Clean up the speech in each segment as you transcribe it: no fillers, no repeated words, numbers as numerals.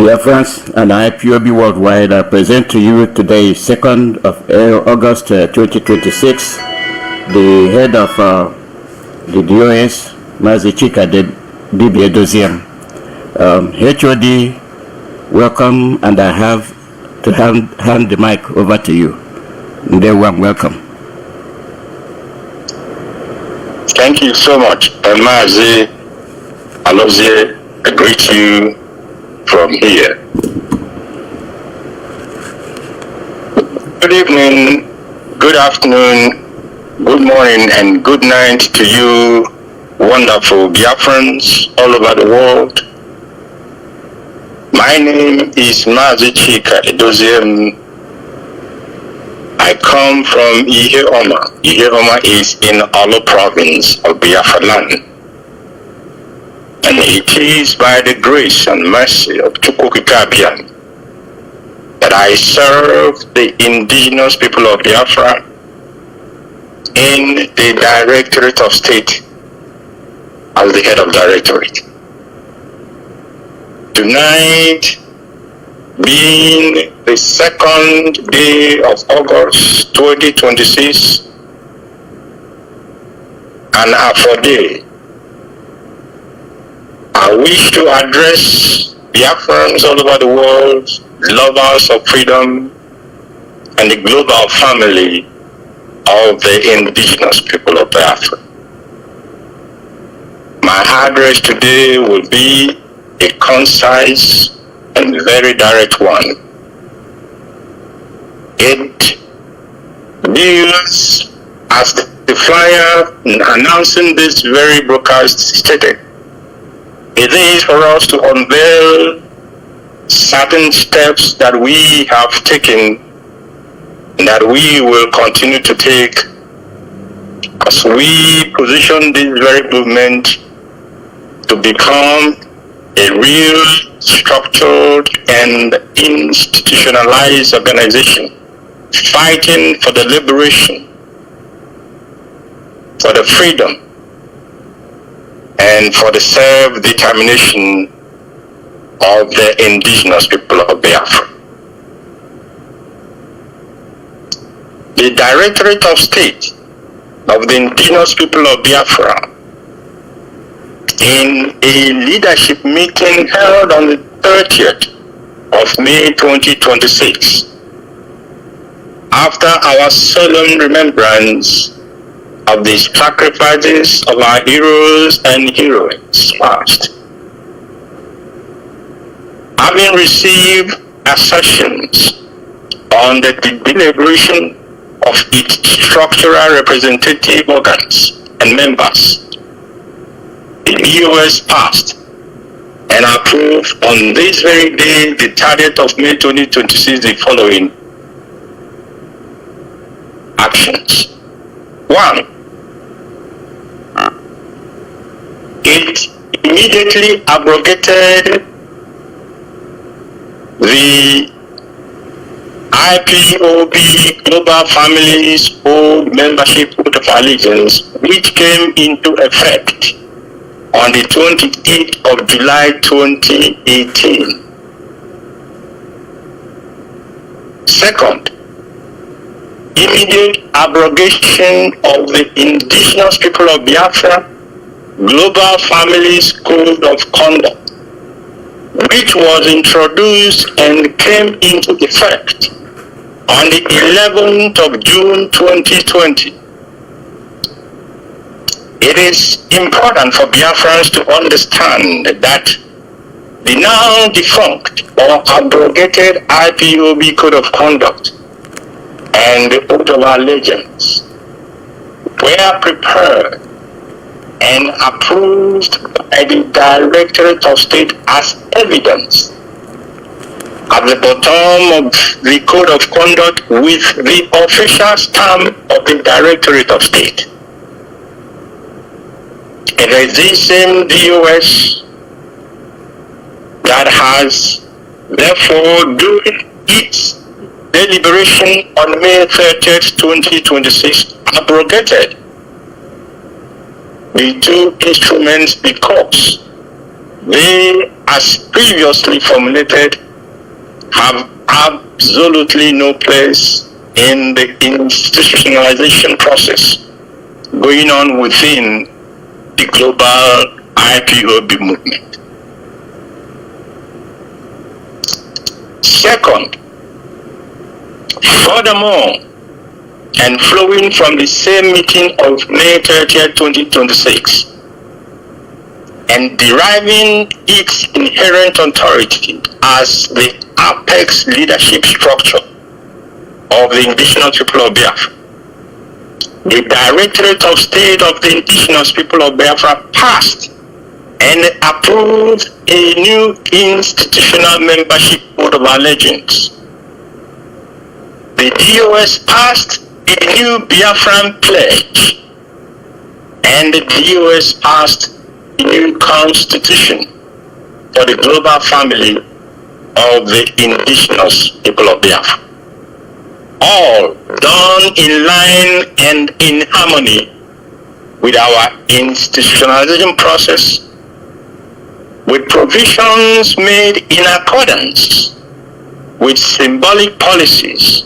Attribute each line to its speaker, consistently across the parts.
Speaker 1: Biafrans and IPOB worldwide, I present to you today, 2nd of August 2026, the head of the HDOS, Mazi, Chika, the Edoziem. HOD, welcome, and I have to hand the mic over to you. Welcome.
Speaker 2: Thank you so much, Mazi. Edoziem, I greet you from here. Good evening, good afternoon, good morning, and good night to you, wonderful Biafrans all over the world. My name is Mazi Chika Edoziem. I come from Ihe-Oma. Ihe-Oma is in Olo province of Biafra land. And it is by the grace and mercy of Chika that I serve the indigenous people of Biafra in the Directorate of State as the head of Directorate. Tonight, being the 2nd day of August 2026, an Afro day, I wish to address Biafrans all over the world, lovers of freedom, and the global family of the indigenous people of Biafra. My address today will be a concise and very direct one. It deals, as the flyer announcing this very broadcast stated, it is for us to unveil certain steps that we have taken and that we will continue to take as we position this very movement to become a real structured and institutionalized organization fighting for the liberation, for the freedom, and for the self-determination of the indigenous people of Biafra. The Directorate of State of the indigenous people of Biafra, in a leadership meeting held on the 30th of May 2026, after our solemn remembrance of the sacrifices of our heroes and heroines past, having received assertions on the deliberation of its structural representative organs and members, the HDOS passed and approved on this very day, the 30th of May 2026, the following actions. 1. It immediately abrogated the IPOB Global Families Old Membership Oath of Allegiance, which came into effect on the 28th of July 2018. Second, immediate abrogation of the indigenous people of Biafra Global Families Code of Conduct, which was introduced and came into effect on the 11th of June 2020. It is important for Biafrans to understand that the now defunct or abrogated IPOB Code of Conduct and the Oath of Allegiance were prepared and approved by the Directorate of State as evidence at the bottom of the Code of Conduct with the official stamp of the Directorate of State. It is this same HDOS that has therefore during its deliberation on May 30th, 2026 abrogated the two instruments because they, as previously formulated, have absolutely no place in the institutionalization process going on within the global IPOB movement. Second, furthermore, and flowing from the same meeting of May 30th, 2026, and deriving its inherent authority as the apex leadership structure of the indigenous people of Biafra, the Directorate of State of the Indigenous People of Biafra passed and approved a new institutional membership code of allegiance. The DOS passed a new Biafran pledge, and the DOS passed a new constitution for the global family of the indigenous people of Biafra. All done in line and in harmony with our institutionalization process, with provisions made in accordance with symbolic policies,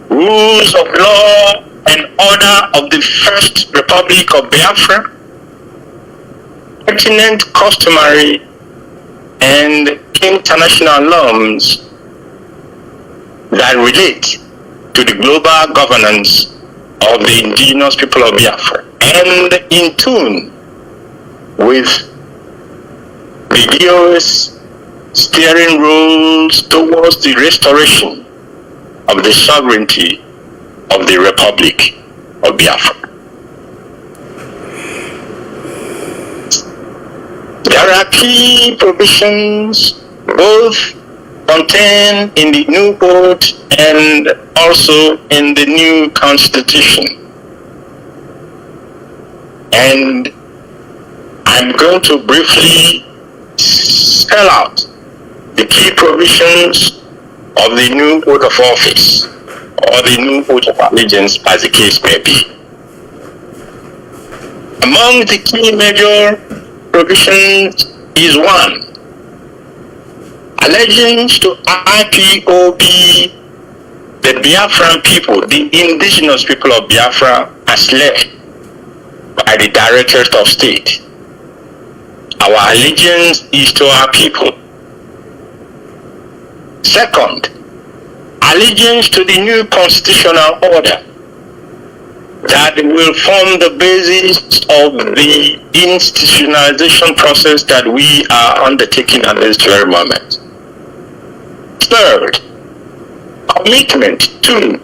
Speaker 2: rules of law and order of the First Republic of Biafra, pertinent customary and international norms that relate to the global governance of the indigenous people of Biafra, and in tune with the DOS steering rules towards the restoration of the sovereignty of the Republic of Biafra. There are key provisions both contained in the new code and also in the new constitution. And I'm going to briefly spell out the key provisions of the new oath of office or the new oath of allegiance, as the case may be. Among the key major provisions is one, allegiance to IPOB, the Biafran people, the indigenous people of Biafra, as led by the Directorate of State. Our allegiance is to our people. Second, allegiance to the new constitutional order that will form the basis of the institutionalization process that we are undertaking at this very moment. Third, commitment to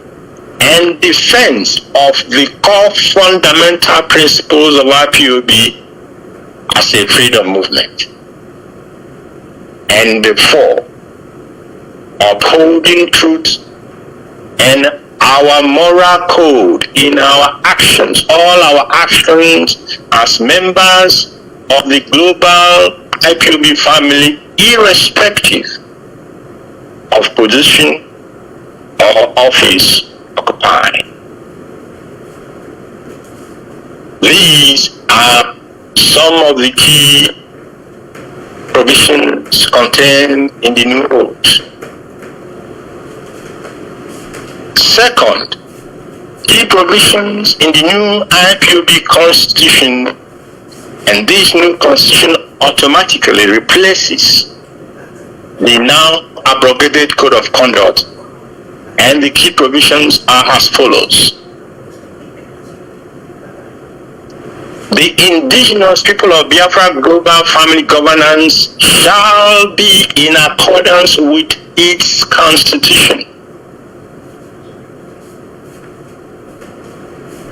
Speaker 2: and defense of the core fundamental principles of IPOB as a freedom movement. And four, upholding truth and our moral code in our actions, all our actions as members of the global IPOB family, irrespective of position or office occupied. These are some of the key provisions contained in the new oath. Second, key provisions in the new IPOB constitution, and this new constitution automatically replaces the now abrogated code of conduct, and the key provisions are as follows. The indigenous people of Biafra global family governance shall be in accordance with its constitution.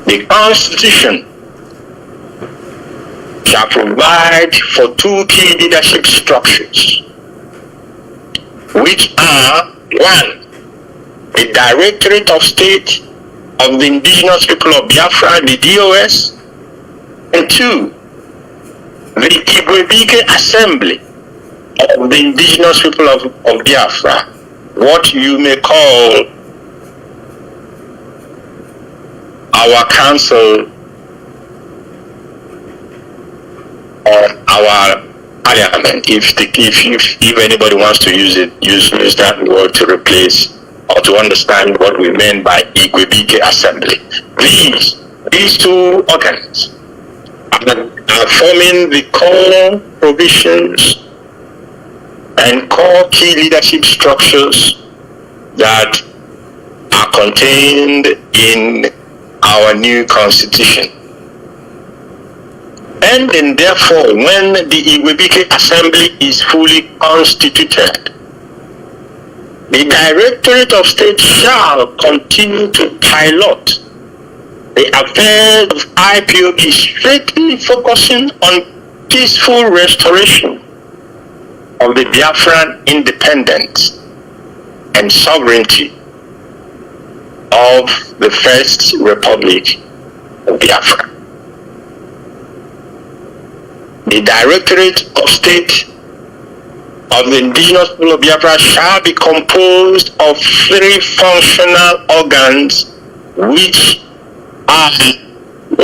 Speaker 2: The constitution shall provide for two key leadership structures, which are one, the Directorate of State of the Indigenous People of Biafra, the DOS, and two, the IPOB Assembly of the Indigenous People of Biafra, what you may call our council or our parliament, if anybody wants to use it, use that word to replace or to understand what we mean by Igwebike Assembly. These two organs are forming the core provisions and core key leadership structures that are contained in our new constitution. And then therefore, when the Igwebike Assembly is fully constituted, the Directorate of State shall continue to pilot the affairs of IPOB, strictly focusing on peaceful restoration of the Biafran independence and sovereignty of the First Republic of Biafra. The Directorate of State of the indigenous people of Biafra shall be composed of 3 functional organs, which are 1.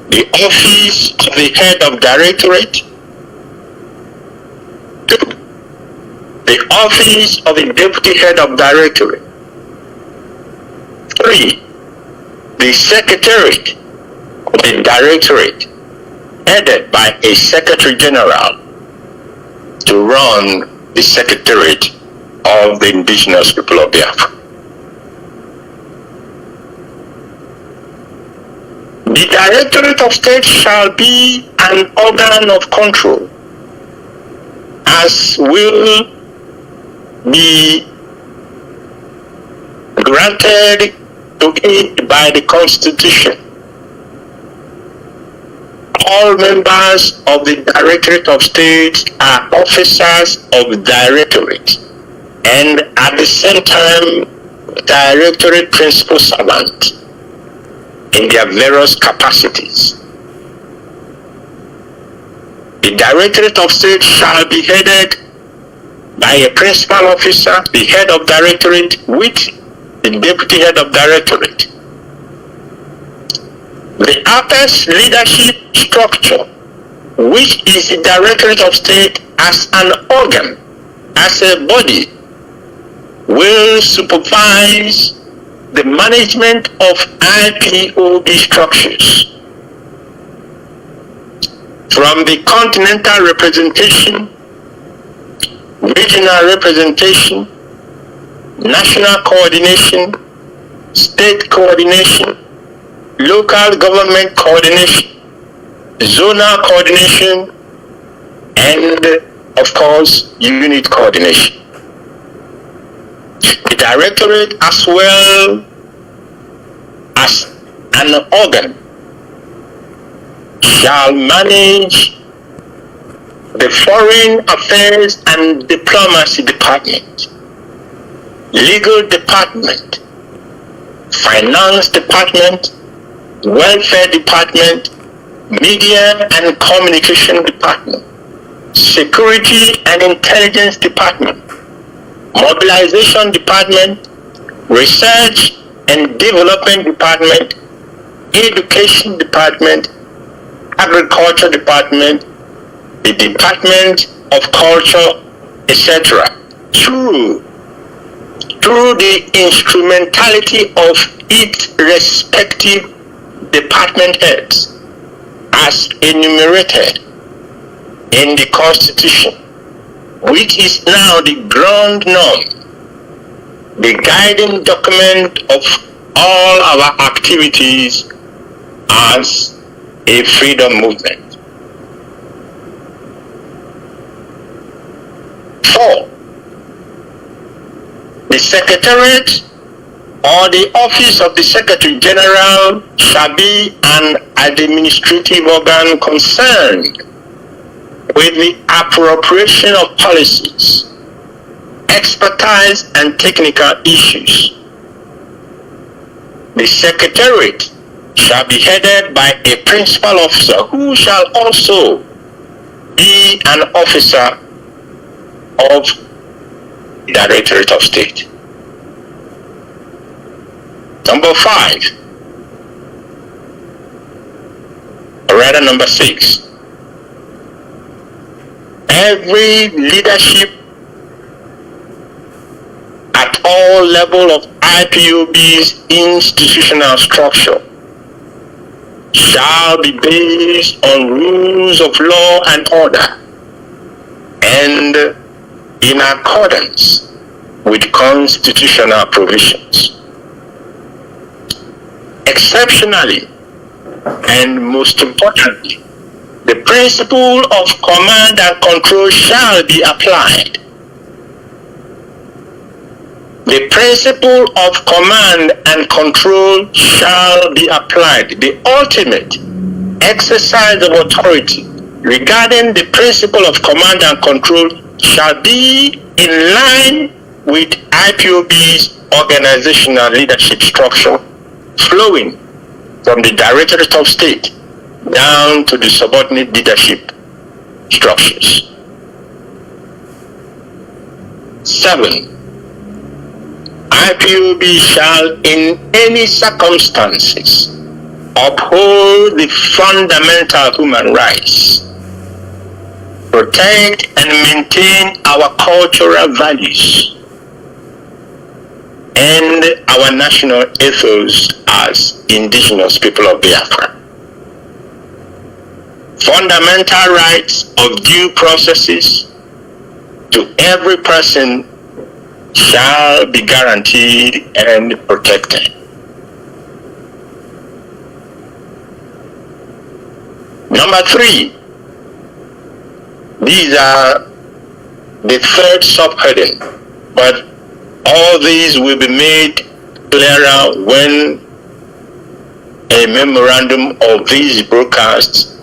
Speaker 2: The office of the head of directorate. 2. The office of the deputy head of directorate. 3. The secretariat of the directorate, headed by a secretary general, to run the secretariat of the indigenous people of Biafra. The Directorate of State shall be an organ of control, as will be granted to it by the Constitution. All members of the Directorate of State are officers of the Directorate, and at the same time, Directorate principal servants in their various capacities. The Directorate of State shall be headed by a principal officer, the head of Directorate, with the deputy head of Directorate. The apex leadership structure, which is the Directorate of State as an organ, as a body, will supervise the management of IPOB structures, from the continental representation, regional representation, national coordination, state coordination, local government coordination, zonal coordination, and of course, unit coordination. The Directorate, as well as an organ, shall manage the Foreign Affairs and Diplomacy Department, Legal Department, Finance Department, Welfare Department, Media and Communication Department, Security and Intelligence Department, Mobilization Department, Research and Development Department, Education Department, Agriculture Department, the Department of Culture, etc. Through the instrumentality of its respective department heads as enumerated in the Constitution, which is now the ground norm, the guiding document of all our activities as a freedom movement. 4. The Secretariat or the Office of the Secretary General shall be an administrative organ concerned with the appropriation of policies, expertise, and technical issues. The Secretariat shall be headed by a principal officer who shall also be an officer of the Directorate of State. Number 5, or rather number 6, every leadership at all levels of IPOB's institutional structure shall be based on rules of law and order and in accordance with constitutional provisions. Exceptionally, and most importantly, the principle of command and control shall be applied. The principle of command and control shall be applied. The ultimate exercise of authority regarding the principle of command and control shall be in line with IPOB's organizational leadership structure, flowing from the Directorate of State down to the subordinate leadership structures. 7. IPOB shall in any circumstances uphold the fundamental human rights, protect and maintain our cultural values and our national ethos as indigenous people of Biafra. Fundamental rights of due processes to every person shall be guaranteed and protected. Number 3, these are the third subheading, but all these will be made clearer when a memorandum of these broadcasts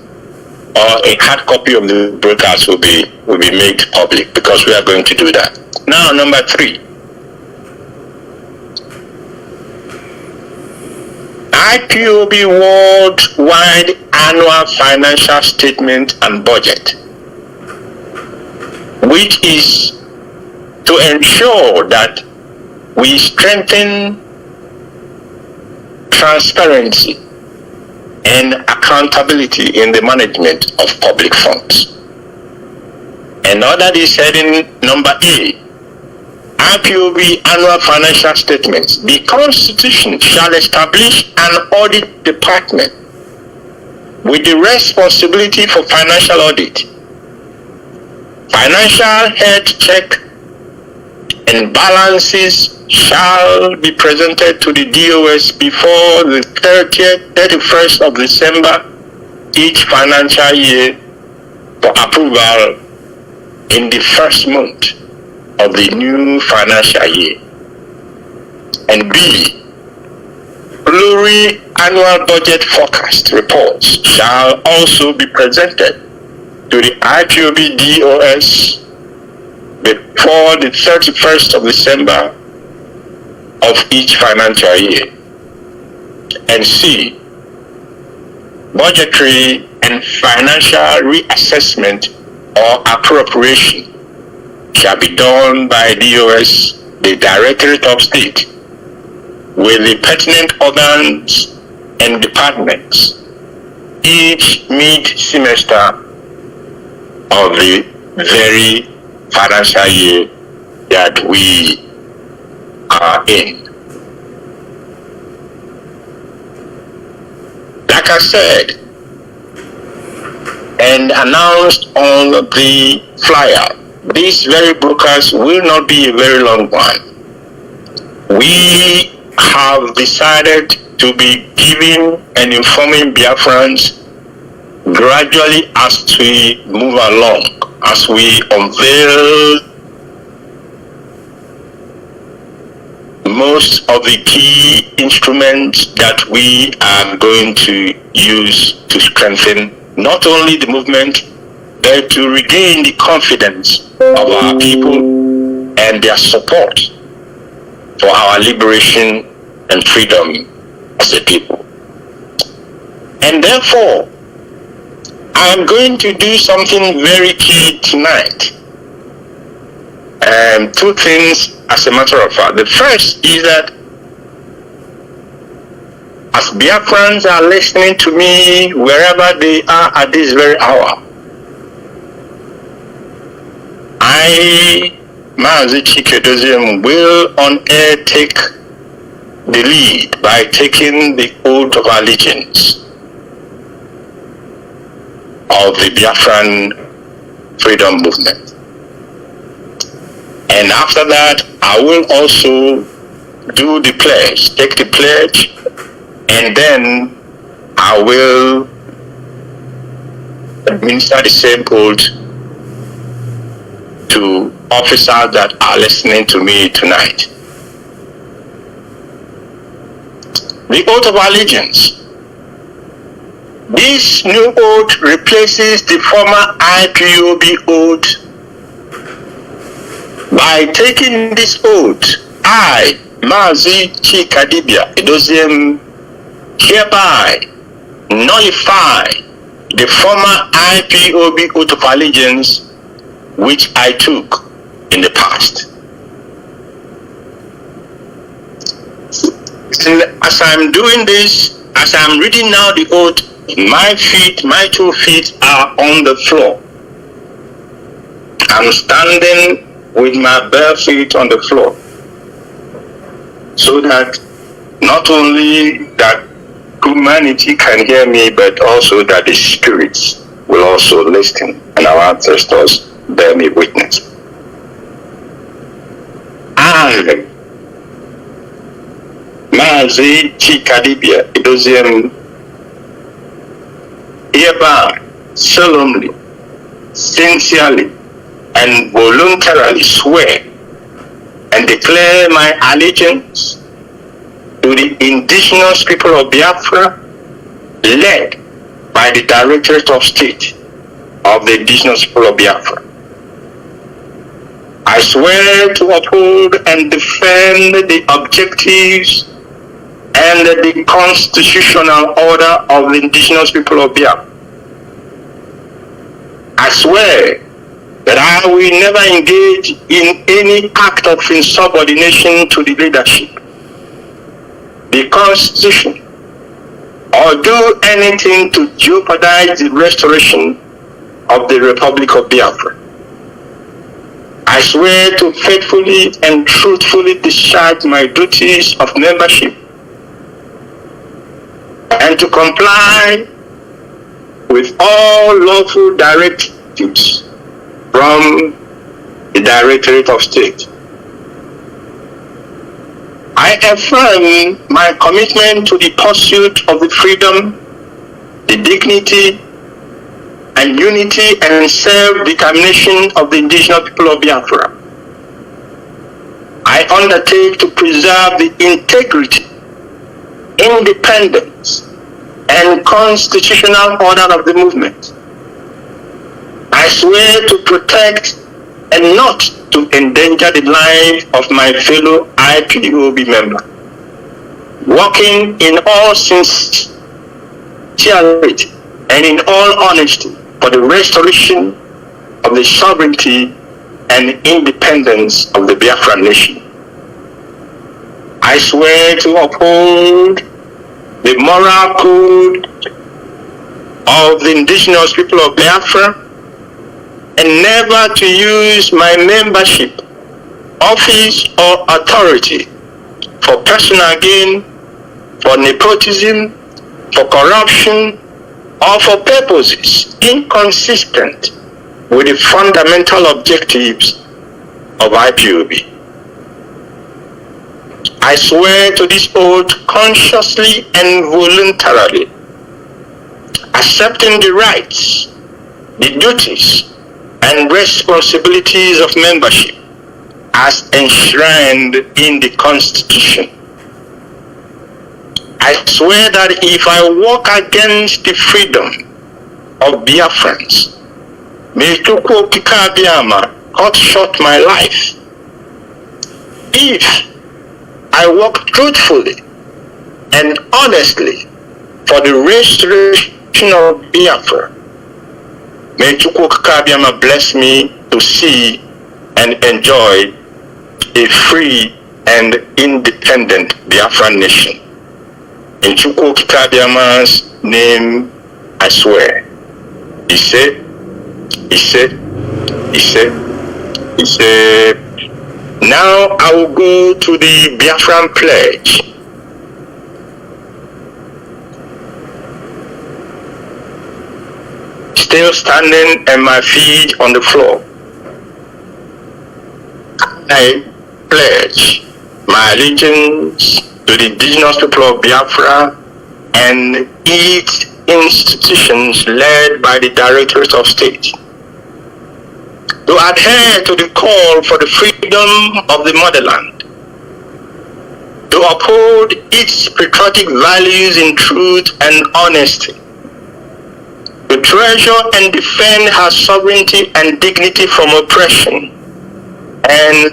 Speaker 2: or a hard copy of the broadcast will be made public, because we are going to do that. Now, number 3. IPOB worldwide annual financial statement and budget, which is to ensure that we strengthen transparency and accountability in the management of public funds. And under this heading, number A, IPOB annual financial statements, the Constitution shall establish an audit department with the responsibility for financial audit, financial health check, and balances shall be presented to the DOS before the 31st of December each financial year for approval in the first month of the new financial year. And B, pluri-annual budget forecast reports shall also be presented to the IPOB DOS before the 31st of December of each financial year. And C, budgetary and financial reassessment or appropriation shall be done by DOS, the Directorate of State, with the pertinent organs and departments each mid-semester of the very financial year that we are in. Like I said, and announced on the flyer, this very broadcast will not be a very long one. We have decided to be giving and informing Biafrans gradually as we move along, as we unveil most of the key instruments that we are going to use to strengthen not only the movement, but to regain the confidence of our people and their support for our liberation and freedom as a people. And therefore, I am going to do something very key tonight. Two things as a matter of fact. The first is that as Biafrans are listening to me wherever they are at this very hour, I, Mazi Chika Edoziem, will on air take the lead by taking the oath of allegiance of the Biafran freedom movement. And after that, I will also do the pledge, take the pledge, and then I will administer the same oath to officers that are listening to me tonight. The oath of allegiance. This new oath replaces the former IPOB oath. By taking this oath, I, Mazi Chika Edoziem, hereby nullify the former IPOB oath of allegiance which I took in the past. As I'm doing this, as I'm reading now the oath, my 2 feet are on the floor. I'm standing with my bare feet on the floor, so that not only that humanity can hear me, but also that the spirits will also listen, and our ancestors bear me witness. I, Mazi Chika Edoziem, hereby, solemnly, sincerely, and voluntarily swear and declare my allegiance to the indigenous people of Biafra, led by the Directorate of State of the indigenous people of Biafra. I swear to uphold and defend the objectives and the constitutional order of the indigenous people of Biafra. I swear that I will never engage in any act of insubordination to the leadership, the Constitution, or do anything to jeopardize the restoration of the Republic of Biafra. I swear to faithfully and truthfully discharge my duties of membership and to comply with all lawful directives from the Directorate of State. I affirm my commitment to the pursuit of the freedom, the dignity, and unity and self-determination of the indigenous people of Biafra. I undertake to preserve the integrity, independence, and constitutional order of the movement. I swear to protect and not to endanger the life of my fellow IPOB member, working in all sincerity and in all honesty for the restoration of the sovereignty and independence of the Biafran nation. I swear to uphold the moral code of the indigenous people of Biafra and never to use my membership, office, or authority for personal gain, for nepotism, for corruption, or for purposes inconsistent with the fundamental objectives of IPOB. I swear to this oath consciously and voluntarily, accepting the rights, the duties, and responsibilities of membership as enshrined in the Constitution. I swear that if I walk against the freedom of Biafrans, may Chika cut short my life. If I work truthfully and honestly for the restoration of Biafra, may Chika bless me to see and enjoy a free and independent Biafran nation. In Chika's name, I swear. He said, He said, now I will go to the Biafran pledge. Still standing and my feet on the floor, I pledge my allegiance to the indigenous people of Biafra and its institutions led by the Directorate of State, to adhere to the call for the freedom of the motherland, to uphold its patriotic values in truth and honesty, to treasure and defend her sovereignty and dignity from oppression and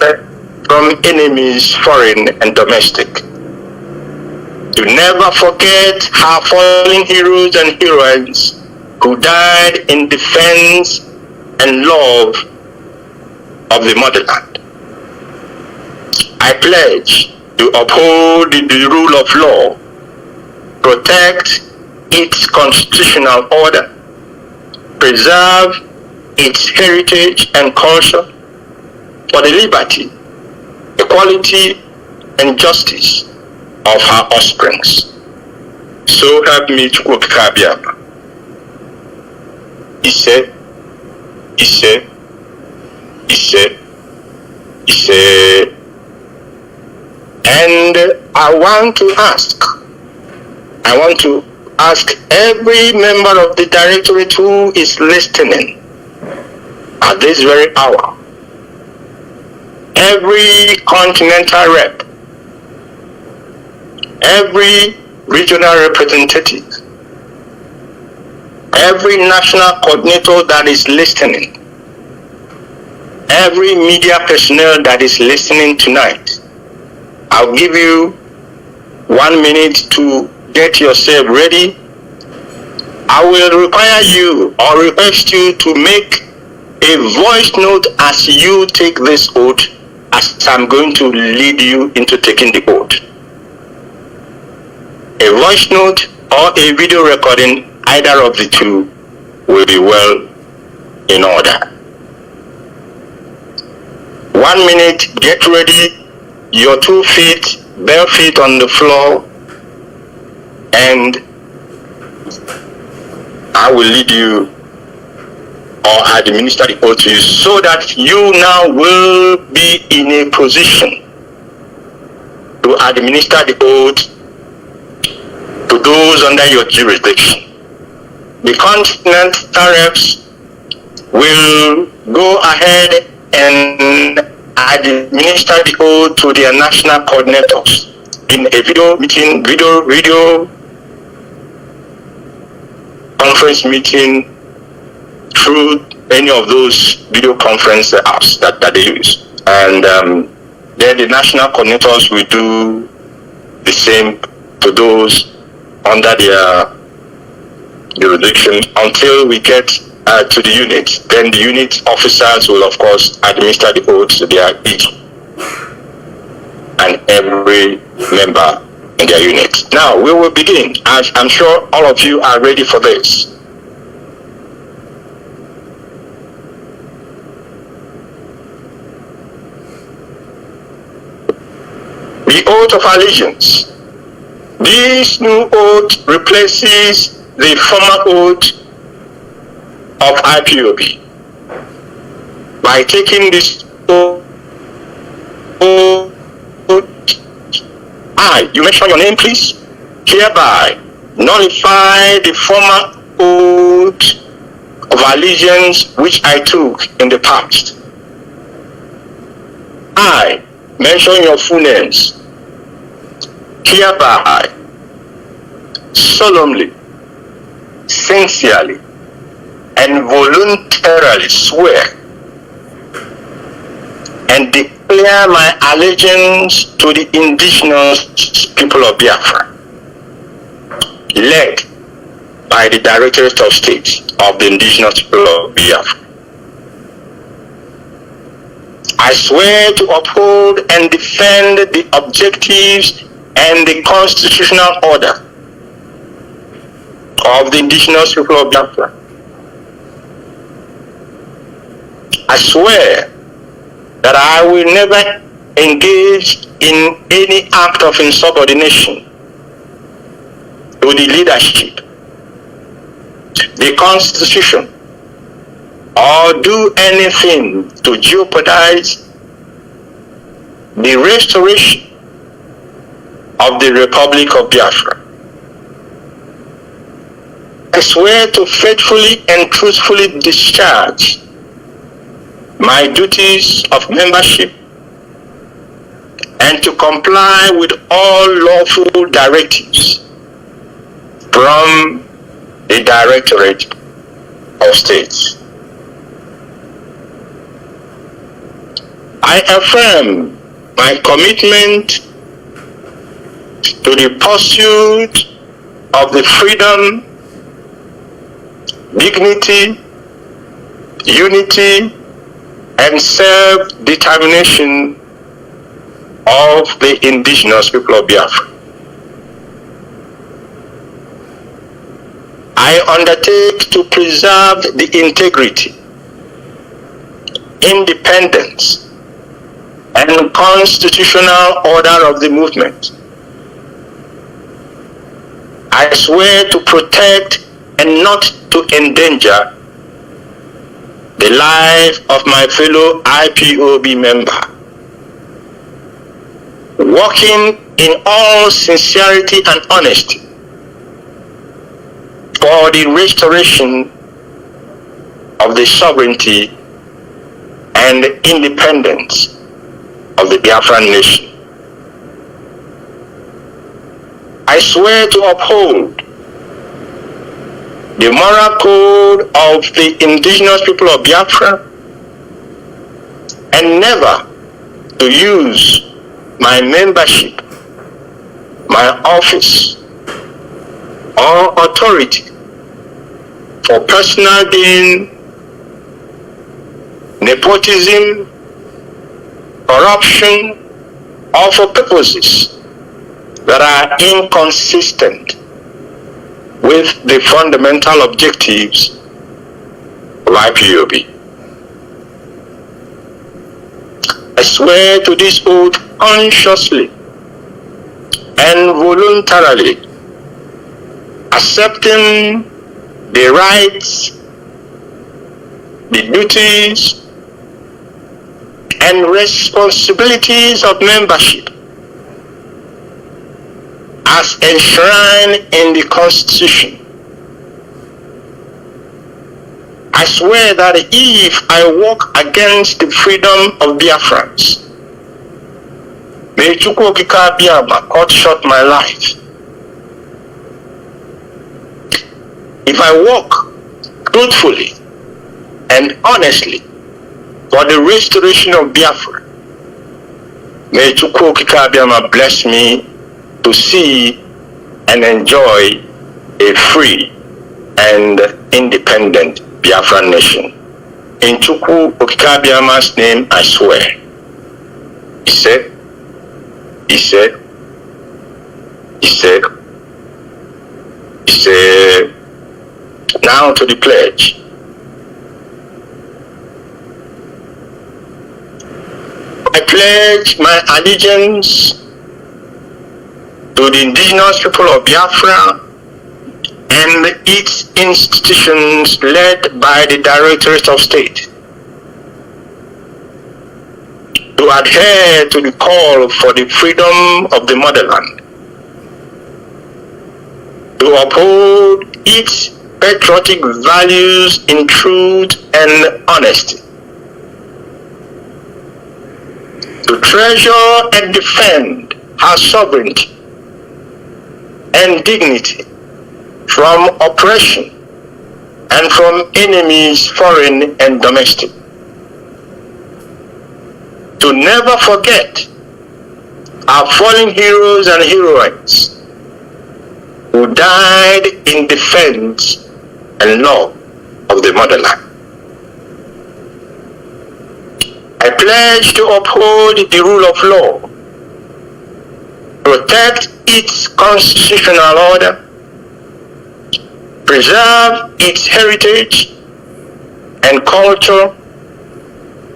Speaker 2: from enemies, foreign and domestic, to never forget her fallen heroes and heroines who died in defense and love of the motherland. I pledge to uphold the rule of law, protect its constitutional order, preserve its heritage and culture for the liberty, equality, and justice of her offsprings. So help me Chukwu Biafra. He said, and I want to ask every member of the directorate who is listening at this very hour, every continental rep, every regional representative, every national coordinator that is listening, every media personnel that is listening tonight, I'll give you 1 minute to get yourself ready. I will require you or request you to make a voice note as you take this oath, as I'm going to lead you into taking the oath. A voice note or a video recording, either of the two, will be well in order. 1 minute, get ready, your 2 feet, bare feet on the floor, and I will lead you or administer the oath to you so that you now will be in a position to administer the oath to those under your jurisdiction. The continental reps will go ahead and administer the oath to their national coordinators in a video meeting, video conference meeting through any of those video conference apps that they use. And then the national coordinators will do the same to those under their jurisdiction until we get to the unit. Then the unit officers will of course administer the oath to their each and every member in their unit. Now we will begin. I'm sure all of you are ready for this. The oath of allegiance. This new oath replaces the former oath of IPOB. By taking this oath, you mention your name please, hereby nullify the former oath of allegiance which I took in the past. I mention your full names, hereby solemnly, sincerely, and voluntarily swear and declare my allegiance to the indigenous people of Biafra, led by the Directorate of State of the indigenous people of Biafra. I swear to uphold and defend the objectives and the constitutional order of the indigenous people of Biafra. I swear that I will never engage in any act of insubordination to the leadership, the Constitution, or do anything to jeopardize the restoration of the Republic of Biafra. I swear to faithfully and truthfully discharge my duties of membership and to comply with all lawful directives from the Directorate of State. I affirm my commitment to the pursuit of the freedom, dignity, unity, and self-determination of the indigenous people of Biafra. I undertake to preserve the integrity, independence, and constitutional order of the movement. I swear to protect and not to endanger the life of my fellow IPOB member, working in all sincerity and honesty for the restoration of the sovereignty and independence of the Biafran nation. I swear to uphold the moral code of the indigenous people of Biafra and never to use my membership, my office, or authority for personal gain, nepotism, corruption, or for purposes that are inconsistent with the fundamental objectives of IPOB. I swear to this oath consciously and voluntarily, accepting the rights, the duties, and responsibilities of membership as enshrined in the Constitution. I swear that if I walk against the freedom of Biafrans, may Chukwu Abiyama cut short my life. If I walk truthfully and honestly for the restoration of Biafra, may Chukwu Abiyama bless me to see and enjoy a free and independent Biafran nation. In Chukwu Abiyama's name I swear. He said, now to the pledge. I pledge my allegiance to the indigenous people of Biafra and its institutions led by the Directorate of State, to adhere to the call for the freedom of the motherland, to uphold its patriotic values in truth and honesty, to treasure and defend her sovereignty and dignity from oppression and from enemies foreign and domestic, to never forget our fallen heroes and heroines who died in defense and love of the motherland. I pledge to uphold the rule of law, protect its constitutional order, preserve its heritage and culture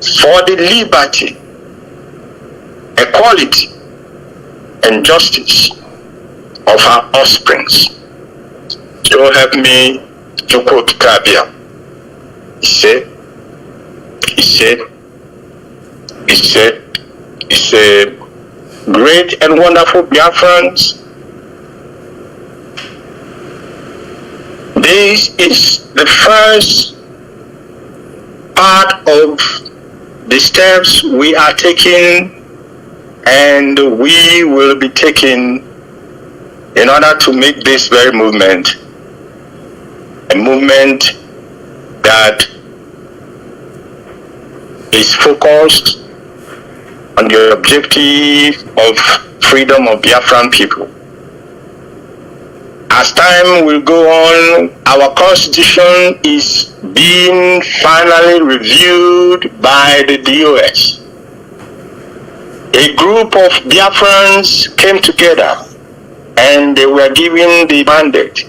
Speaker 2: for the liberty equality, and justice of our offsprings. So help me to quote Kabia. He said, great and wonderful Biafrans, this is the first part of the steps we are taking and we will be taking in order to make this very movement a movement that is focused on the objective of freedom of Biafran people. As time will go on, our constitution is being finally reviewed by the HDOS. A group of Biafrans came together and they were given the mandate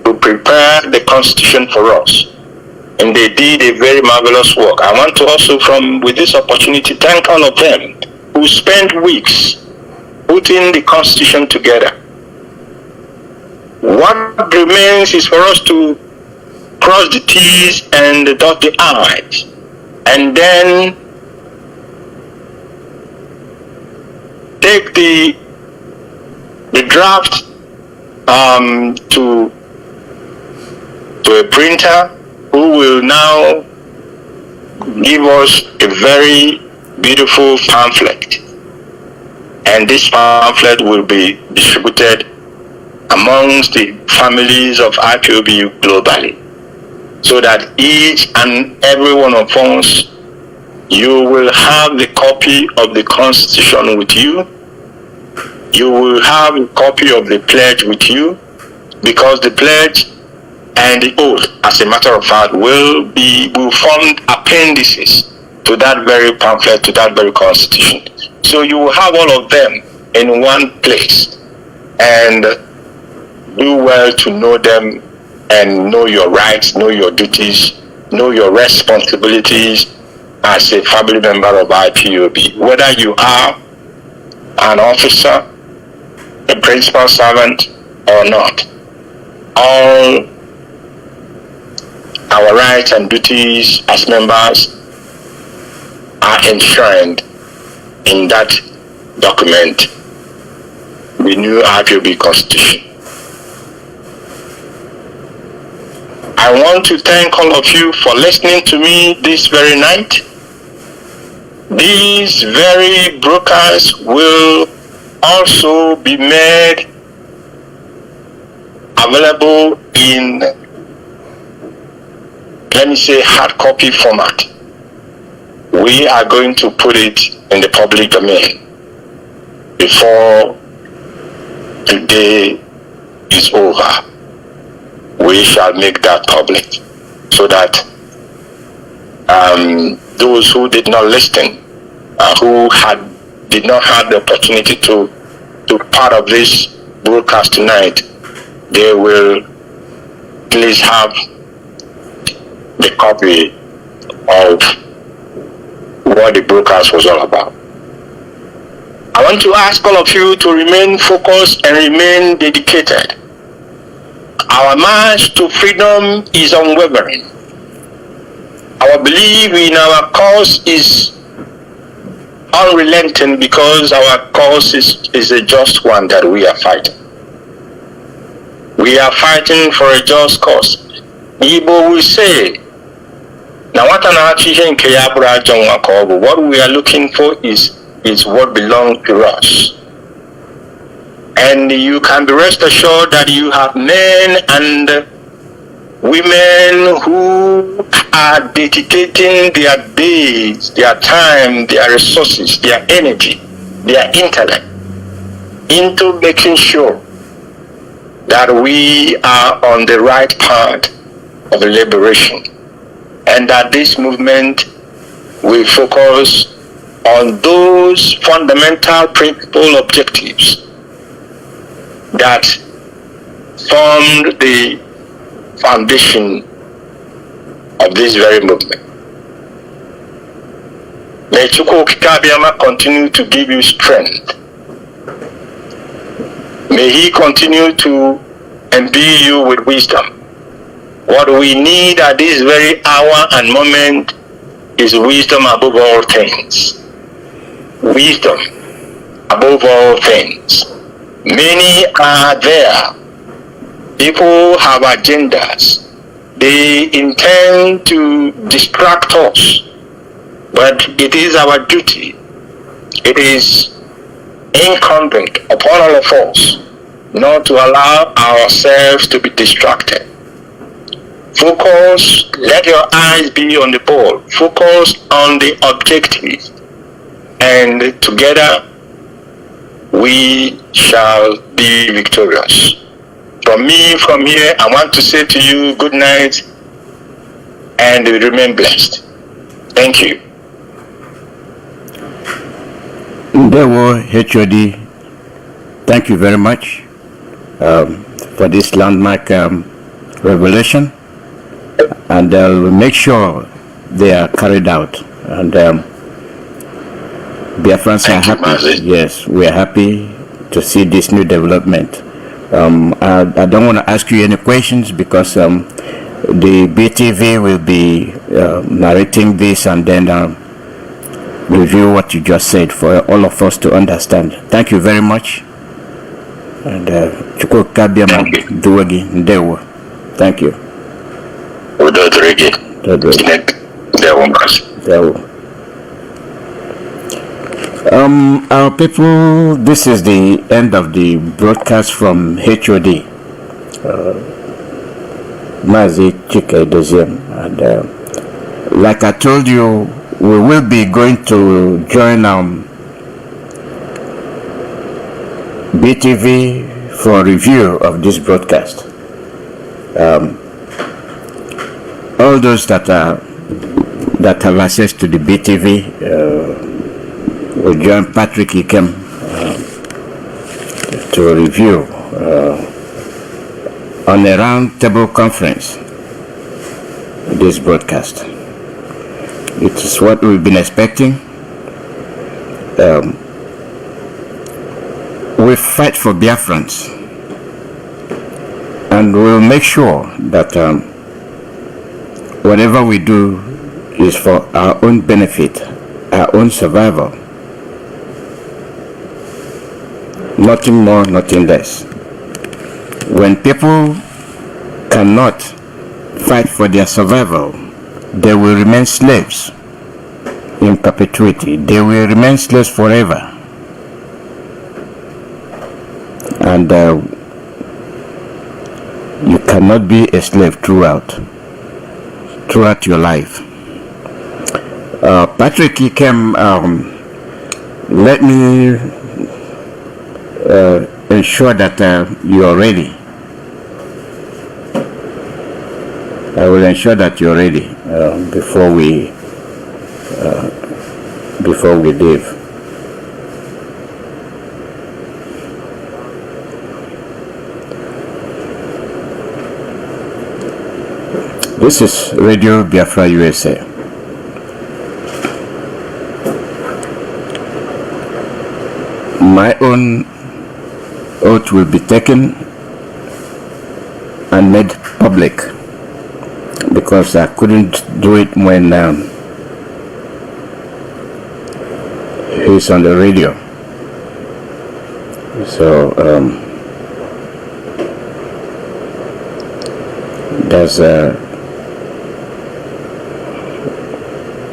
Speaker 2: to prepare the constitution for us. And they did a very marvelous work. I want to also, with this opportunity, thank all of them who spent weeks putting the constitution together. What remains is for us to cross the T's and dot the I's, and then take the draft to a printer who will now give us a very beautiful pamphlet, and this pamphlet will be distributed amongst the families of IPOB globally, so that each and every one of us, you will have the copy of the constitution with you. You will have a copy of the pledge with you, because the pledge and the oath, as a matter of fact, will form appendices to that very pamphlet, to that very constitution. So you will have all of them in one place, and do well to know them and know your rights, know your duties, know your responsibilities as a family member of IPOB. Whether you are an officer, a principal servant, or not, all our rights and duties as members are enshrined in that document, the new IPOB Constitution. I want to thank all of you for listening to me this very night. These very broadcasts will also be made available in, let me say, hard copy format. We are going to put it in the public domain before today is over. We shall make that public, so that those who did not listen, who did not have the opportunity to part of this broadcast tonight, they will please have the copy of what the broadcast was all about. I want to ask all of you to remain focused and remain dedicated. Our march to freedom is unwavering. Our belief in our cause is unrelenting, because our cause is a just one that we are fighting. We are fighting for a just cause. Igbo will say, what we are looking for is what belongs to us. And you can be rest assured that you have men and women who are dedicating their days, their time, their resources, their energy, their intellect into making sure that we are on the right path of liberation, and that this movement will focus on those fundamental principal objectives that formed the foundation of this very movement. May Chukwu Kikabiyama continue to give you strength. May He continue to imbue you with wisdom. What we need at this very hour and moment is wisdom above all things. Wisdom above all things. Many are there. People have agendas. They intend to distract us. But it is our duty. It is incumbent upon all of us not to allow ourselves to be distracted. Focus, let your eyes be on the ball. Focus on the objective. And together we shall be victorious. From me, from here, I want to say to you good night and remain blessed. Thank you.
Speaker 1: Ndewo HOD, thank you very much for this landmark revelation, and we'll make sure they are carried out. And Biafrans are happy.
Speaker 2: Mazi.
Speaker 1: Yes, we are happy to see this new development. I don't want to ask you any questions because the BTV will be narrating this and then review what you just said for all of us to understand. Thank you very much. And Chukwu Kabiyama Duwagi Ndewo. Thank you. Our people, this is the end of the broadcast from HOD. Mazi, Chika, Edoziem. And like I told you, we will be going to join BTV for review of this broadcast. All those that have access to the BTV will join Patrick Ikem to review on a round table conference this broadcast. It is what we've been expecting. We fight for Biafrans, and we'll make sure that whatever we do is for our own benefit, our own survival. Nothing more, nothing less. When people cannot fight for their survival, they will remain slaves in perpetuity. They will remain slaves forever. And you cannot be a slave throughout your life. Patrick Ikem, let me ensure that you are ready. I will ensure that you're ready before we leave. This is Radio Biafra USA. My own oath will be taken and made public, because I couldn't do it when he's on the radio. So there's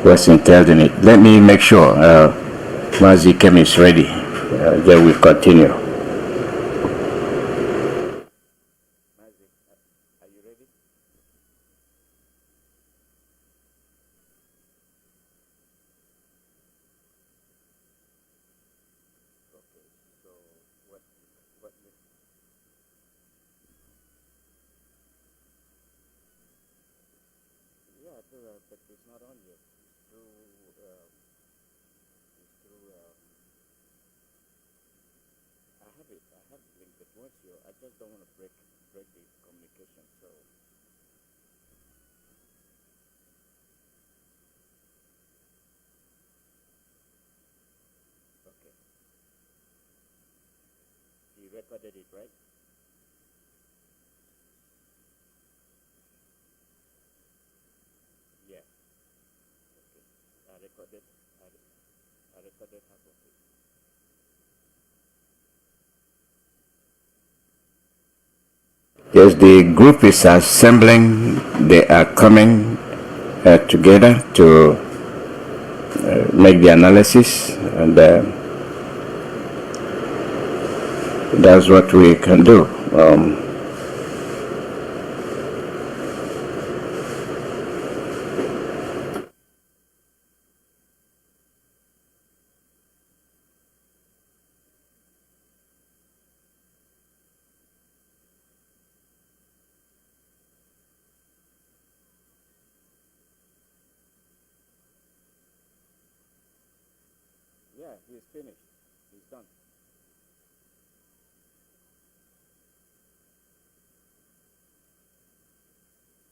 Speaker 1: what's entailed in it. Let me make sure Mazi Kem is ready. Then we continue. But it's not on yet. I have the link, but once I just don't want to break the communication, so. recorded. I recorded half of it. Yes, the group is assembling. They are coming together to make the analysis, and that's what we can do. Yeah, he's finished. He's done.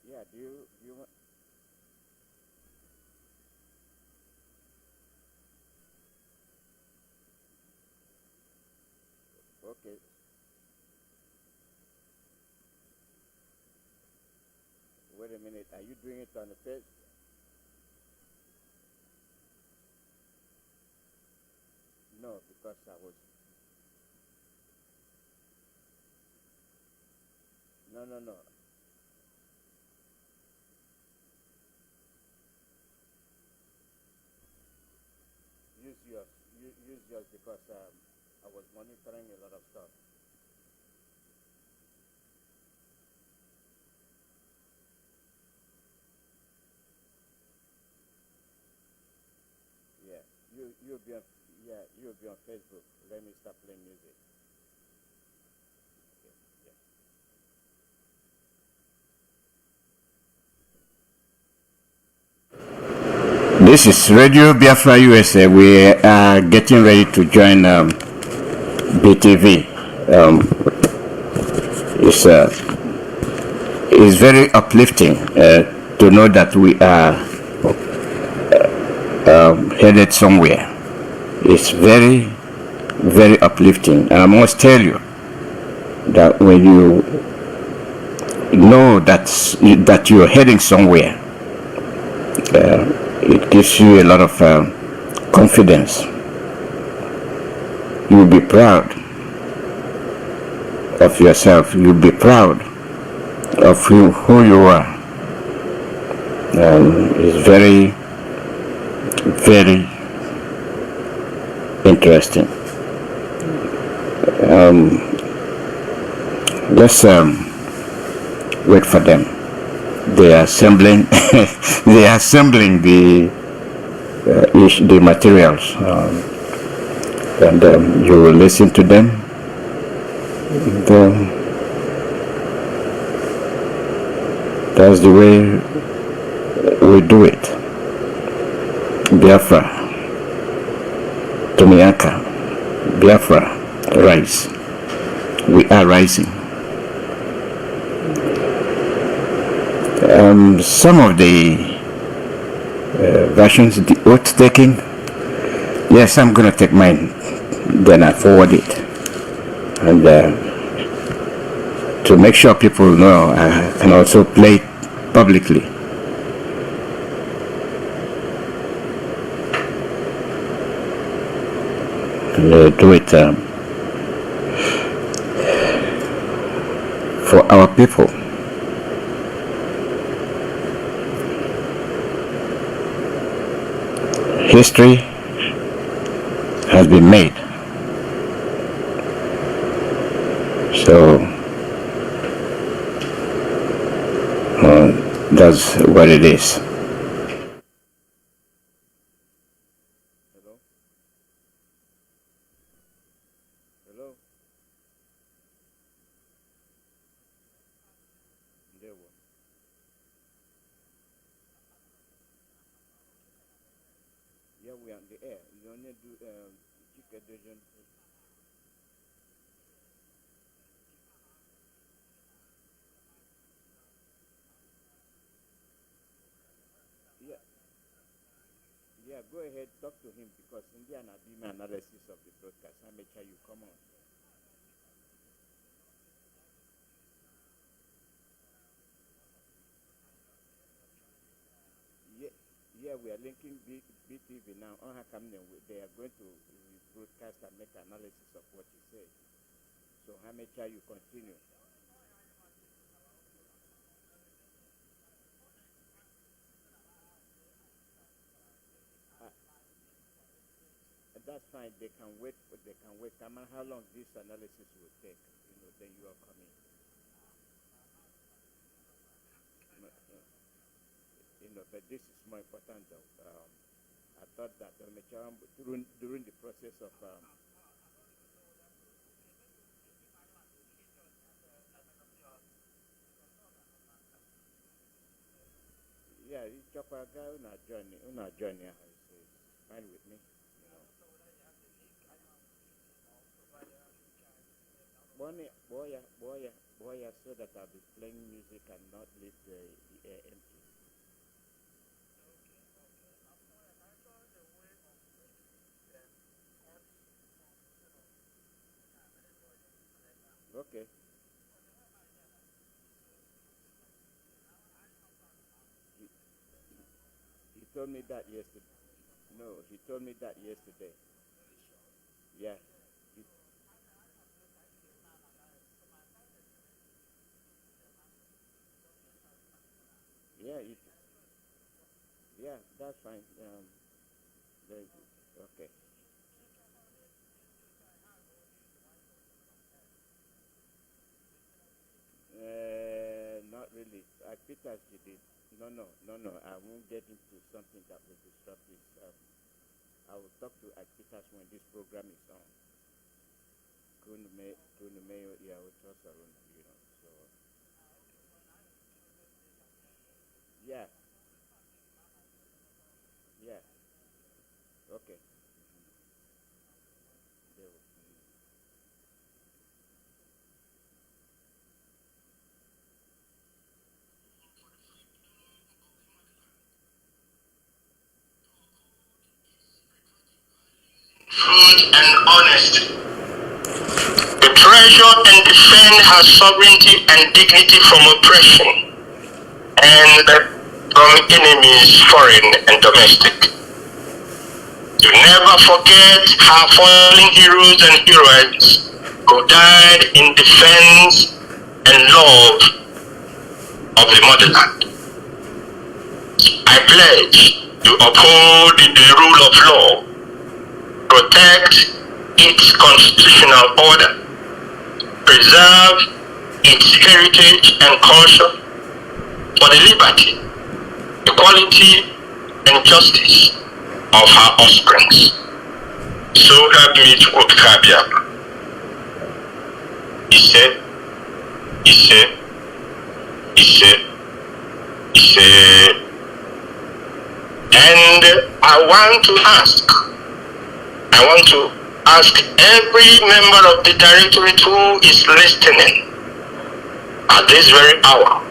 Speaker 1: Yeah, do you want? Okay. Wait a minute. Are you doing it on the page? No, because I was. No, no, no. Use yours. Use yours because I was monitoring a lot of stuff. Yeah. You'll be on. Yeah, you'll be on Facebook. Let me start playing music. Okay. Yeah. This is Radio Biafra USA. We are getting ready to join BTV. It's it's very uplifting to know that we are headed somewhere. It's very, very uplifting. And I must tell you that when you know that you're heading somewhere, it gives you a lot of confidence. You'll be proud of yourself. You'll be proud of who you are. It's very, very interesting. Let's wait for them. They are assembling. They are assembling the materials, and you will listen to them. And, that's the way we do it. Biafra, Tomiaka, Biafra, rise. We are rising. Some of the versions, the oath taking, yes, I'm going to take mine, then I forward it. And to make sure people know, I can also play it publicly. And, do it for our people. History has been made. So that's what it is. Hello? Hello? There we go. Yeah, we are on the air. You only do Chika Edoziem. Yeah, yeah. Go ahead, talk to him because Indiana do my analysis of the broadcast. I make sure you come on. Yeah, yeah. we are linking BTV now. On her coming, they are going to broadcast and make analysis of what you say. So how much you continue? That's fine. They can wait. They can wait. Come on, how long this analysis will take? You know, then you are coming. You know, but this is more important though. I thought that during the process of yeah, Chopper guy una journey, it's fine with me. You know. Boya, so that I'll be playing music and not leave the air empty. Okay. He, he told me that yesterday. No, he told me that yesterday. Yeah. He, yeah. Yeah. That's fine. Very good. Okay. Not really. Peter did. No. I won't get into something that will disrupt this. I will talk to Peters when this program is on. Kunume, yeah, with us around, you know. So, yeah, yeah. Okay. They will,
Speaker 2: Truth and honesty. To treasure and defend her sovereignty and dignity from oppression and from enemies, foreign and domestic. To never forget her fallen heroes and heroines who died in defense and love of the motherland. I pledge to uphold the rule of law, protect its constitutional order, preserve its heritage and culture for the liberty, equality, and justice of her offsprings. So help me to Chika Biafra. He said, and I want to ask every member of the directorate who is listening at this very hour,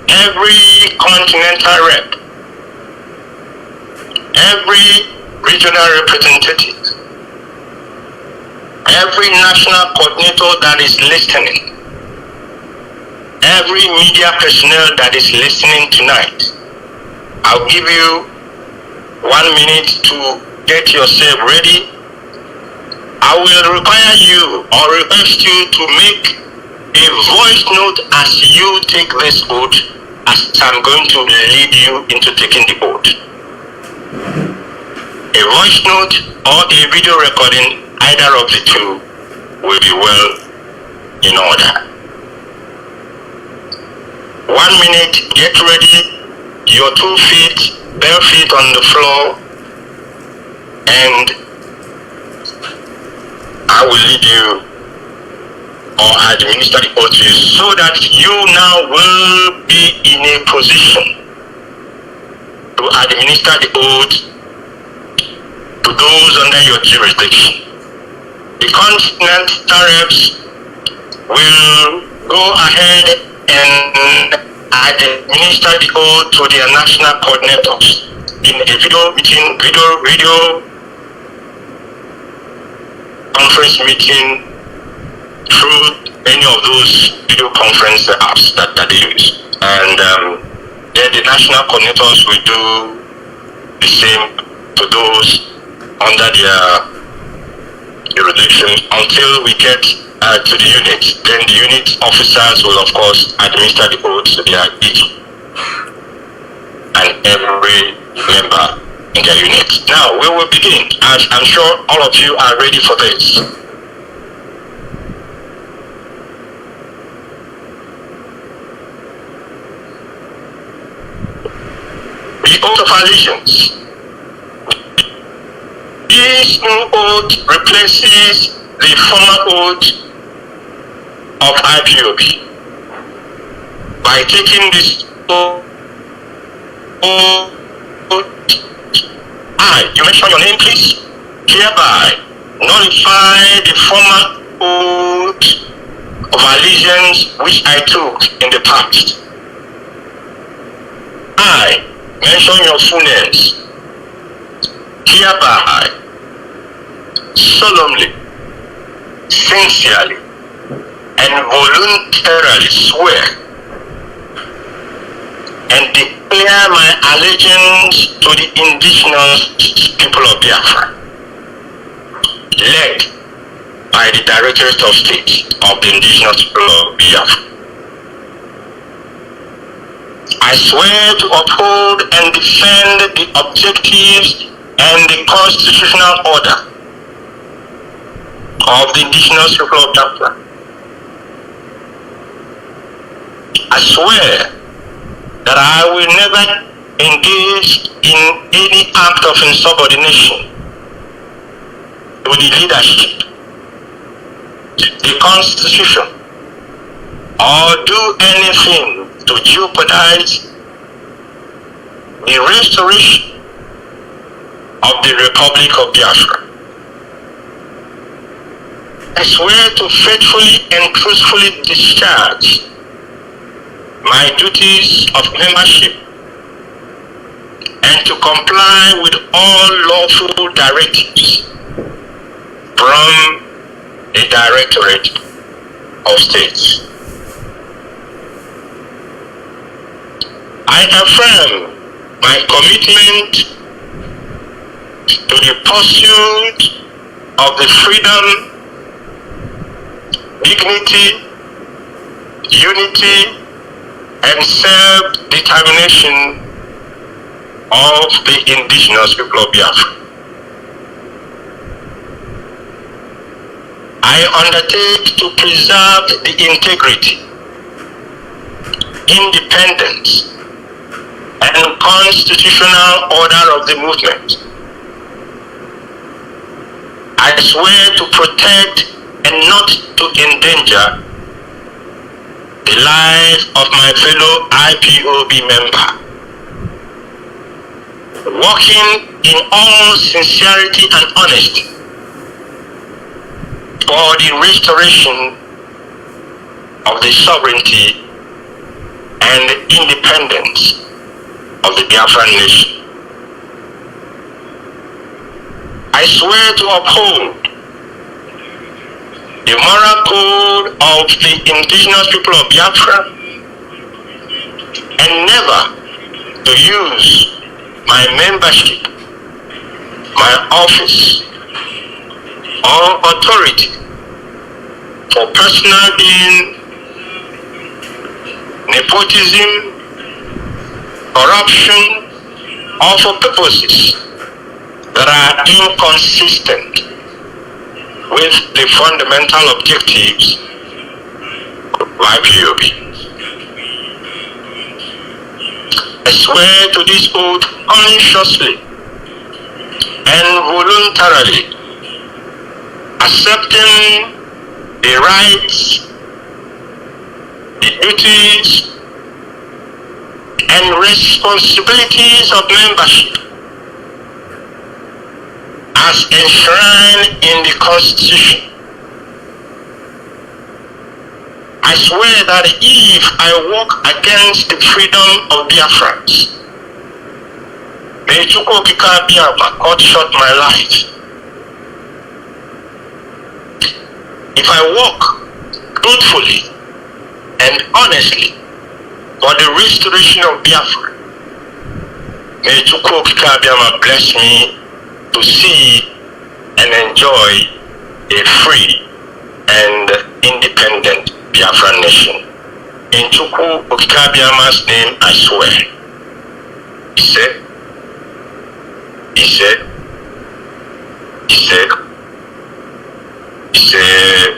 Speaker 2: every continental rep, every regional representative, every national coordinator that is listening, every media personnel that is listening tonight, I'll give you 1 minute to get yourself ready. I will require you or request you to make a voice note as you take this oath, as I'm going to lead you into taking the oath. A voice note or a video recording, either of the two, will be well in order. 1 minute, get ready, your 2 feet, bare feet on the floor, and I will lead you or administer the oath to you so that you now will be in a position to administer the oath to those under your jurisdiction. The continental reps will go ahead and administer the oath to their national coordinators in a video meeting, video conference meeting through any of those video conference apps that they use. And then the national coordinators will do the same to those under their jurisdiction until we get to the unit. Then the unit officers will, of course, administer the oath to their each and every member in their unit. Now, we will begin, as I'm sure all of you are ready for this. The oath of allegiance. This new oath replaces the former oath of IPOB. By taking this oath, you mention your name, please. Hereby nullify the former oath of allegiance which I took in the past. I mention your full names. Hereby solemnly, sincerely, and voluntarily swear and declare my allegiance to the indigenous people of Biafra, led by the Directorate of State of the indigenous people of Biafra. I swear to uphold and defend the objectives and the constitutional order of the indigenous people of Biafra. I swear that I will never engage in any act of insubordination to the leadership, the Constitution, or do anything to jeopardize the restoration of the Republic of Biafra. I swear to faithfully and truthfully discharge my duties of membership and to comply with all lawful directives from the Directorate of State. I affirm my commitment to the pursuit of the freedom, dignity, unity, and self-determination of the indigenous people of Biafra. I undertake to preserve the integrity, independence, and constitutional order of the movement. I swear to protect and not to endanger the life of my fellow IPOB member, working in all sincerity and honesty for the restoration of the sovereignty and independence of the Biafran nation. I swear to uphold the moral code of the indigenous people of Biafra and never to use my membership, my office, or authority for personal gain, nepotism, corruption, or for purposes that are inconsistent with the fundamental objectives of IPOB. I swear to this oath consciously and voluntarily, accepting the rights, the duties, and responsibilities of membership as enshrined in the Constitution. I swear that if I walk against the freedom of Biafrans, may Chika Biafra cut short my life. If I walk truthfully and honestly for the restoration of Biafra. May Chukwu Okike bless me to see and enjoy a free and independent Biafran nation. In Chukwu Okike name, I swear. He said, he said, he said, he said,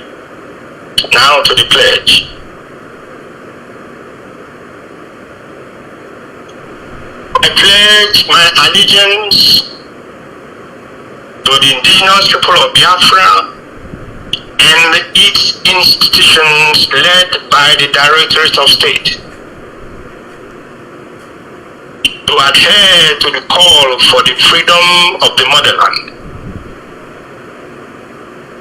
Speaker 2: now to the pledge. I pledge my allegiance to the indigenous people of Biafra and its institutions led by the Directorate of State, to adhere to the call for the freedom of the motherland,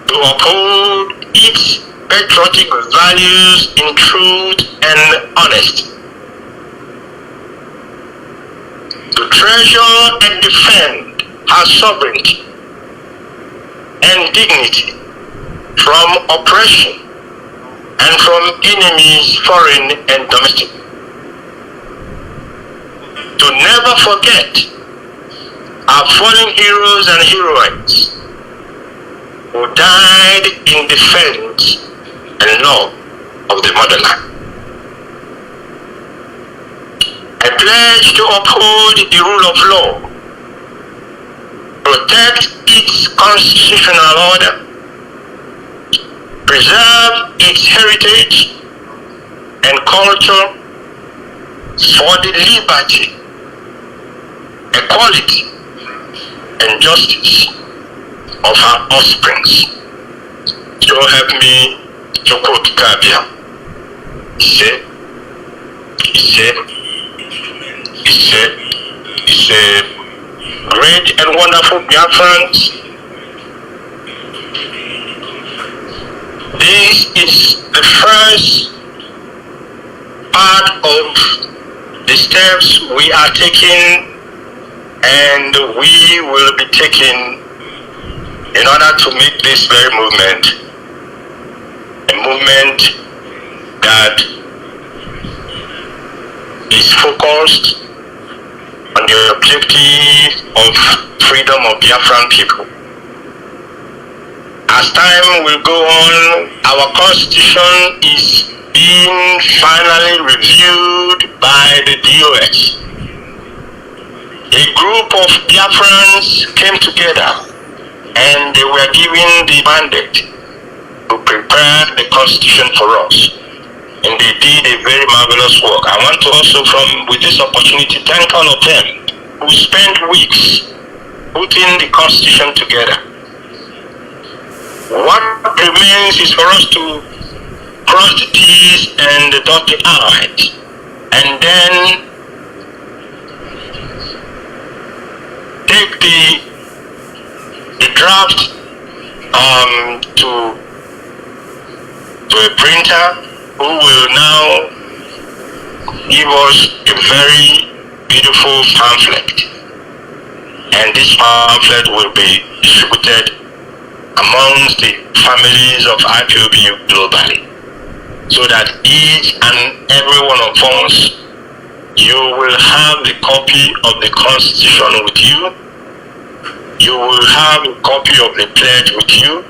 Speaker 2: to uphold its patriotic values in truth and honesty, to treasure and defend her sovereignty and dignity from oppression and from enemies, foreign and domestic, to never forget our fallen heroes and heroines who died in defense and love of the motherland. I pledge to uphold the rule of law, protect its constitutional order, preserve its heritage and culture for the liberty, equality, and justice of our offsprings. So help me, Chukwu Okike. He said, he said, he said, he said, great and wonderful Biafrans, this is the first part of the steps we are taking and we will be taking in order to make this very movement a movement that is focused on the objective of freedom of Biafran people. As time will go on, our constitution is being finally reviewed by the HDOS. A group of Biafrans came together and they were given the mandate to prepare the constitution for us. And they did a very marvelous work. I want to also, with this opportunity, thank all of them who spent weeks putting the constitution together. What remains is for us to cross the T's and dot the I's, and then take the draft to a printer who will now give us a very beautiful pamphlet, and this pamphlet will be distributed amongst the families of IPOB globally, so that each and every one of us, you will have the copy of the constitution with you, you will have a copy of the pledge with you,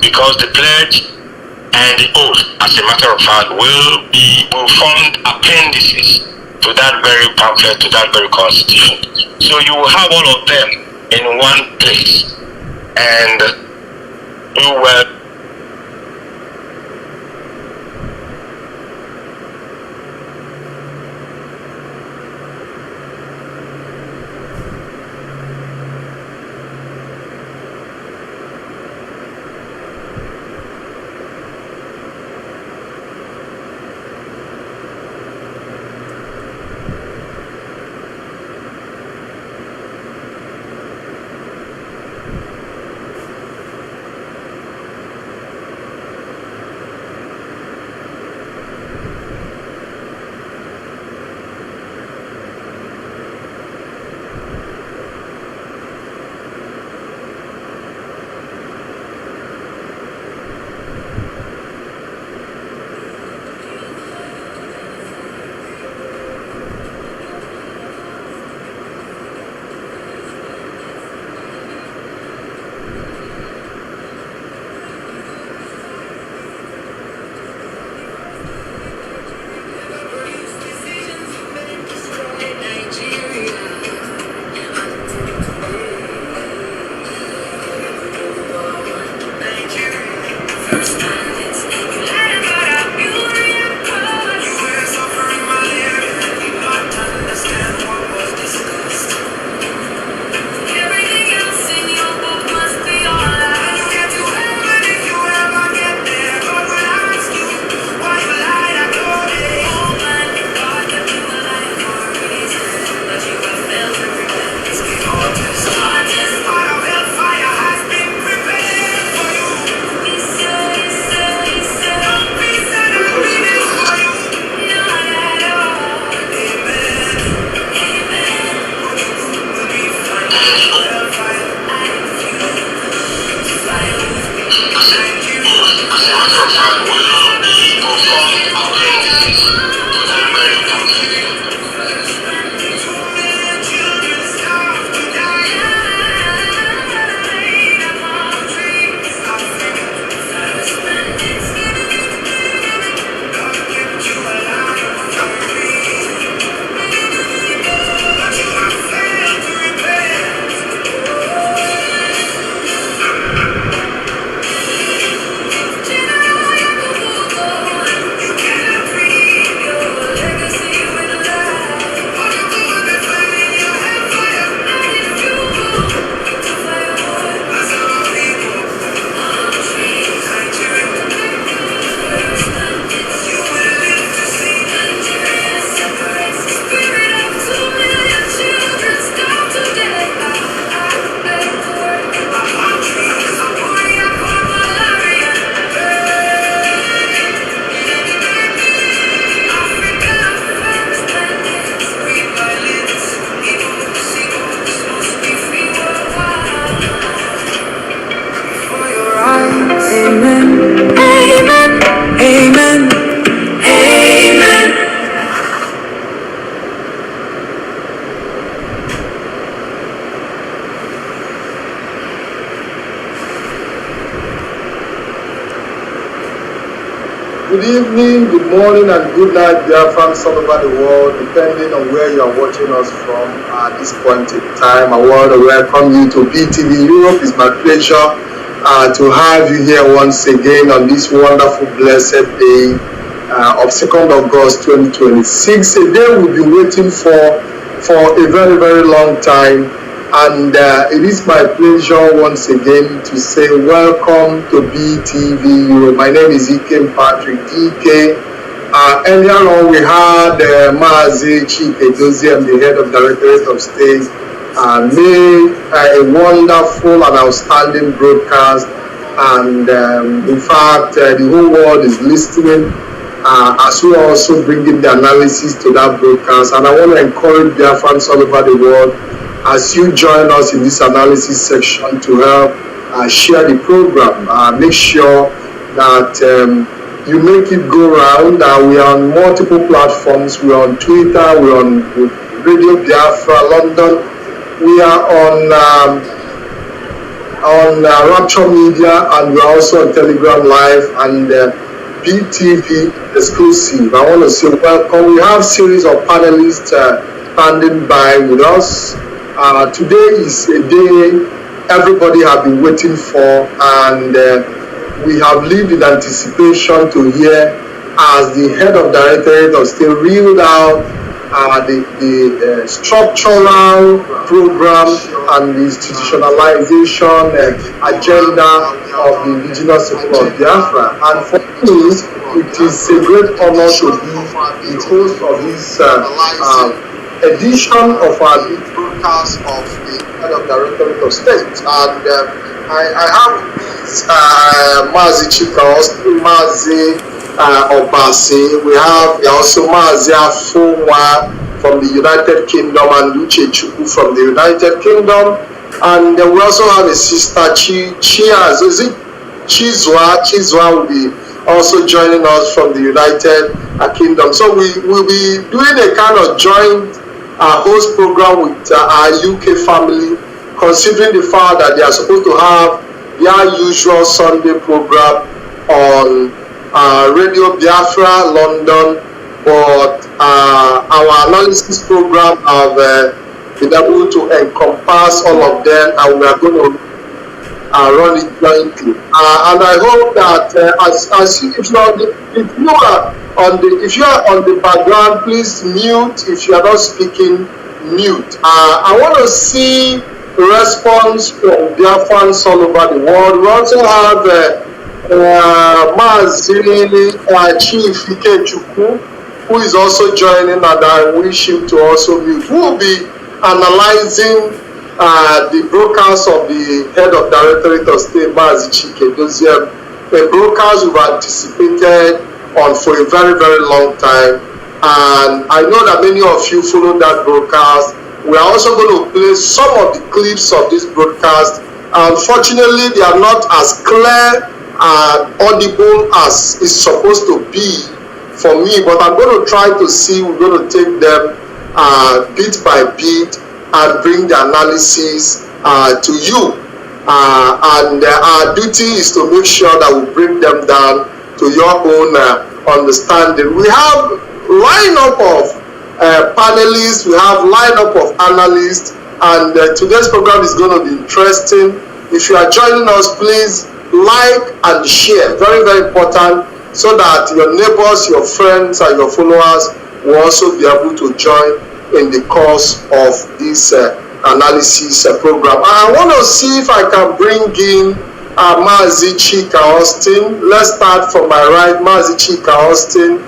Speaker 2: because the pledge and the oath, as a matter of fact, will form appendices to that very pamphlet, to that very constitution. So you will have all of them in one place, and you will
Speaker 3: evening, good morning, and good night, Biafrans all over the world, depending on where you are watching us from at this point in time. I want to welcome you to BTV Europe. It's my pleasure to have you here once again on this wonderful, blessed day of 2nd of August 2026. A day we've been waiting for a very, very long time. And it is my pleasure once again to say welcome to BTV Europe. My name is Ikem Patrick DK. Earlier on we had Mazi, Chika, Edoziem, the head of Directorate of State, made a wonderful and outstanding broadcast. And in fact, the whole world is listening as we are also bringing the analysis to that broadcast. And I want to encourage Biafrans all over the world, as you join us in this analysis section, to help share the program. Make sure that you make it go round. We are on multiple platforms. We are on Twitter, we are on Radio Biafra London, we are on Rapture Media, and we are also on Telegram Live and BTV exclusive. I want to say welcome. We have a series of panelists standing by with us. Today is a day everybody has been waiting for, and we have lived in anticipation to hear as the head of Directorate of State reeled out the structural program and the institutionalization agenda of the indigenous people of Biafra. And for me, it is a great honor to be the host of this edition of our broadcast of the head of Directorate of State. And I have with Mazi Chika, Mazi Obasi. We have also Mazi Afonwa from the United Kingdom and Chuku from the United Kingdom. And we also have a sister, Chizwa will be also joining us from the United Kingdom. So we will be doing a kind of joint host program with our UK family, considering the fact that they are supposed to have their usual Sunday program on Radio Biafra London, but our analysis program have been able to encompass all of them, and we are going to run it jointly. And I hope that if you are on the background, please mute. If you are not speaking, mute. I want to see response from Biafrans all over the world. We also have Mazi Chief Chuku, who is also joining, and I wish him to also mute. We will be analyzing the broadcast of the head of Directorate of State, Mazi Chika, Edoziem, a broadcast we've anticipated on for a very, very long time. And I know that many of you followed that broadcast. We are also going to play some of the clips of this broadcast. Unfortunately, they are not as clear and audible as it's supposed to be for me, but I'm going to try to see. We're going to take them bit by bit and bring the analysis to you. And our duty is to make sure that we bring them down to your own understanding. We have lineup of panelists, we have lineup of analysts, and today's program is going to be interesting. If you are joining us, please like and share. Very, very important, so that your neighbors, your friends, and your followers will also be able to join in the course of this analysis program. I want to see if I can bring in Mazi Chika Austin. Let's start from my right. Mazi Chika Austin.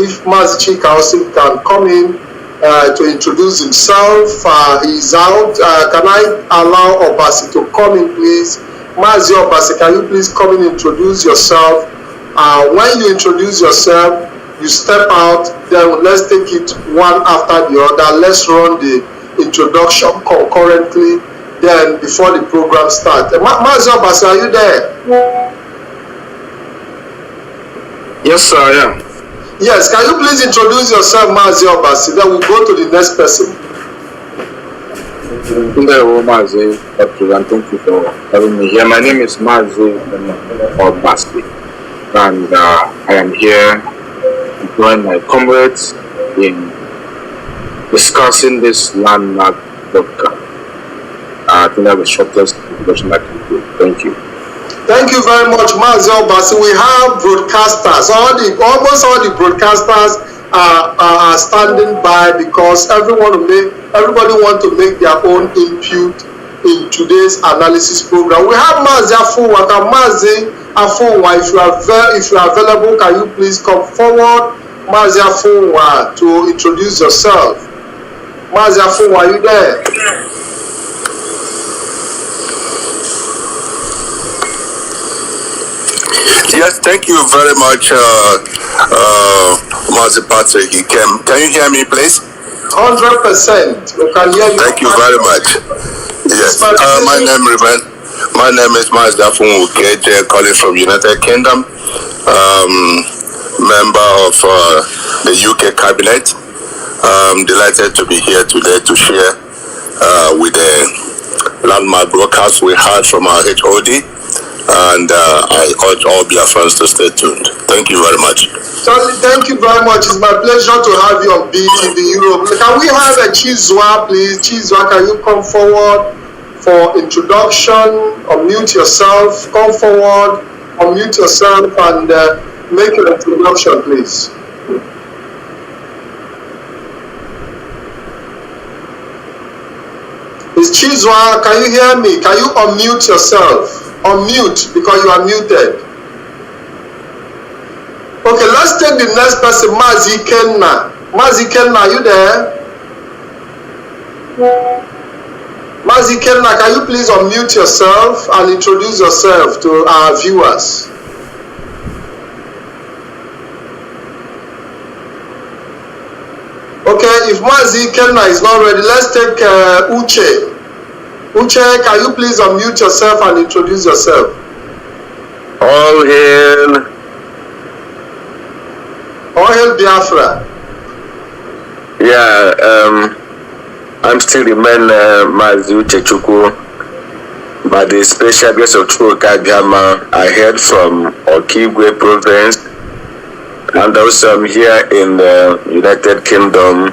Speaker 3: If Mazi Chika Austin can come in to introduce himself. He's out. Can I allow Obasi to come in, please? Mazi Obasi, can you please come in and introduce yourself? When you introduce yourself, you step out, then let's take it one after the other. Let's run the introduction concurrently, then before the program starts. Mazi Obasi, are you there?
Speaker 2: Yes, sir, I am.
Speaker 3: Yes, can you please introduce yourself, Mazi Obasi? Then we'll go to the next person.
Speaker 4: Hello, Mazi, and thank you for having me here. My name is Mazi Obasi. and I am here to join my comrades in discussing this landmark broadcast. I think that was the shortest introduction I can do. Thank you.
Speaker 3: Thank you very much, Mazi Obasi. We have broadcasters. Almost all the broadcasters are standing by because everybody want to make their own input in today's analysis program. We have Mazi Afunwa. Mazi Afunwa, if you are available, can you please come forward, Mazi Afunwa, to introduce yourself? Mazi Afunwa, are you there?
Speaker 5: Yes, thank you very much, Mazi Patrick. Can you hear me, please?
Speaker 3: 100%. You can hear me.
Speaker 5: Thank you very much. Yes, my name is Mazi Afunwa, calling from United Kingdom, member of the UK Cabinet. I'm delighted to be here today to share with the landmark broadcast we had from our HOD. And I urge all Biafrans to stay tuned. Thank you very much.
Speaker 3: Thank you very much. It's my pleasure to have you on BTV Europe. Can we have a Chizwa, please? Chizwa, can you come forward for introduction? Unmute yourself. Come forward, unmute yourself, and make your introduction, please. Miss Chizwa, can you hear me? Can you unmute yourself? Unmute because you are muted. Okay, let's take the next person, Mazi Kenna. Mazi Kenna, are you there? Mazi Kenna, can you please unmute yourself and introduce yourself to our viewers? Okay, if Mazi Kenna is not ready, let's take Uche. Uche, can you please unmute yourself and introduce yourself?
Speaker 6: All hail
Speaker 3: Biafra.
Speaker 6: Yeah, I'm still remain Mazi Uche Chukwu, by the special grace of Chika I heard from Okigwe province, and also I'm here in the United Kingdom,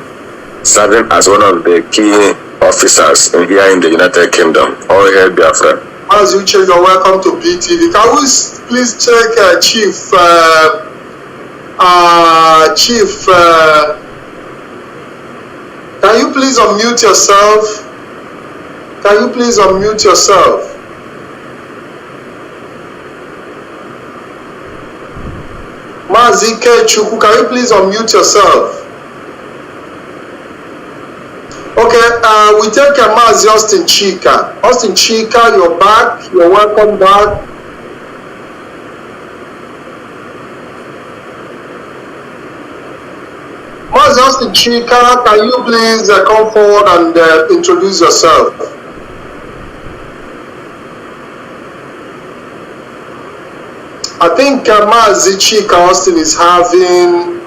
Speaker 6: serving as one of the key officers here in the United Kingdom. All hail Biafra.
Speaker 3: Mazi Uche, you're welcome to BTV. Can we please check Chief? Can you please unmute yourself? Can you please unmute yourself? Mazi Chukwu, can you please unmute yourself? Okay, we take Mazi Austin Chika. Austin Chika, you're back. You're welcome back. Mazi Austin Chika, can you please come forward and introduce yourself? I think Mazi Chika Austin is having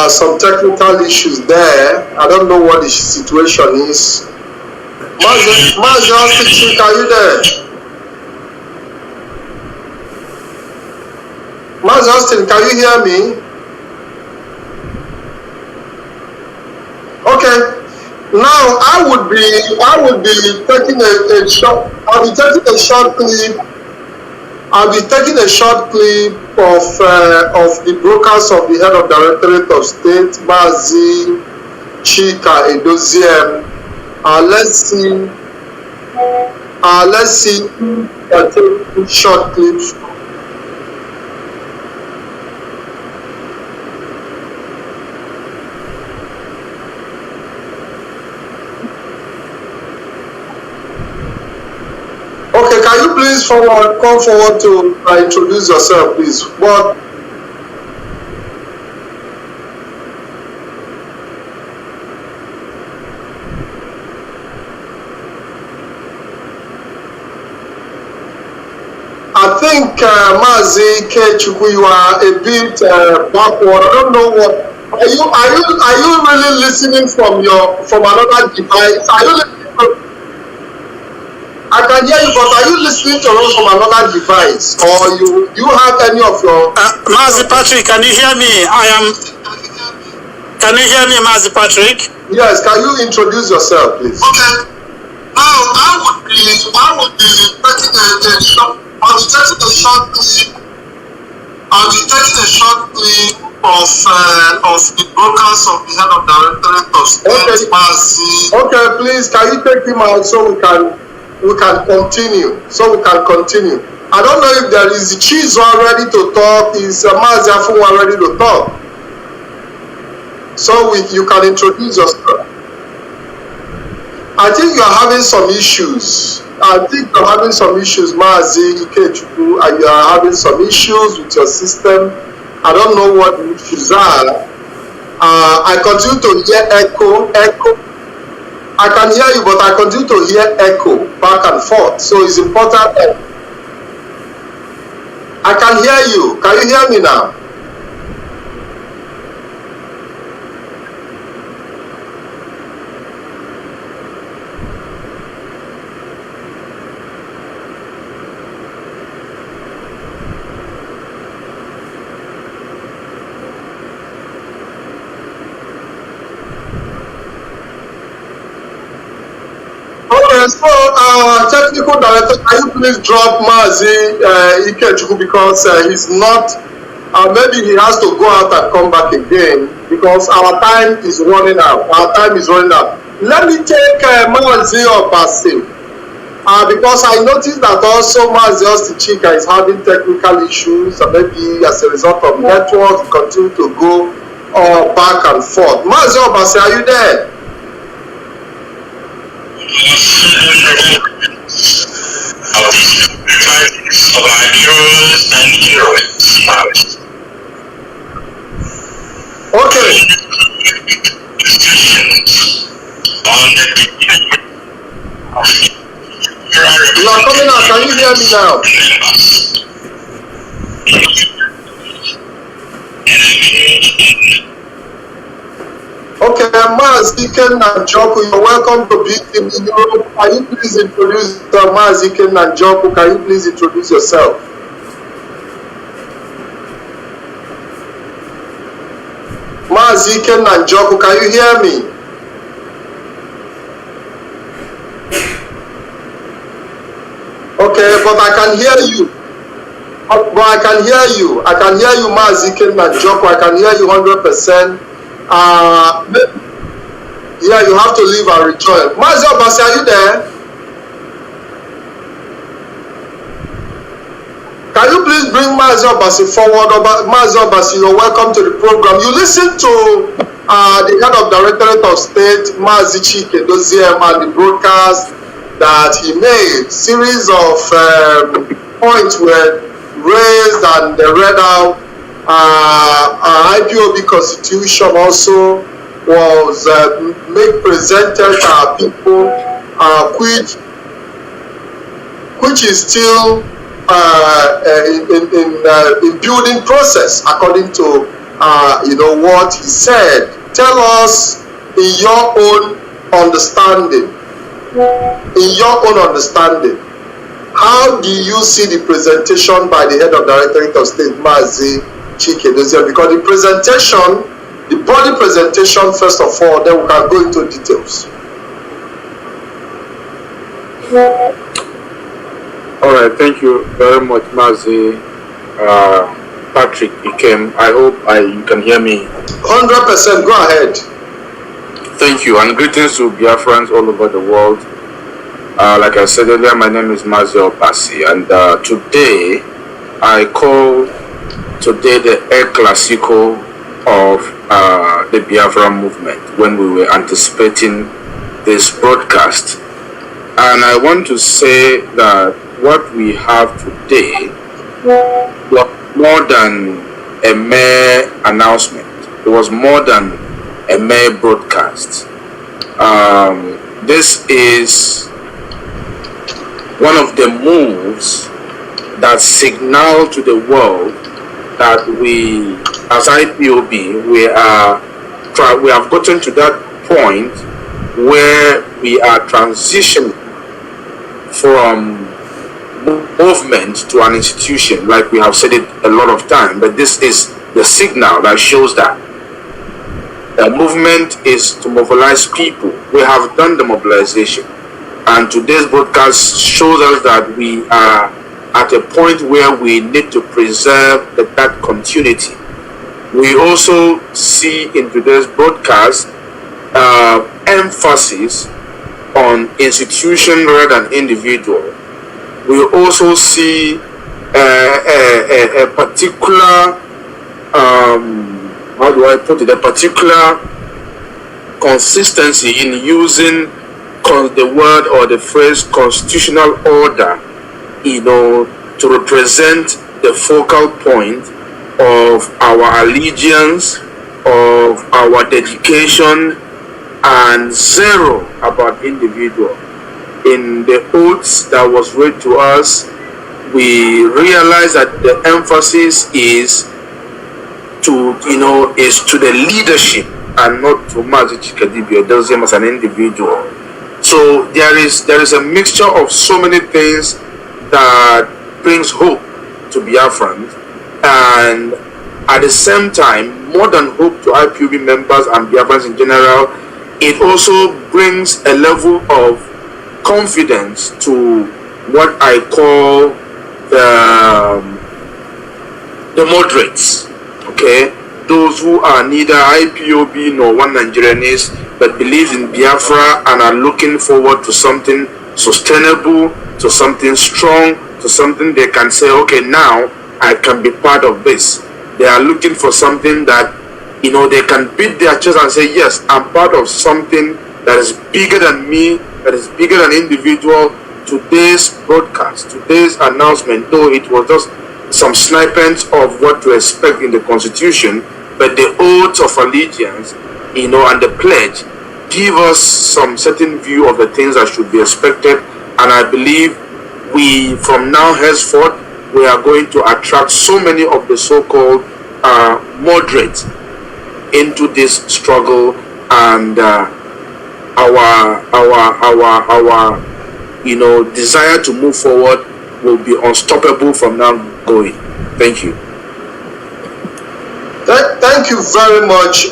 Speaker 3: some technical issues there. I don't know what the situation is. Mazi Austin Chika, are you there? Mazi Austin, can you hear me? Okay. Now I would be taking a short. I'll be taking a short clip. I'll be taking a short clip of the broadcast of the head of Directorate of State, Mazi Chika Edoziem. Let's see. Take short clips. Okay, can you please come forward to introduce yourself, please? But I think Mazi Chukwu, you are a bit backward. I don't know what. Are you really listening from another device? Are you listening from? I can hear you, but are you listening to us from another device, or you have any of your?
Speaker 7: Mazi Patrick, can you hear me? Can you hear me, Mazi Patrick?
Speaker 3: Yes. Can you introduce yourself, please?
Speaker 8: Okay. Now I would be taking a short. I'll be taking a short clip. I'll be taking a short clip of the broadcast of the head of directorate of state, Mazi.
Speaker 3: Okay, please, can you take him out so we can continue? I don't know if there is Chizo ready to talk. Is Mazi Afunwa ready to talk? So you can introduce yourself. I think you are having some issues. Mazi Ikechukwu, and you are having some issues with your system. I don't know what the issues are. I continue to hear echo. I can hear you, but I continue to hear echo back and forth. So it's important. I can hear you. Can you hear me now? So, technical director, can you please drop Mazi Ikechukwu, because he's not, maybe he has to go out and come back again, because our time is running out. Let me take Mazi Obasi, because I noticed that also Mazi Chika is having technical issues, and maybe as a result of network, continue to go back and forth. Mazi Obasi, are you there? Okay. You are coming out. Can you hear me now? Okay, Mazi Nanjoku, you're welcome to be in Europe. Can you please introduce Mazi Nanjoku? Can you please introduce yourself? Mazi Nanjoku, can you hear me? Okay, but I can hear you. I can hear you, Mazi Nanjoku. I can hear you 100%. Yeah, you have to leave and rejoin. Mazi Obasi, are you there? Can you please bring Mazi Obasi forward? Mazi Obasi, you're welcome to the program. You listen to the head of Directorate of State, Mazi Chika, Edoziem, and the broadcast that he made. Series of points were raised and read out. IPOB constitution also was presented to people, which is still in building process according to what he said. Tell us in your own understanding, how do you see the presentation by the head of Directorate of State, Mazi Chika Edoziem? Because the body presentation, first of all, then we can go into details.
Speaker 4: All right, thank you very much, Mazi Patrick Ikem. I hope you can hear me.
Speaker 3: 100%, go ahead.
Speaker 4: Thank you, and greetings to Biafrans all over the world. Like I said earlier, my name is Mazi Obasi, and today I call the El Clasico of the Biafra movement when we were anticipating this broadcast. And I want to say that what we have today was more than a mere announcement. It was more than a mere broadcast. This is one of the moves that signal to the world that we, as IPOB, we have gotten to that point where we are transitioning from movement to an institution, like we have said it a lot of times, but this is the signal that shows that the movement is to mobilize people. We have done the mobilization, and today's broadcast shows us that we are at a point where we need to preserve that continuity. We also see in today's broadcast emphasis on institution rather than individual. We also see a particular, how do I put it, a particular consistency in using the word or the phrase constitutional order, to represent the focal point of our allegiance, of our dedication, and zero about individual. In the oaths that was read to us, we realize that the emphasis is to the leadership and not to Mazi Chika Edoziem as an individual. So there is a mixture of so many things that brings hope to Biafrans, and at the same time, more than hope to IPOB members and Biafrans in general, it also brings a level of confidence to what I call the moderates, okay? Those who are neither IPOB nor One Nigerianist, but believe in Biafra and are looking forward to something sustainable, to something strong, to something they can say, okay, now I can be part of this. They are looking for something that, they can beat their chest and say, yes, I'm part of something that is bigger than me, that is bigger than individual. Today's broadcast, today's announcement, though it was just some snippets of what to expect in the Constitution, but the oath of allegiance, and the pledge give us some certain view of the things that should be expected. And I believe we, from now henceforth, we are going to attract so many of the so-called moderates into this struggle, and our desire to move forward will be unstoppable from now going. Thank you.
Speaker 3: Thank you very much.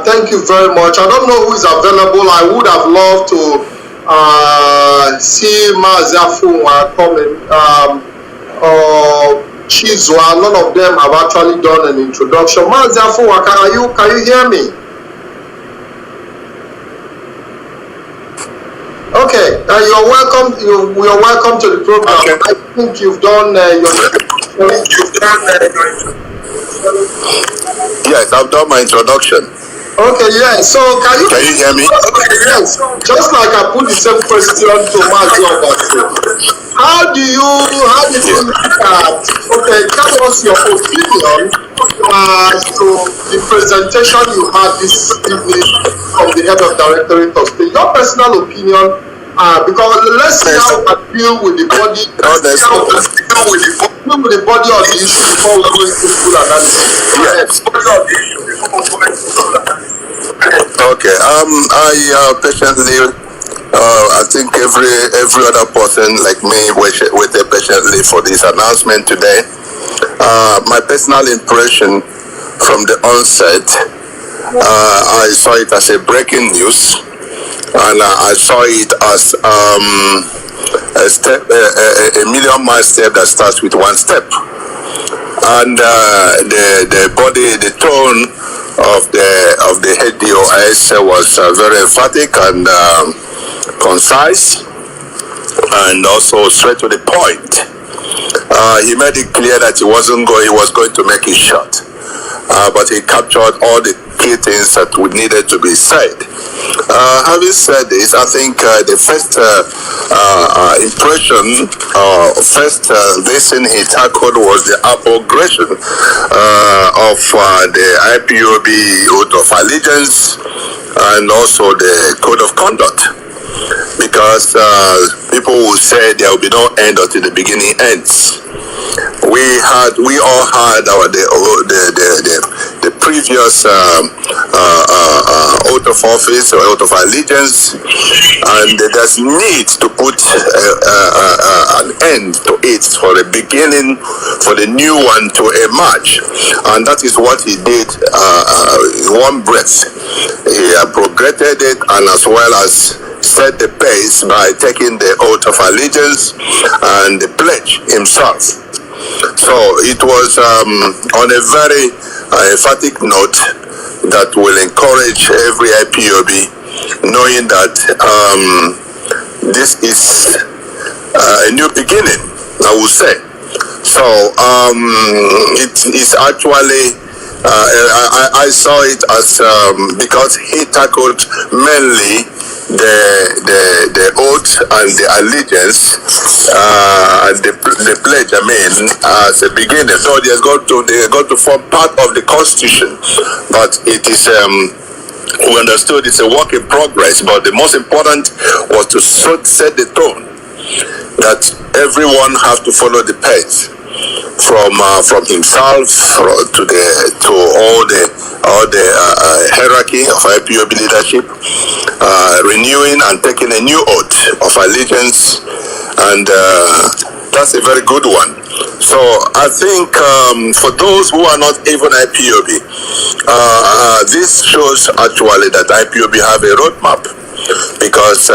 Speaker 3: Thank you very much. I don't know who is available. I would have loved to see Mazi coming, or Chizwa. None of them have actually done an introduction. Mazi, can you hear me? Okay, you're welcome. You're welcome to the program. Okay. I think you've done
Speaker 5: Yes, I've done my introduction.
Speaker 3: Okay, yeah. So can you
Speaker 5: hear me?
Speaker 3: Okay, yes. Just like I put the same question to Mazi about how do you look at? Okay, tell us your opinion as to the presentation you had this evening from the head of Directorate of State. Your personal opinion, because let's see how I deal with the body. With the body of the issue before we go into full analysis.
Speaker 5: Yes. Okay. I patiently. I think every other person like me waited patiently for this announcement today. My personal impression from the onset, I saw it as a breaking news, and I saw it as a step, a million-mile step that starts with one step. And the tone of the HDOS was very emphatic and concise, and also straight to the point. He made it clear that he was going to make it short, but he captured all the key things that we needed to be said. Having said this, I think the first impression, first lesson he tackled was the abrogation of the IPOB oath of allegiance and also the code of conduct. Because people will say there will be no end until the beginning ends. We all had the previous oath of office or oath of allegiance, and there's need to put an end to it for the beginning, for the new one to emerge, and that is what he did in one breath. He abrogated it, and as well as set the pace by taking the oath of allegiance and the pledge himself. So it was on a very emphatic note that will encourage every IPOB, knowing that this is a new beginning, I would say. So it is actually, I saw it as because he tackled mainly the oath and the allegiance and the pledge, I mean, as a beginning. So they got to form part of the Constitution, but it is we understood it's a work in progress. But the most important was to set the tone that everyone has to follow the pace, from himself to all the hierarchy of IPOB leadership, renewing and taking a new oath of allegiance, and that's a very good one. So I think for those who are not even IPOB, this shows actually that IPOB have a roadmap, because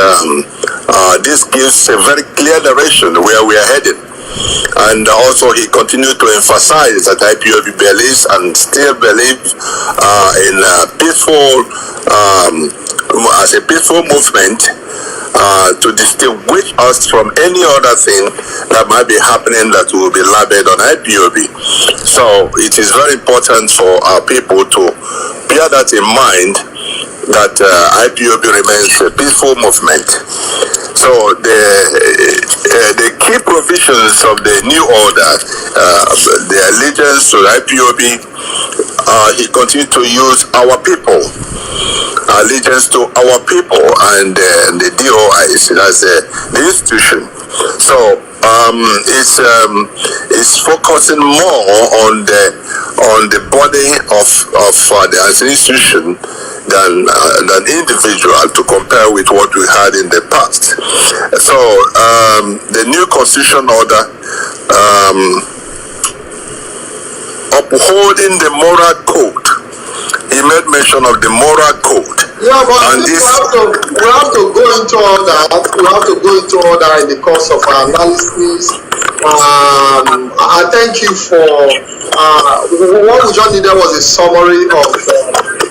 Speaker 5: this gives a very clear direction where we are headed. And also he continued to emphasize that IPOB believes and still believes in peaceful, as a peaceful movement, to distinguish us from any other thing that might be happening that will be labeled on IPOB. So it is very important for our people to bear that in mind, that IPOB remains a peaceful movement. So the key provisions of the new order, the allegiance to IPOB, he continued to use our people, allegiance to our people, and the DOIs as the institution. So it's focusing more on the body of the institution than individual, to compare with what we had in the past. So the new constitution order, upholding the moral code. He made mention of the moral code.
Speaker 3: Yeah, but we have to go into all that. We have to go into all that in the course of our analysis. I thank you for what we just needed was a summary of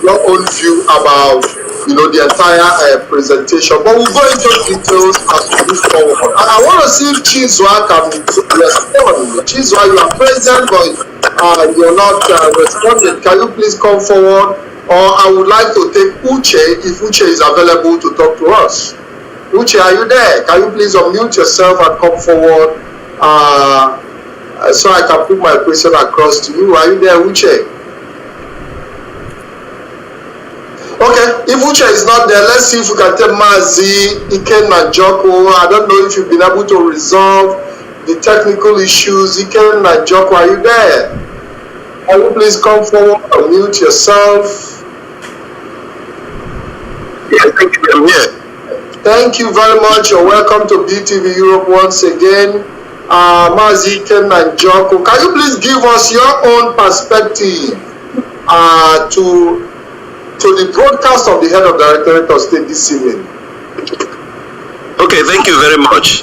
Speaker 3: your own view about the entire presentation. But we'll go into details as we move forward. I want to see if Chizwa can respond. Chizwa, you are present, but you're not responding. Can you please come forward? Or I would like to take Uche, if Uche is available to talk to us. Uche, are you there? Can you please unmute yourself and come forward so I can put my question across to you? Are you there, Uche? Okay, if Uche is not there, let's see if we can take Mazi, Iken and Joko. I don't know if you've been able to resolve the technical issues. Iken and Joko, are you there? Can you please come forward and unmute yourself?
Speaker 5: Yes, thank you. I'm here.
Speaker 3: Thank you very much. You're welcome to BTV Europe once again. Mazi, Iken and Joko, can you please give us your own perspective to the broadcast of the head of Directorate of State this evening?
Speaker 5: Okay, thank you very much.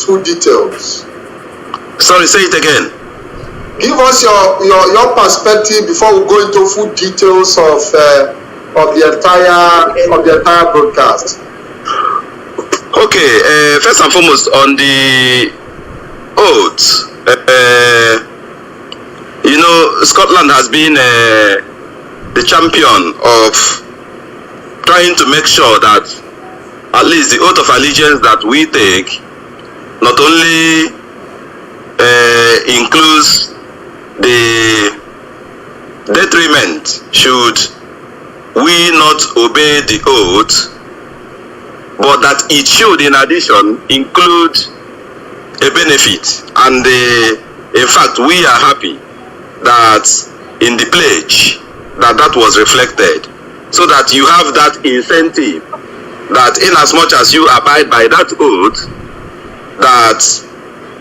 Speaker 3: Full details.
Speaker 5: Sorry, say it again.
Speaker 3: Give us your perspective before we go into full details of the entire broadcast.
Speaker 5: Okay, first and foremost on the oath, Scotland has been the champion of trying to make sure that at least the oath of allegiance that we take not only includes the detriment should we not obey the oath, but that it should in addition include a benefit. And in fact, we are happy that in the pledge that was reflected, so that you have that incentive that in as much as you abide by that oath, that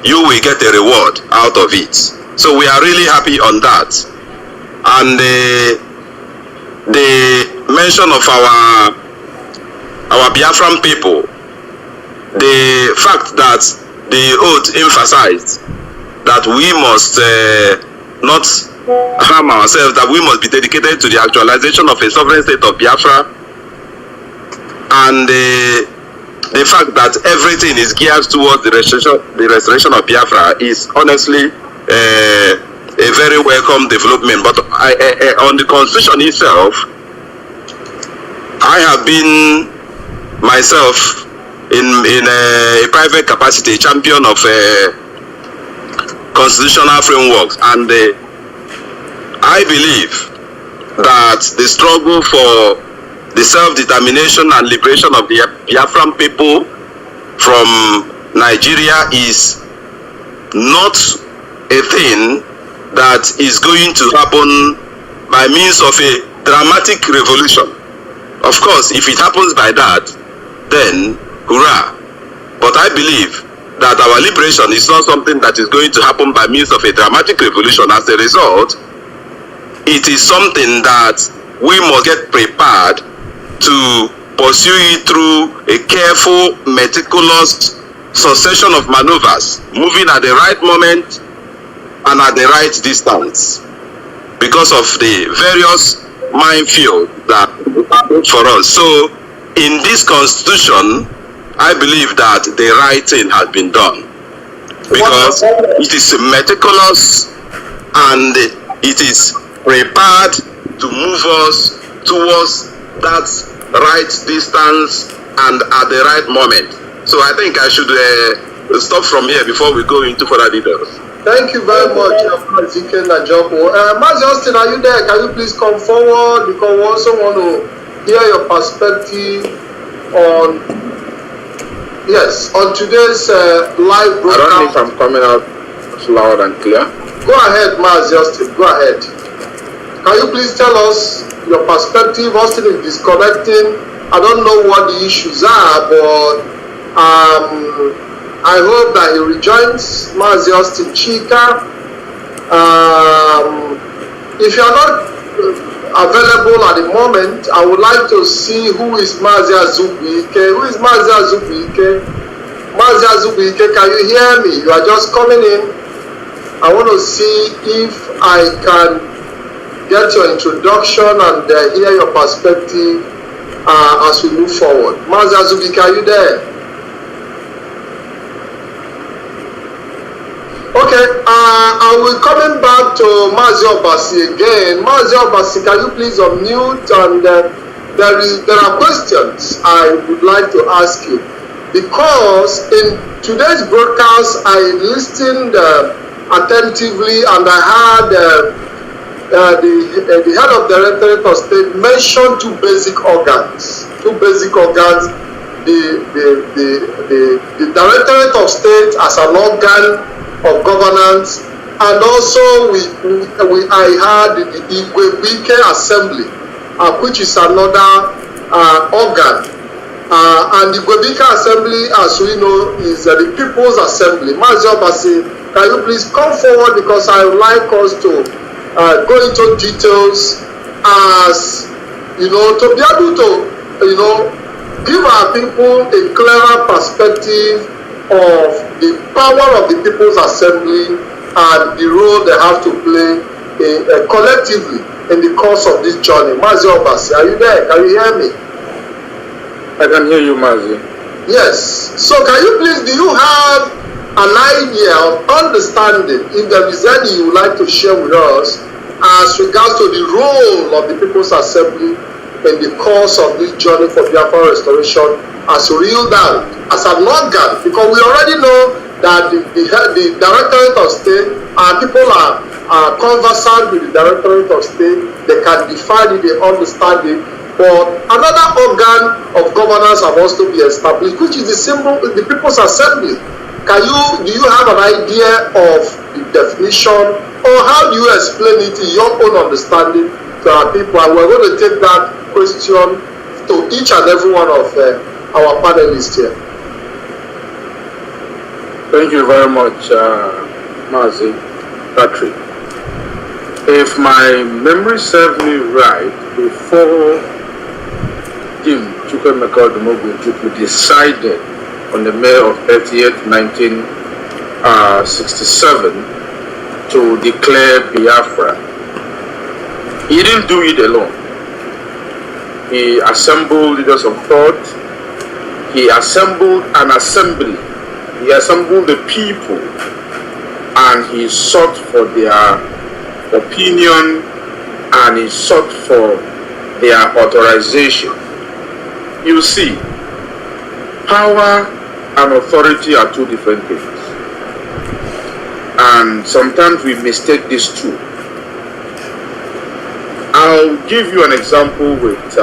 Speaker 5: you will get a reward out of it. So we are really happy on that. And the mention of our Biafran people, the fact that the oath emphasized that we must not harm ourselves, that we must be dedicated to the actualization of a sovereign state of Biafra, and the fact that everything is geared towards the restoration of Biafra is honestly a very welcome development. But on the constitution itself, I have been myself in a private capacity champion of constitutional frameworks, and I believe that the struggle for the self-determination and liberation of the Biafran people from Nigeria is not a thing that is going to happen by means of a dramatic revolution. Of course, if it happens by that, then hurrah. But I believe that our liberation is not something that is going to happen by means of a dramatic revolution. As a result, it is something that we must get prepared to pursue it through a careful, meticulous succession of maneuvers, moving at the right moment and at the right distance, because of the various minefields that are for us. So in this constitution, I believe that the right thing has been done, because it is meticulous and it is prepared to move us towards that right distance and at the right moment. So I think I should stop from here before we go into further details.
Speaker 3: Thank you very much, Mazi Najopo. Mazi Austin, are you there? Can you please come forward? Because we also want to hear your perspective on today's live broadcast.
Speaker 4: I don't know if I'm coming out loud and clear.
Speaker 3: Go ahead, Mazi Austin. Go ahead. Can you please tell us your perspective? Austin is disconnecting. I don't know what the issues are, but I hope that he rejoins. Mazi Austin Chika. If you are not available at the moment, I would like to see who is Mazi Azubuike. Who is Mazi Azubuike? Mazi Azubuike, can you hear me? You are just coming in. I want to see if I can get your introduction and hear your perspective as we move forward. Mazi Azubuike, are you there? Okay, I will coming back to Mazi Obasi again. Mazi Obasi, can you please unmute? And there are questions I would like to ask you, because in today's broadcast I listened attentively, and I heard the head of the Directorate of State mention two basic organs. The Directorate of State as an organ of governance, and also I heard the Igwe Assembly, which is another organ, and the Igwe Assembly, as we know, is the People's Assembly. Mazi Obasi, can you please come forward, because I would like us to go into details, as you know, to be able to give our people a clearer perspective of the power of the People's Assembly and the role they have to play collectively in the course of this journey. Mazi Obasi, are you there? Can you hear me?
Speaker 4: I can hear you, Mazi.
Speaker 3: Yes. So can you please, do you have an idea of understanding, if there is any you would like to share with us, as regards to the role of the People's Assembly in the course of this journey for Biafra restoration, as real down, as an organ? Because we already know that the Directorate of State, people are conversant with the Directorate of State, they can define it, they understand it, but another organ of governance have also been established, which is the People's Assembly. Do you have an idea of the definition, or how do you explain it in your own understanding to our people, and we're going to take that question to each and every one of our panelists here.
Speaker 4: Thank you very much, Mazi, Patrick. If my memory serves me right, before Jim Chukwuemeka decided on the May of 30th, 1967 to declare Biafra, he didn't do it alone. He assembled leaders of thought. He assembled an assembly. He assembled the people, and he sought for their opinion, and he sought for their authorization. You see, power and authority are two different things, and sometimes we mistake these two. I'll give you an example with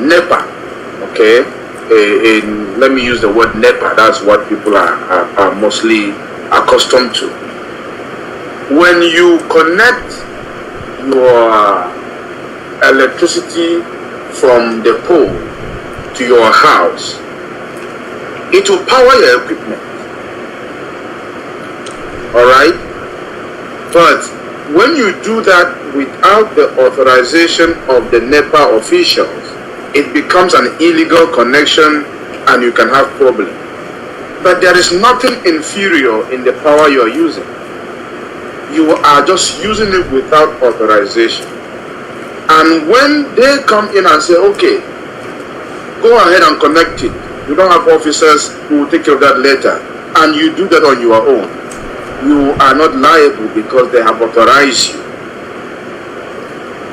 Speaker 4: NEPA, okay? Let me use the word NEPA, that's what people are mostly accustomed to. When you connect your electricity from the pole to your house, it will power your equipment, all right? But when you do that without the authorization of the NEPA officials, it becomes an illegal connection and you can have problems. But there is nothing inferior in the power you are using. You are just using it without authorization. And when they come in and say, okay, go ahead and connect it, you don't have officers who will take care of that later, and you do that on your own, you are not liable because they have authorized you.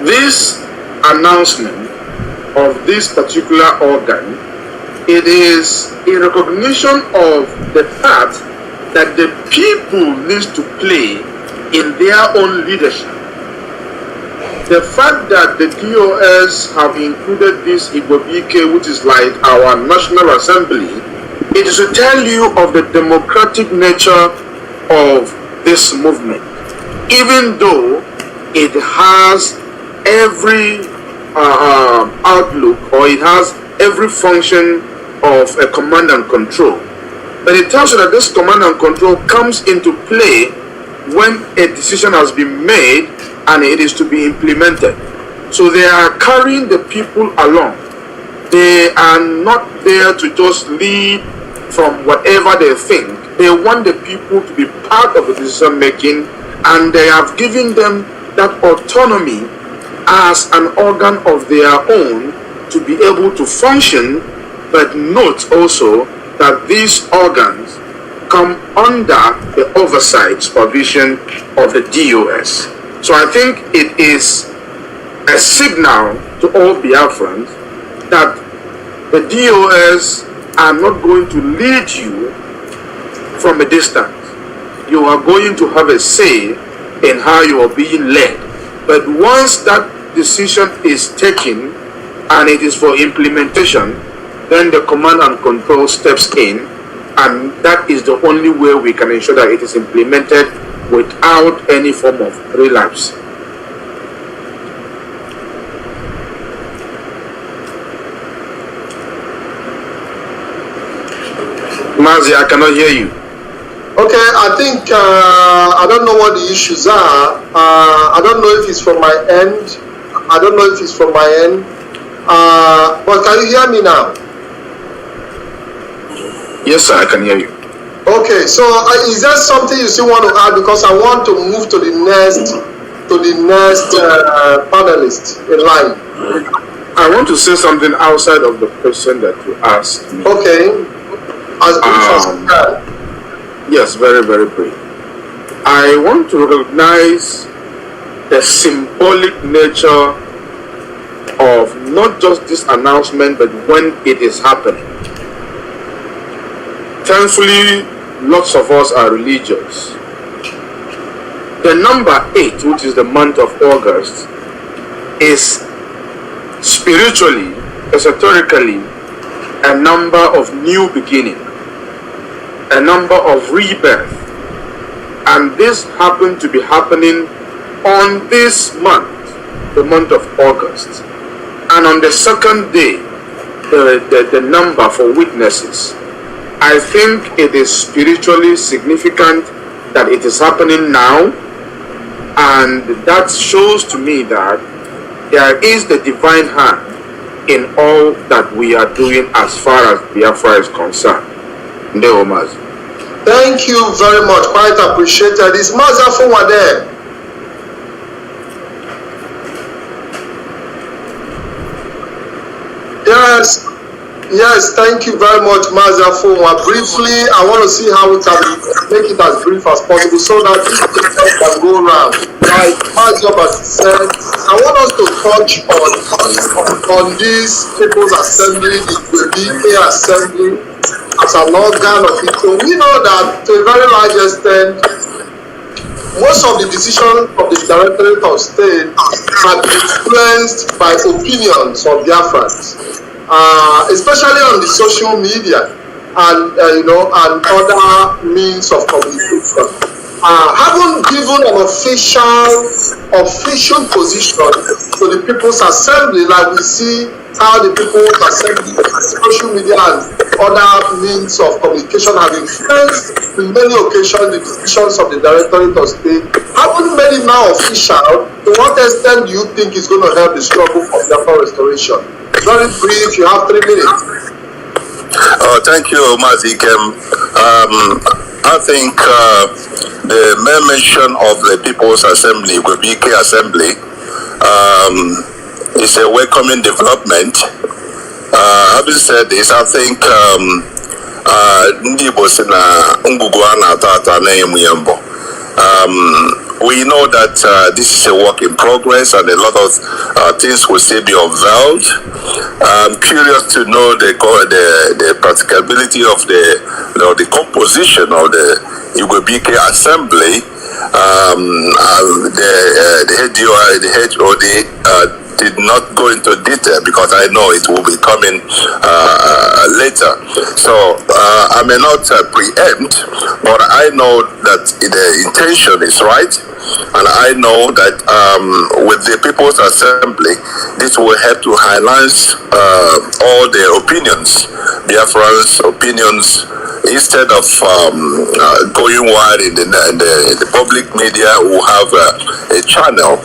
Speaker 4: This announcement of this particular organ, it is a recognition of the fact that the people need to play in their own leadership. The fact that the DOS have included this IPOB, which is like our National Assembly, it is to tell you of the democratic nature of this movement, even though it has every outlook, or it has every function of a command and control. But it tells you that this command and control comes into play when a decision has been made and it is to be implemented. So they are carrying the people along. They are not there to just lead from whatever they think. They want the people to be part of the decision making, and they have given them that autonomy as an organ of their own to be able to function. But note also that these organs come under the oversight supervision of the DOS. So I think it is a signal to all Biafrans that the DOS are not going to lead you from a distance. You are going to have a say in how you are being led. But once that decision is taken and it is for implementation, then the command and control steps in, and that is the only way we can ensure that it is implemented without any form of relapse. Mazi, I cannot hear you.
Speaker 3: Okay, I think I don't know what the issues are. I don't know if it's from my end. But can you hear me now?
Speaker 4: Yes, sir, I can hear you.
Speaker 3: Okay, so is there something you still want to add? Because I want to move to the next panelist in line.
Speaker 4: I want to say something outside of the question that you asked me.
Speaker 3: Okay, as brief as you can.
Speaker 4: Yes, very, very brief. I want to recognize the symbolic nature of not just this announcement, but when it is happening. Thankfully, lots of us are religious. The number 8, which is the month of August, is spiritually, esoterically, a number of new beginning, a number of rebirth. And this happened to be happening on this month. the month of August. And on the second day, the number for witnesses. I think it is spiritually significant that it is happening now, and that shows to me that there is the divine hand in all that we are doing as far as Biafra is concerned. Ndeo Mazi.
Speaker 3: Thank you very much. Quite appreciated. Is Mazi Afunwa there? Yes, thank you very much, Mazi Afunwa. Briefly, I want to see how we can make it as brief as possible so that this can go around. Like Mazi said, I want us to touch on this People's Assembly, the BK Assembly, as an organ of it. So we know that to a very large extent, most of the decisions of the Directorate of State have been influenced by opinions of Biafrans. Especially on the social media and and other means of communication. Haven't given an official position to the People's Assembly, like we see how the People's Assembly, social media and other means of communication have influenced in many occasions the decisions of the Directorate of State. Haven't made it now official. To what extent do you think is going to help the struggle for Biafra restoration? Very brief, you have 3 minutes.
Speaker 5: Thank you, Mazi. I think the main mention of the People's Assembly, the BK Assembly, is a welcoming development. Having said this, I think we know that this is a work in progress and a lot of things will still be unveiled. I'm curious to know the practicability of the composition of the BK Assembly. The HDOS did not go into detail because I know it will be coming later. So I may not preempt, but I know that the intention is right, and I know that with the People's Assembly, this will help to highlight all the opinions, Biafrans' opinions, instead of going wide in the public media who have a channel.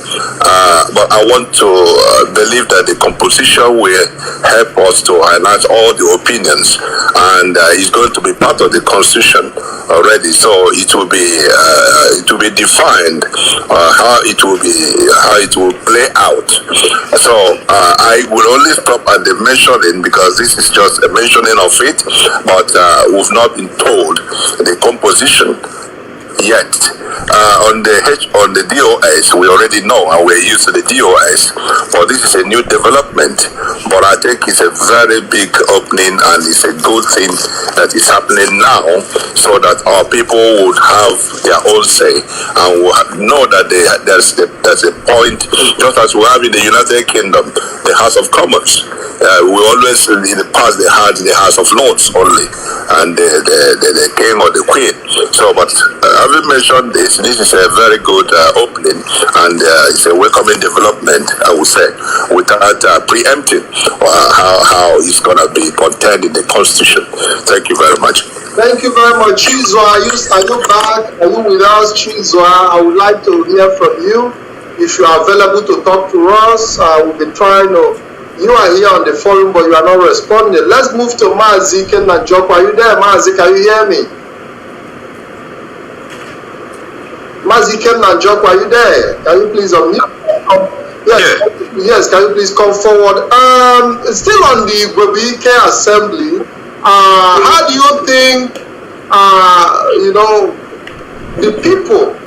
Speaker 5: But I want to believe that the composition will help us to highlight all the opinions, and it's going to be part of the Constitution already. So it will be defined how it will play out. So I will only stop at the mentioning because this is just a mentioning of it, but we've not been told the composition yet. On the DOS, we already know, and we're used to the DOS, but this is a new development. But I think it's a very big opening, and it's a good thing that is happening now, so that our people would have their own say, and will know that there's a point, just as we have in the United Kingdom, the House of Commons. We always, in the past, they had the House of Lords only, and the King or the Queen. So, but having mentioned this is a very good opening, and it's a welcoming development, I would say, without preempting how it's going to be contained in the Constitution. Thank you very much.
Speaker 3: Thank you very much. Chizwa, are you back? Are you with us, Chizwa? I would like to hear from you. If you are available to talk to us, we'll be trying to. You are here on the forum, but you are not responding. Let's move to Mazi Kenanjoko. Are you there, Mazi? Can you hear me? Mazi Kenanjoko, are you there? Can you please unmute? Yes, can you please come forward? Still on the BK Assembly, how do you think, the people,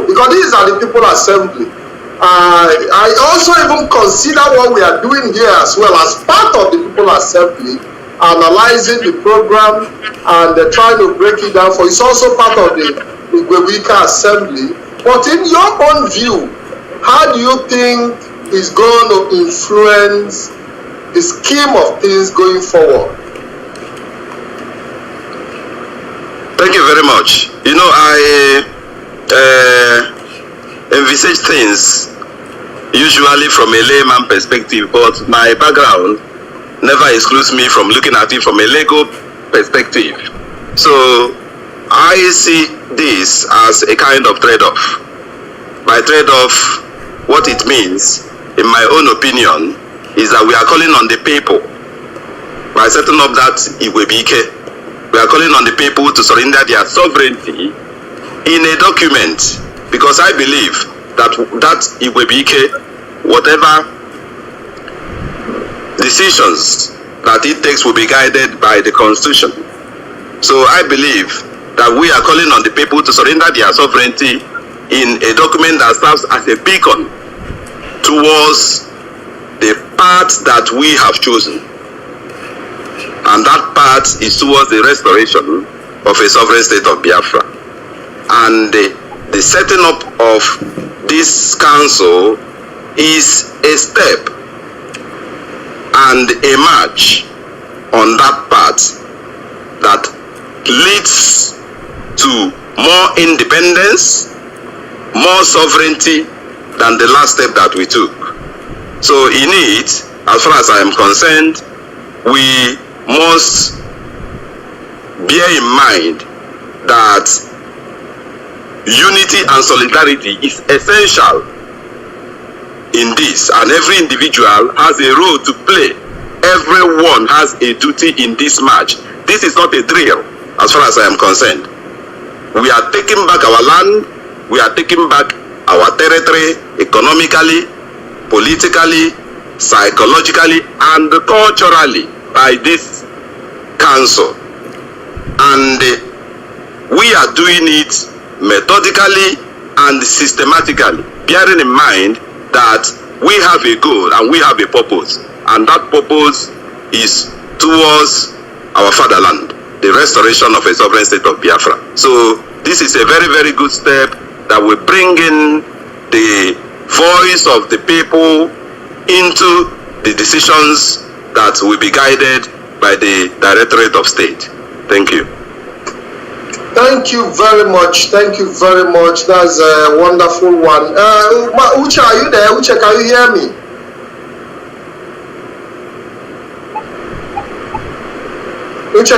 Speaker 3: because these are the People Assembly, I also even consider what we are doing here as well as part of the People Assembly, analyzing the program and trying to break it down for it's also part of the BK Assembly. But in your own view, how do you think is going to influence the scheme of things going forward?
Speaker 9: Thank you very much. I envisage things usually from a layman perspective, but my background never excludes me from looking at it from a legal perspective. So I see this as a kind of trade-off. By trade-off, what it means, in my own opinion, is that we are calling on the people, by setting up that IPOB, we are calling on the people to surrender their sovereignty in a document, because I believe that IPOB, whatever decisions that it takes will be guided by the Constitution. So I believe that we are calling on the people to surrender their sovereignty in a document that serves as a beacon towards the path that we have chosen. And that path is towards the restoration of a sovereign state of Biafra. And the setting up of this council is a step and a march on that path that leads to more independence, more sovereignty than the last step that we took. So in it, as far as I am concerned, we must bear in mind that unity and solidarity is essential in this, and every individual has a role to play. Everyone has a duty in this march. This is not a drill, as far as I am concerned. We are taking back our land, we are taking back our territory, economically, politically, psychologically, and culturally by this council. And we are doing it methodically and systematically, bearing in mind that we have a goal and we have a purpose, and that purpose is towards our fatherland, the restoration of a sovereign state of Biafra. So this is a very, very good step that will bring in the voice of the people into the decisions that will be guided by the Directorate of State. Thank you.
Speaker 3: Thank you very much. Thank you very much. That's a wonderful one. Uche, are you there? Uche, can you hear me? Uche,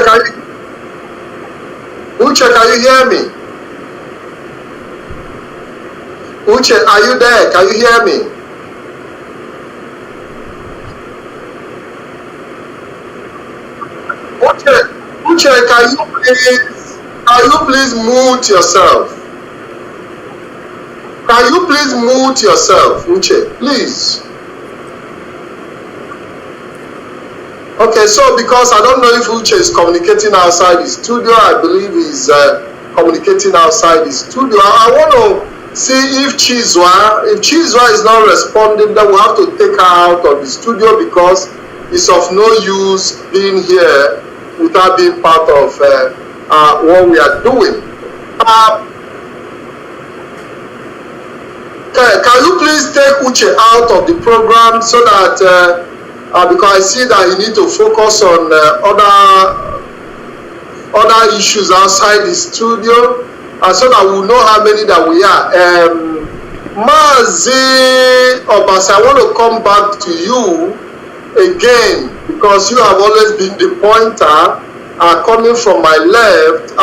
Speaker 3: can you hear me? Uche, are you there? Can you hear me? Uche, can you please mute yourself? Can you please mute yourself, Uche, please? Okay, so because I don't know if Uche is communicating outside the studio, I believe he's communicating outside the studio. I want to see if Chizwa is not responding, then we'll have to take her out of the studio, because it's of no use being here without being part of what we are doing. Can you please take Uche out of the program so that, because I see that he needs to focus on other issues outside the studio, so that we'll know how many that we are. Mazi Obasa, I want to come back to you again, because you have always been the pointer. Coming from my left,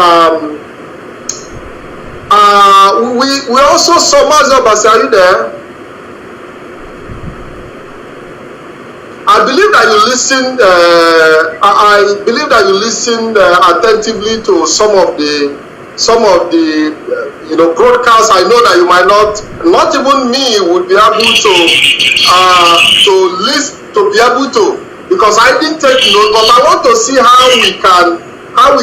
Speaker 3: we also saw Mazi Obasa. Are you there? I believe that you listened. I believe that you listened attentively to some of the broadcasts. I know that you might not even me would be able to be able to. Because I didn't take note, but I want to see how we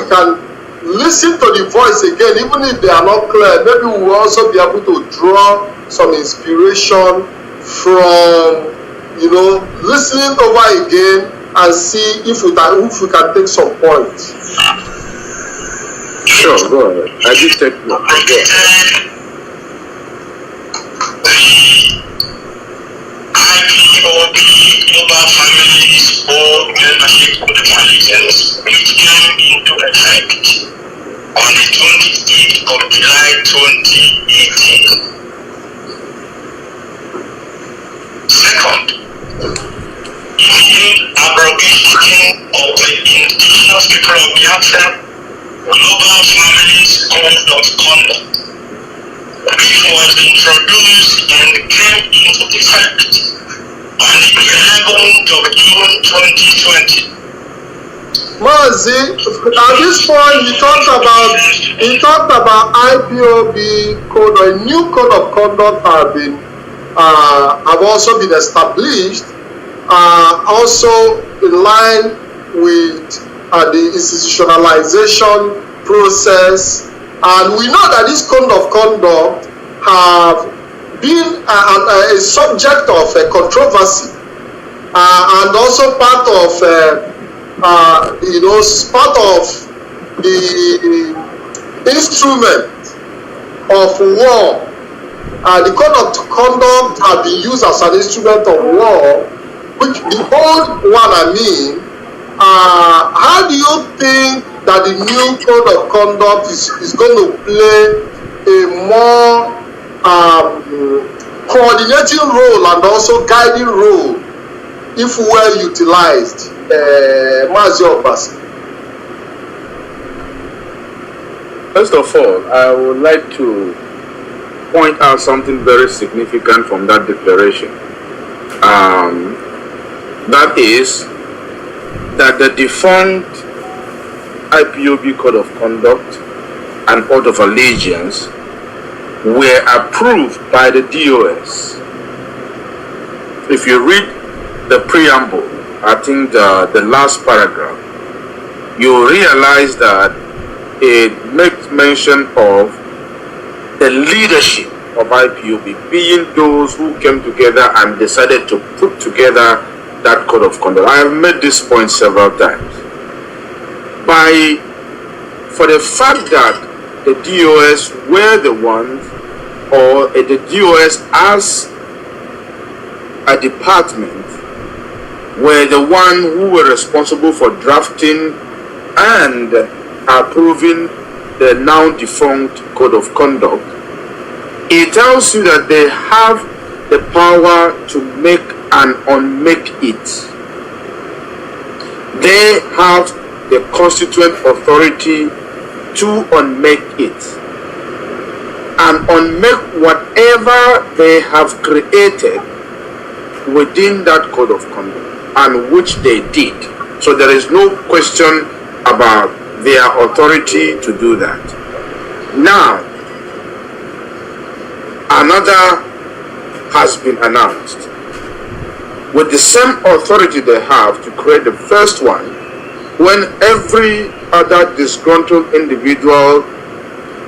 Speaker 3: can listen to the voice again, even if they are not clear. Maybe we will also be able to draw some inspiration from, listening over again and see if we can take some points.
Speaker 4: Sure, go ahead. I did take note.
Speaker 8: IPOB global families or membership organizations, which came into effect on the 28th of July 2018. Second, abrogation of the indigenous people of Biafra global families code of conduct, which was introduced and came into effect on the 11th of June 2020.
Speaker 3: Mazi, at this point, he talked about IPOB code, or a new code of conduct have also been established, also in line with the institutionalization process, and we know that this code of conduct have been a subject of controversy, and also part of part of the instrument of war. The code of conduct has been used as an instrument of war, which the old one, how do you think that the new code of conduct is going to play a more coordinating role and also guiding role if well utilized? Mazi.
Speaker 4: First of all, I would like to point out something very significant from that declaration. That is that the defunct IPOB Code of Conduct and Oath of Allegiance were approved by the DOS. If you read the preamble, I think the last paragraph, you realize that it makes mention of the leadership of IPOB being those who came together and decided to put together that code of conduct. I have made this point several times. For the fact that the DOS were the ones, or the DOS as a department were the one who were responsible for drafting and approving the now defunct code of conduct, it tells you that they have the power to make and unmake it. They have the constituent authority to unmake it and unmake whatever they have created within that code of conduct, and which they did. So there is no question about their authority to do that. Now, another has been announced. With the same authority they have to create the first one, when every other disgruntled individual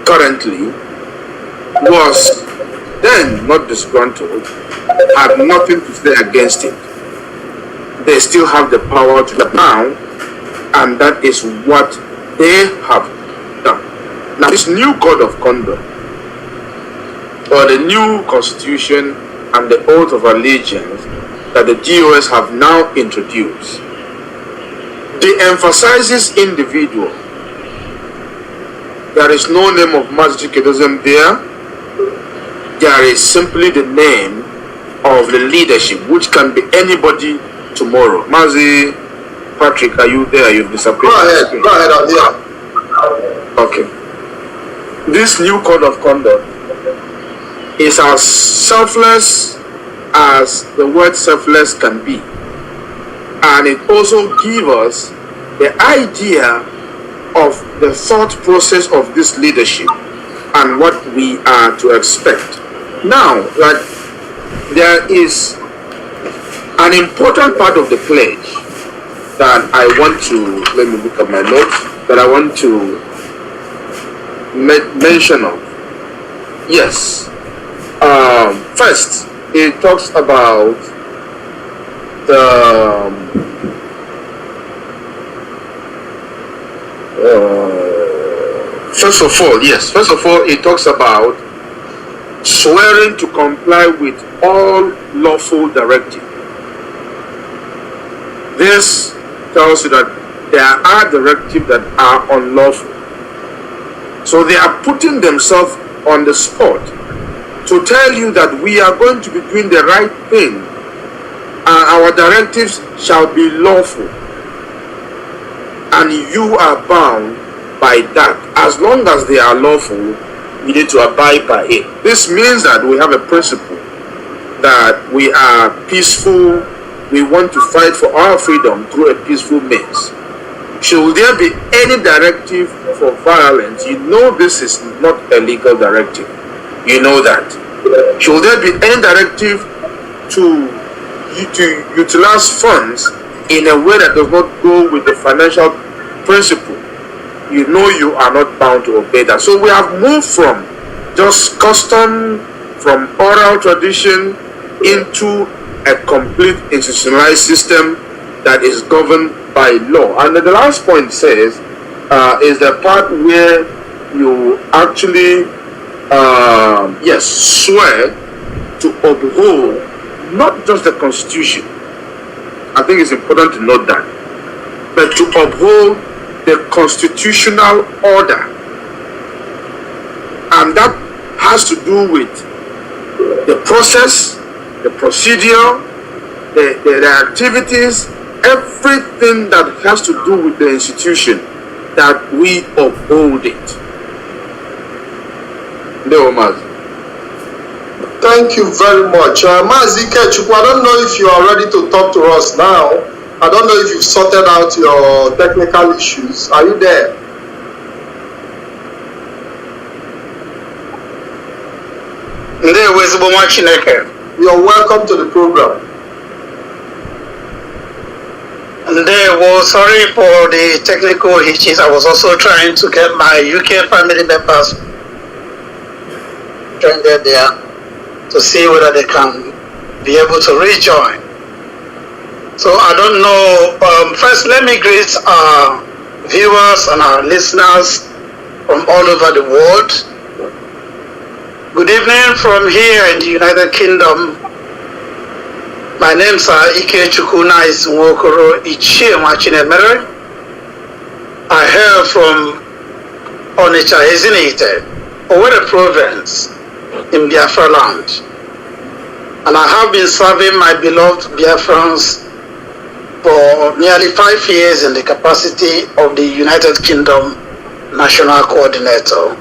Speaker 4: currently was then not disgruntled, had nothing to say against it, they still have the power to do that now, and that is what they have done. Now, this new code of conduct, or the new constitution and the oath of allegiance that the DOS have now introduced, it emphasizes individual. There is no name of Mazi Edoziem there. There is simply the name of the leadership, which can be anybody tomorrow. Mazi, Patrick, are you there? You've disappeared.
Speaker 3: Go ahead, I'm here.
Speaker 4: Okay. This new code of conduct is as selfless as the word selfless can be. And it also gives us the idea of the thought process of this leadership and what we are to expect. Now, that there is an important part of the pledge that I want to, let me look at my notes, that I want to mention of. Yes. First, it talks about the first of all, it talks about swearing to comply with all lawful directives. This tells you that there are directives that are unlawful. So they are putting themselves on the spot to tell you that we are going to be doing the right thing our directives shall be lawful, and you are bound by that. As long as they are lawful, you need to abide by it. This means that we have a principle that we are peaceful. We want to fight for our freedom through a peaceful means. Should there be any directive for violence, you know this is not a legal directive. You know that. Should there be any directive to utilize funds in a way that does not go with the financial principle, you know you are not bound to obey that. So we have moved from just custom, from oral tradition, into a complete institutionalized system that is governed by law. And the last point says, is the part where you actually, swear to uphold not just the Constitution. I think it's important to note that, but to uphold the constitutional order. And that has to do with the process, the procedure, the activities, everything that has to do with the institution, that we uphold it. No, Mazi.
Speaker 3: Thank you very much. Mazi Ikechukwu, I don't know if you are ready to talk to us now. I don't know if you've sorted out your technical issues. Are you there? You're welcome to the program.
Speaker 7: Sorry for the technical hitches. I was also trying to get my UK family members joined there to see whether they can be able to rejoin. So I don't know. First, let me greet our viewers and our listeners from all over the world. Good evening from here in the United Kingdom. My name is Ikechukwu Nwokoro Ichie Machinemere. I hail from Onitsha Ezinite, Owerri Province in Biafra land. And I have been serving my beloved Biafrans for nearly 5 years in the capacity of the United Kingdom National Coordinator.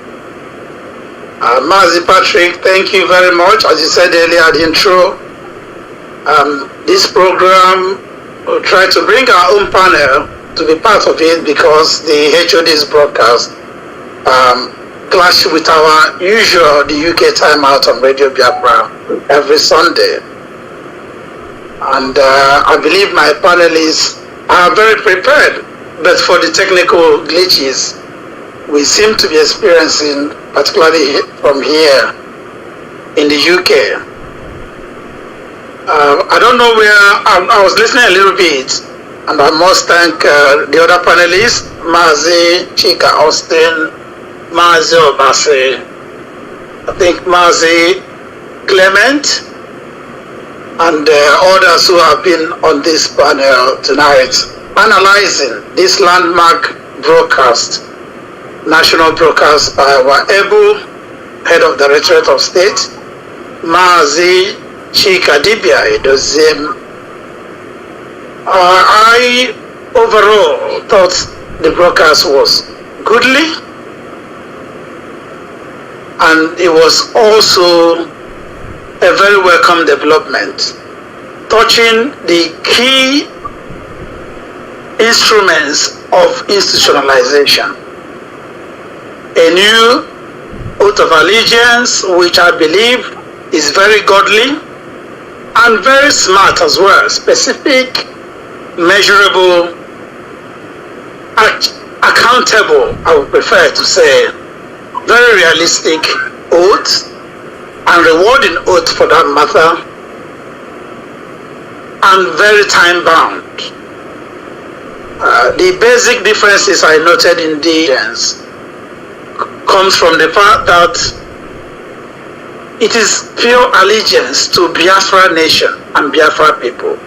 Speaker 7: Mazi Patrick, thank you very much. As you said earlier at the intro, this program will try to bring our own panel to be part of it because the HDOS broadcast clash with our usual, the UK timeout on Radio Biafra every Sunday. And I believe my panelists are very prepared, but for the technical glitches we seem to be experiencing, particularly from here in the UK. I don't know where, I was listening a little bit, and I must thank the other panelists, Mazi, Chika, Austin, Mazi Obase, I think Mazi Clement, and others who have been on this panel tonight, analyzing this landmark broadcast, national broadcast by our able head of the Directorate of State, Mazi Chika Edoziem. I overall thought the broadcast was goodly, and it was also a very welcome development, touching the key instruments of institutionalization. A new oath of allegiance, which I believe is very godly and very smart as well, specific, measurable, accountable, I would prefer to say, very realistic oath, and rewarding oath for that matter, and very time bound. The basic differences I noted in the comes from the fact that it is pure allegiance to Biafra nation and Biafra people,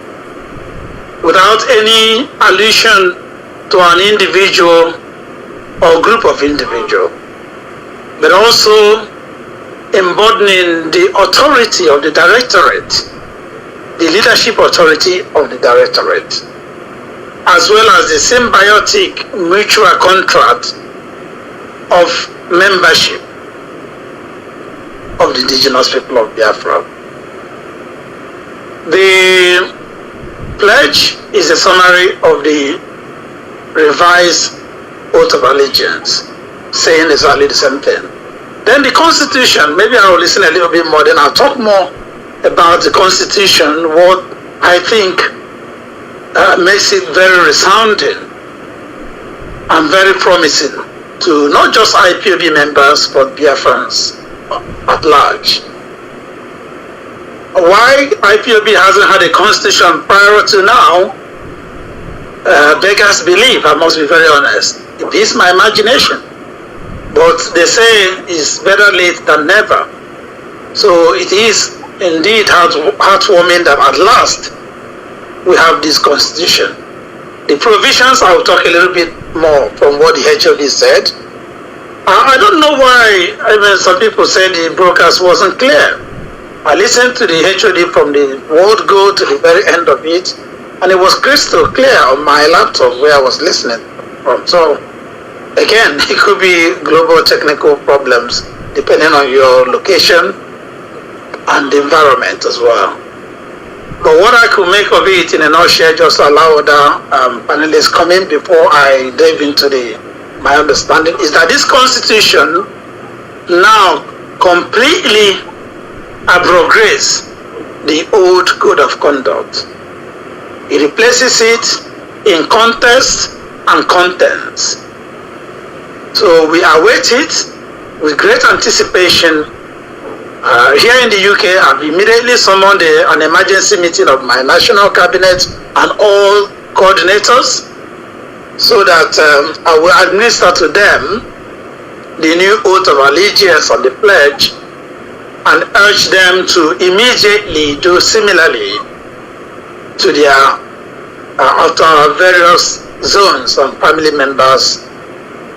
Speaker 7: without any allusion to an individual or group of individuals, but also embodying the authority of the Directorate the leadership authority of the Directorate, as well as the symbiotic mutual contract of membership of the indigenous people of Biafra. The pledge is a summary of the revised oath of allegiance, saying exactly the same thing. Then the Constitution, maybe I will listen a little bit more, then I'll talk more about the Constitution, what I think makes it very resounding and very promising to not just IPOB members, but Biafrans at large. Why IPOB hasn't had a constitution prior to now, beggars believe, I must be very honest. It is my imagination. But they say it's better late than never. So it is indeed heartwarming that at last we have this constitution. The provisions, I will talk a little bit more from what the HOD said. I don't know why, some people said the broadcast wasn't clear. I listened to the HOD from the word go to the very end of it, and it was crystal clear on my laptop where I was listening from. So, again, it could be global technical problems depending on your location and the environment as well. But what I could make of it in a nutshell, just allow other panelists come in before I dive into my understanding, is that this constitution now completely abrogates the old code of conduct. It replaces it in context and contents. So we await it with great anticipation. Here in the UK, I've immediately summoned an emergency meeting of my national cabinet and all coordinators, so that I will administer to them the new oath of allegiance and the pledge, and urge them to immediately do similarly to their various zones and family members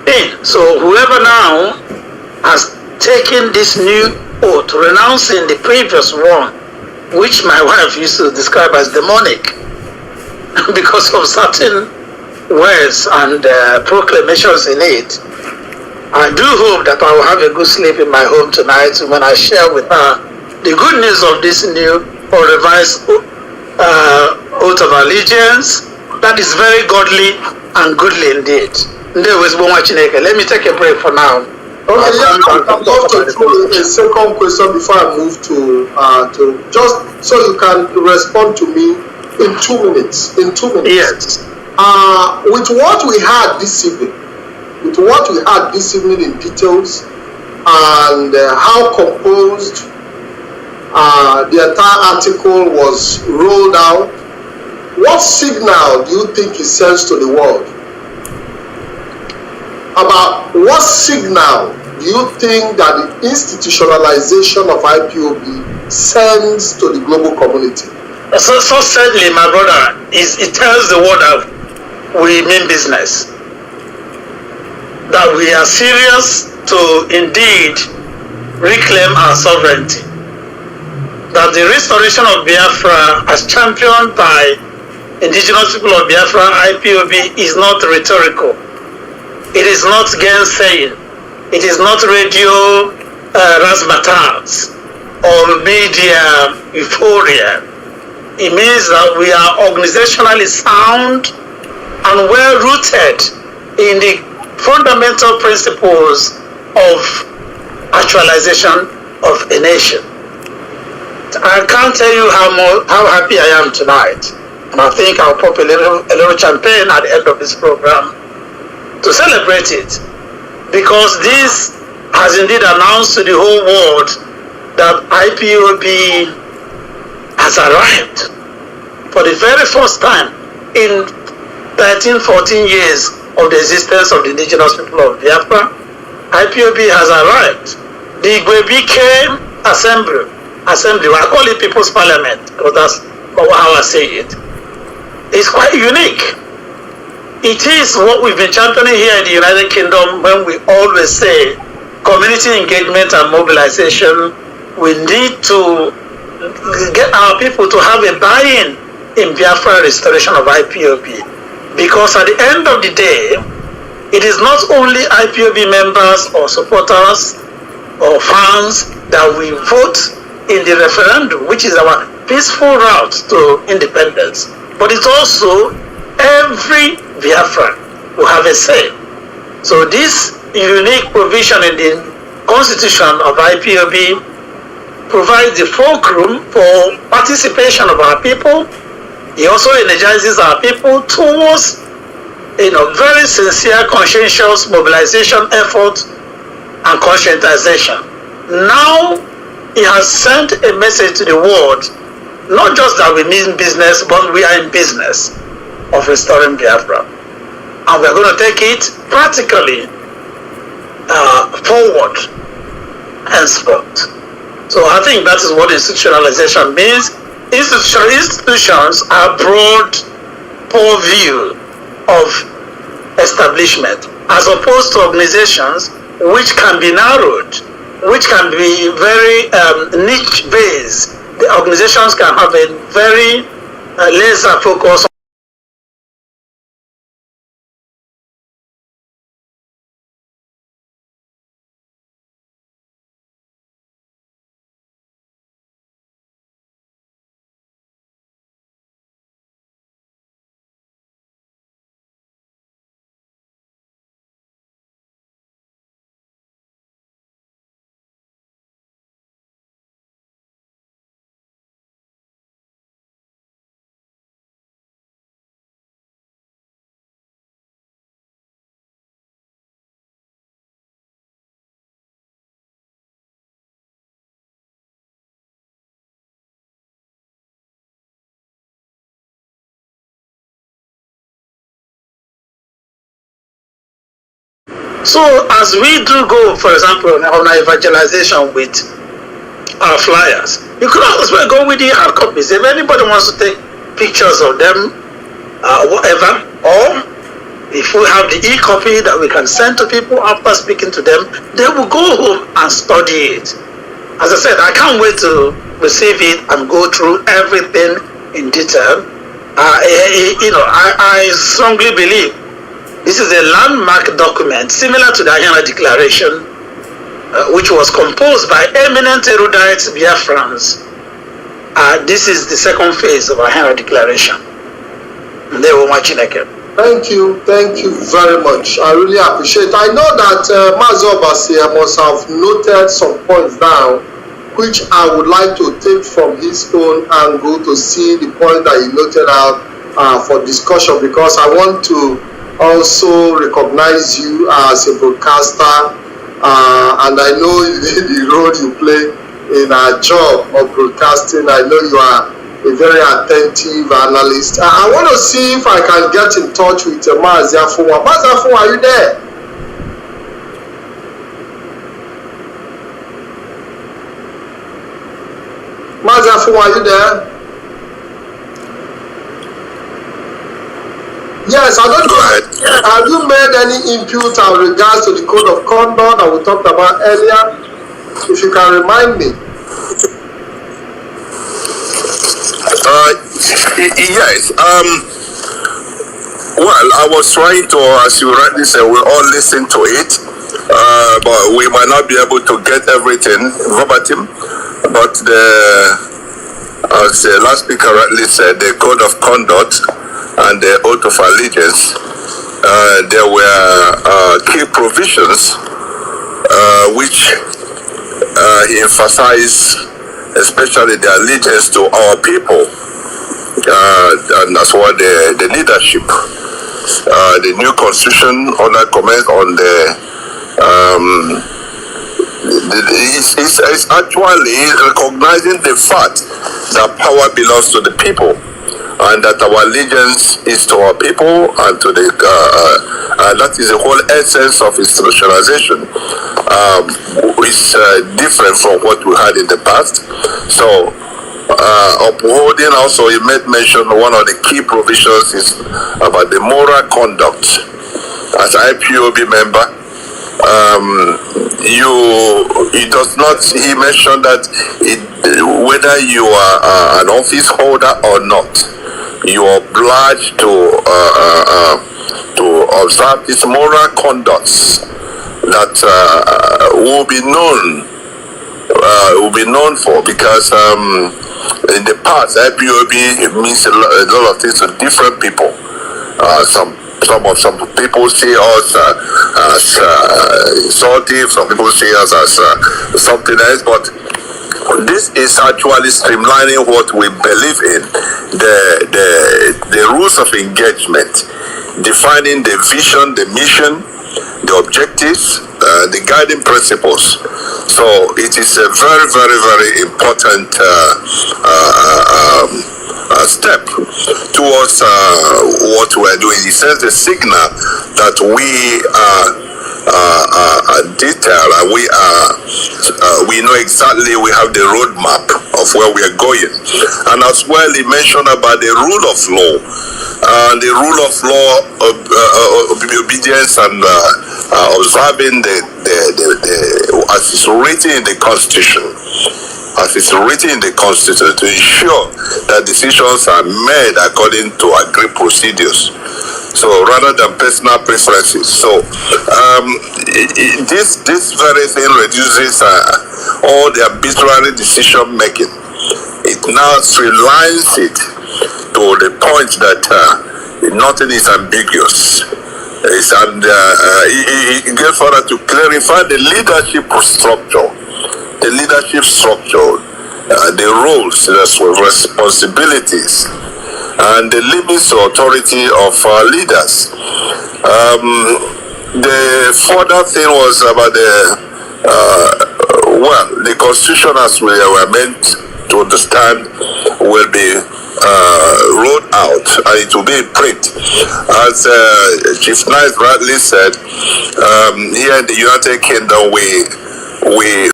Speaker 7: in. So whoever now has taken this new oath, renouncing the previous one, which my wife used to describe as demonic, because of certain words and proclamations in it, I do hope that I will have a good sleep in my home tonight when I share with her the good news of this new or revised oath of allegiance that is very godly and goodly indeed. Let me take a break for now.
Speaker 3: Okay, I'm going to throw a second question before I move to just so you can respond to me in 2 minutes. In 2 minutes.
Speaker 7: Yes.
Speaker 3: With what we had this evening, in details, and how composed the entire article was rolled out, what signal do you think it sends to the world? About what signal do you think that the institutionalization of IPOB sends to the global community?
Speaker 7: So certainly, my brother, it tells the world that we mean business, that we are serious to indeed reclaim our sovereignty, that the restoration of Biafra as championed by indigenous people of Biafra, IPOB, is not rhetorical. It is not gainsaying. It is not radio razzmatazz or media euphoria. It means that we are organizationally sound and well rooted in the fundamental principles of actualization of a nation. I can't tell you how happy I am tonight, and I think I'll pop a little champagne at the end of this program to celebrate it, because this has indeed announced to the whole world that IPOB has arrived for the very first time in 13-14 years of the existence of the indigenous people of Biafra. IPOB has arrived. The Igwe Assembly, I call it People's Parliament, because that's how I say it. It's quite unique. It is what we've been championing here in the United Kingdom when we always say community engagement and mobilization. We need to get our people to have a buy-in in Biafra restoration of IPOB. Because at the end of the day, it is not only IPOB members or supporters or fans that will vote in the referendum, which is our peaceful route to independence, but it's also every Biafran who have a say. So this unique provision in the constitution of IPOB provides the fulcrum for participation of our people. It also energizes our people towards very sincere, conscientious mobilization effort and conscientization. Now, he has sent a message to the world, not just that we mean business, but we are in business of restoring Biafra. And we're going to take it practically forward henceforth. So I think that is what institutionalization means. Institutions are broad purview of establishment, as opposed to organizations which can be narrowed, which can be very niche based. The organizations can have a very laser focus. So as we do go, for example, on our evangelization with our flyers, you could always go with the hard copies. If anybody wants to take pictures of them, whatever, or if we have the e-copy that we can send to people after speaking to them, they will go home and study it. As I said, I can't wait to receive it and go through everything in detail. I strongly believe this is a landmark document similar to the Ahena Declaration, which was composed by eminent erudite Biafrans. This is the second phase of Ahena Declaration. They were watching again.
Speaker 3: Thank you very much. I really appreciate it. I know that Mazi must have noted some points down, which I would like to take from his own angle to see the point that he noted out for discussion, because I want to also recognize you as a broadcaster, and I know the role you play in our job of broadcasting. I know you are a very attentive analyst. I want to see if I can get in touch with Mazi Afunwa. Mazi Afunwa, are you there? Mazi Afunwa, are you there? Yes, I don't know. Have you made any input in regards to the code of conduct that we talked about earlier? If you can remind me.
Speaker 5: Yes. Well, I was trying to, as you rightly said, we all listen to it, but we might not be able to get everything verbatim. But as the last speaker rightly said, the code of conduct and the oath of allegiance, there were key provisions which he emphasized, especially the allegiance to our people, and that's what the leadership, the new constitution, other comments on it's actually recognizing the fact that power belongs to the people, and that our allegiance is to our people and to the that is the whole essence of institutionalization. Is different from what we had in the past. So upholding, also you made mention, one of the key provisions is about the moral conduct. As IPOB member, It does not. He mentioned that whether you are an office holder or not, you are obliged to observe these moral conducts that will be known for, because in the past IPOB means a lot of things to different people. Some people see us as insulting, some people see us as something else, but this is actually streamlining what we believe in, the rules of engagement, defining the vision, the mission, the objectives, the guiding principles. So it is a very, very, very important step towards what we are doing. It sends a signal that we are detailed, and we know exactly, we have the roadmap of where we are going. And as well, he mentioned about the rule of law, the rule of law, obedience, and observing as it's written in the Constitution. As it's written in the Constitution, to ensure that decisions are made according to agreed procedures. So rather than personal preferences. So this very thing reduces all the arbitrary decision making. It now streamlines it to the point that nothing is ambiguous. It goes further to clarify the leadership structure. The leadership structure, the roles, the responsibilities, and the limits of authority of leaders. The further thing was about the Constitution, as we were meant to understand, will be rolled out, and it will be in print. As Chief Knight rightly said, here in the United Kingdom, we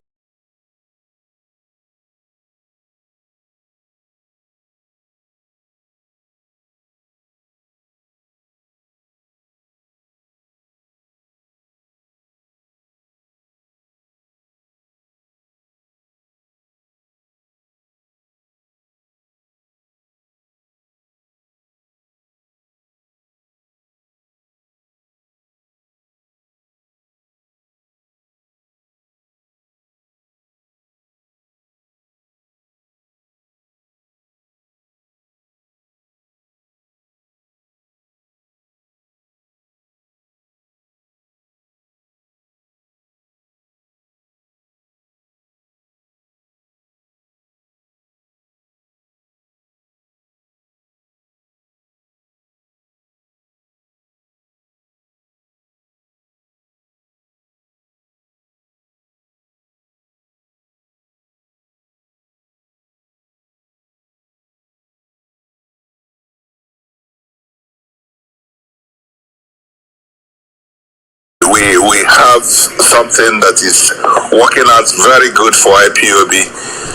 Speaker 5: have something that is working out very good for IPOB,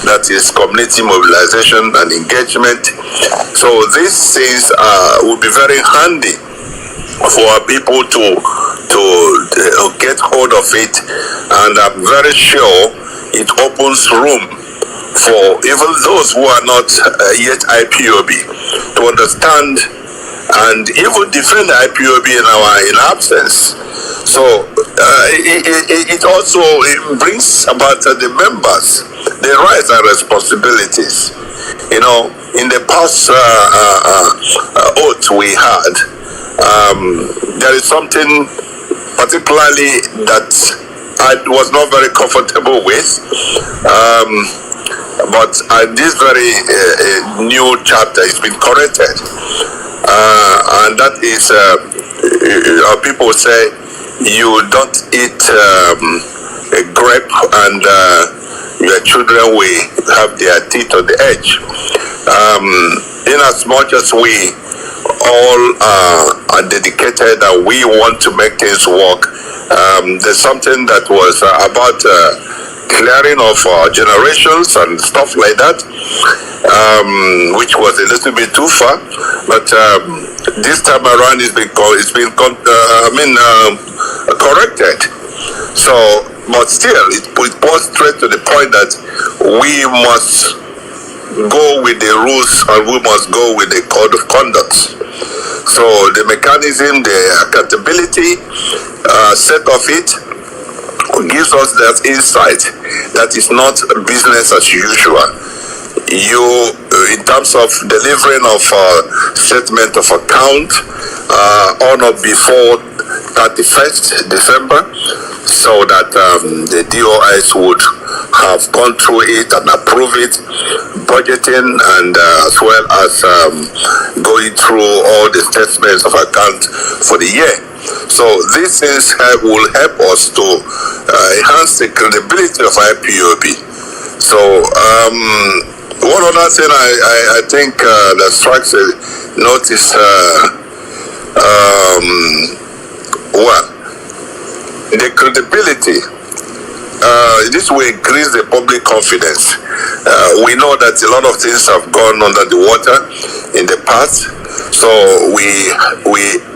Speaker 5: that is community mobilization and engagement. So these things will be very handy for our people to get hold of it, and I'm very sure it opens room for even those who are not yet IPOB to understand and even defend the IPOB in absence. So it also brings about the members the rights and responsibilities. You know, in the past oath we had, there is something particularly that I was not very comfortable with, but this very new chapter has been corrected, and that is people say you don't eat a grape and your children will have their teeth on the edge. In as much as we all are dedicated and we want to make things work, there's something that was about clearing of generations and stuff like that, which was a little bit too far, but this time around it's been corrected. So, but still, it was straight to the point that we must go with the rules and we must go with the code of conduct. So the mechanism, the accountability set of it gives us that insight that is not business as usual. You, in terms of delivering of statement of account on or before 31st December, so that the DOS would have gone through it and approve it, budgeting, and as well as going through all the statements of account for the year. So these things will help us to enhance the credibility of IPOB. So one other thing I think that strikes a notice, well, the credibility, this will increase the public confidence. We know that a lot of things have gone under the water in the past, so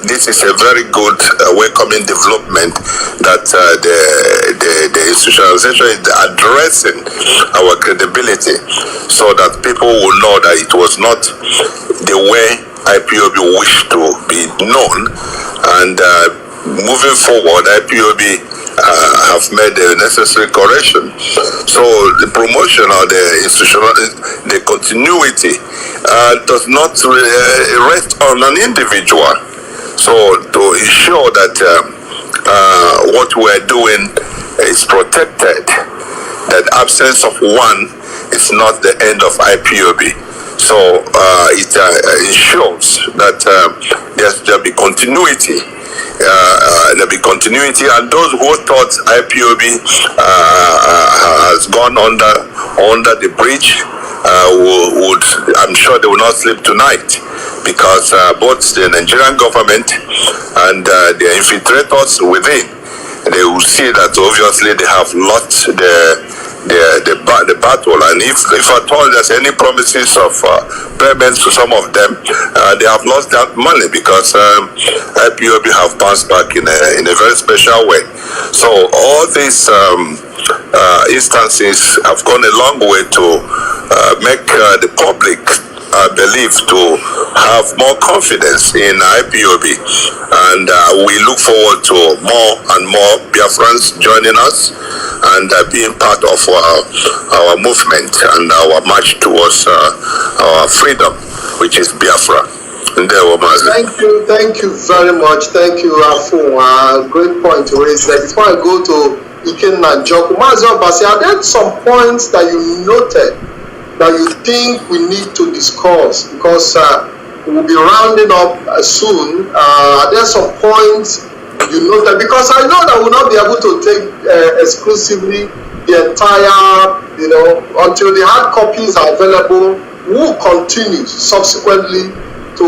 Speaker 5: this is a very good welcoming development that the institutionalization is addressing our credibility, so that people will know that it was not the way IPOB wished to be known, and moving forward, IPOB have made the necessary correction. So the promotion or the institutional, the continuity does not rest on an individual. So to ensure that what we're doing is protected, that absence of one is not the end of IPOB. So it ensures that there'll be continuity. There'll be continuity, and those who thought IPOB has gone under the bridge would, I'm sure they will not sleep tonight, because both the Nigerian government and the infiltrators within, they will see that obviously they have lost the battle, and if at all there's any promises of payments to some of them, they have lost that money, because IPOB have bounced back in a very special way. So all these instances have gone a long way to make the public believe to have more confidence in IPOB, and we look forward to more and more Biafrans joining us and being part of our movement and our march towards our freedom, which is Biafra.
Speaker 3: Thank you very much. Thank you, Afu. Great point to raise there. Before I go to Ikenna Njoku, Mazi Obasi, are there some points that you noted that you think we need to discuss, because we'll be rounding up soon? Are there some points you noted? Because I know that we'll not be able to take exclusively the entire, until the hard copies are available. We'll continue subsequently to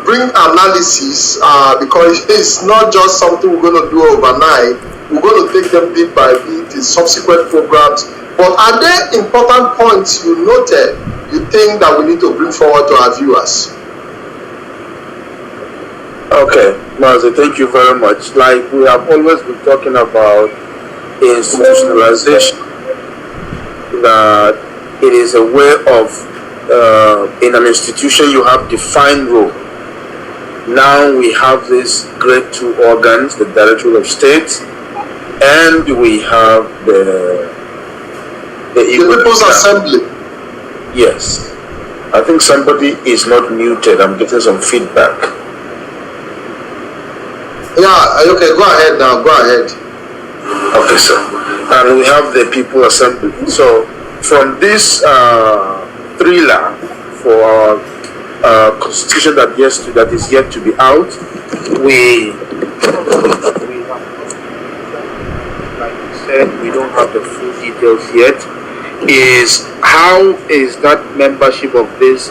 Speaker 3: bring analysis, because it's not just something we're going to do overnight. We're going to take them bit by bit in subsequent programs. But are there important points you noted you think that we need to bring forward to our viewers?
Speaker 4: Okay, Mazi, thank you very much. Like we have always been talking about institutionalization, that it is a way of, in an institution you have defined role. Now we have these great two organs, the Directorate of State, and we have the
Speaker 3: People's Assembly.
Speaker 4: Yes. I think somebody is not muted. I'm getting some feedback.
Speaker 3: Yeah, okay, go ahead now. Go ahead.
Speaker 4: Okay, sir. And we have the People's Assembly. So, from this thriller for our constitution that is yet to be out, we like you said, we don't have the full details yet. Is how is that membership of this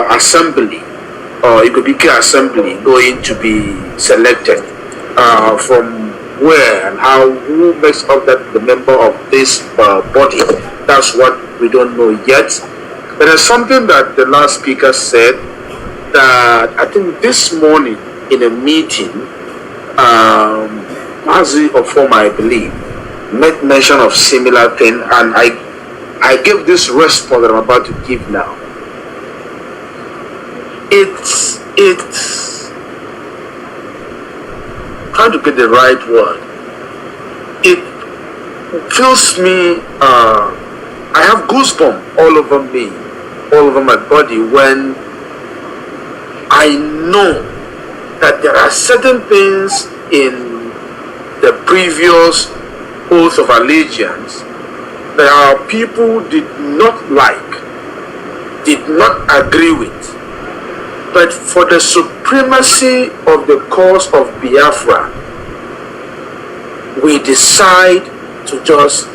Speaker 4: assembly, or Ikobike assembly, going to be selected? From where and how? Who makes up the member of this body? That's what we don't know yet. There is something that the last speaker said, that I think this morning in a meeting, Mazi or former, I believe, made mention of similar thing, and I gave this response that I'm about to give now. It's trying to get the right word. It fills me. I have goosebumps all over me, all over my body when I know that there are certain things in the previous oath of allegiance that our people did not like, did not agree with. But for the supremacy of the cause of Biafra, we decide to just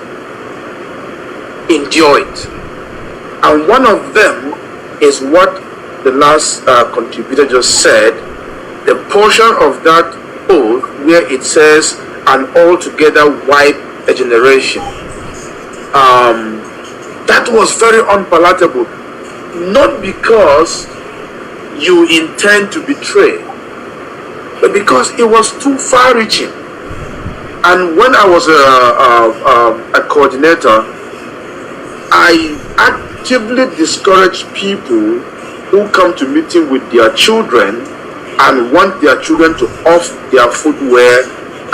Speaker 4: endure it. And one of them is what the last contributor just said, the portion of that oath where it says, and altogether wipe a generation. That was very unpalatable, not because you intend to betray, but because it was too far-reaching. And when I was a coordinator, I actively discourage people who come to meeting with their children and want their children to off their footwear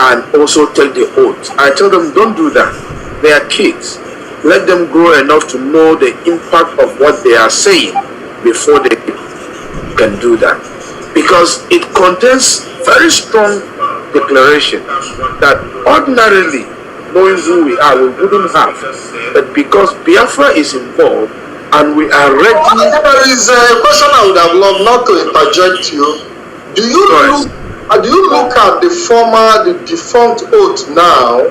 Speaker 4: and also take the oath. I tell them, don't do that. They are kids. Let them grow enough to know the impact of what they are saying before they can do that. Because it contains very strong declaration that ordinarily, knowing who we are, we wouldn't have. But because Biafra is involved and we are ready.
Speaker 3: There is a question I would have loved not to interject you. Do you look at the defunct oath now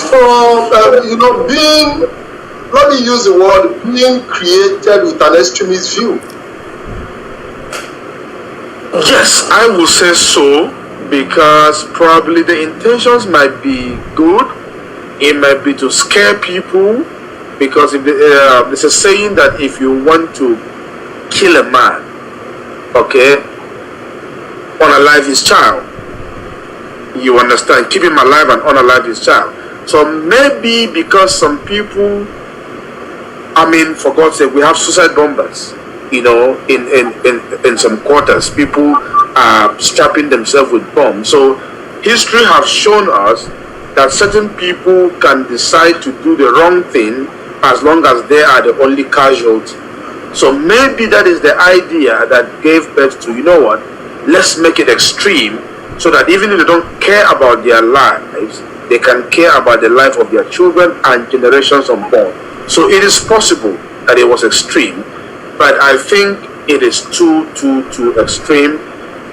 Speaker 3: from being, let me use the word, being created with an extremist view?
Speaker 4: Yes, I will say so, because probably the intentions might be good. It might be to scare people, because if there's a saying that if you want to kill a man, okay, unalive his child, you understand, keep him alive and unalive his child. So maybe because some people, for God's sake, we have suicide bombers, in some quarters, people are strapping themselves with bombs. So history has shown us that certain people can decide to do the wrong thing as long as they are the only casualty. So maybe that is the idea that gave birth to, let's make it extreme, so that even if they don't care about their lives, they can care about the life of their children and generations unborn. So it is possible that it was extreme, but I think it is too extreme,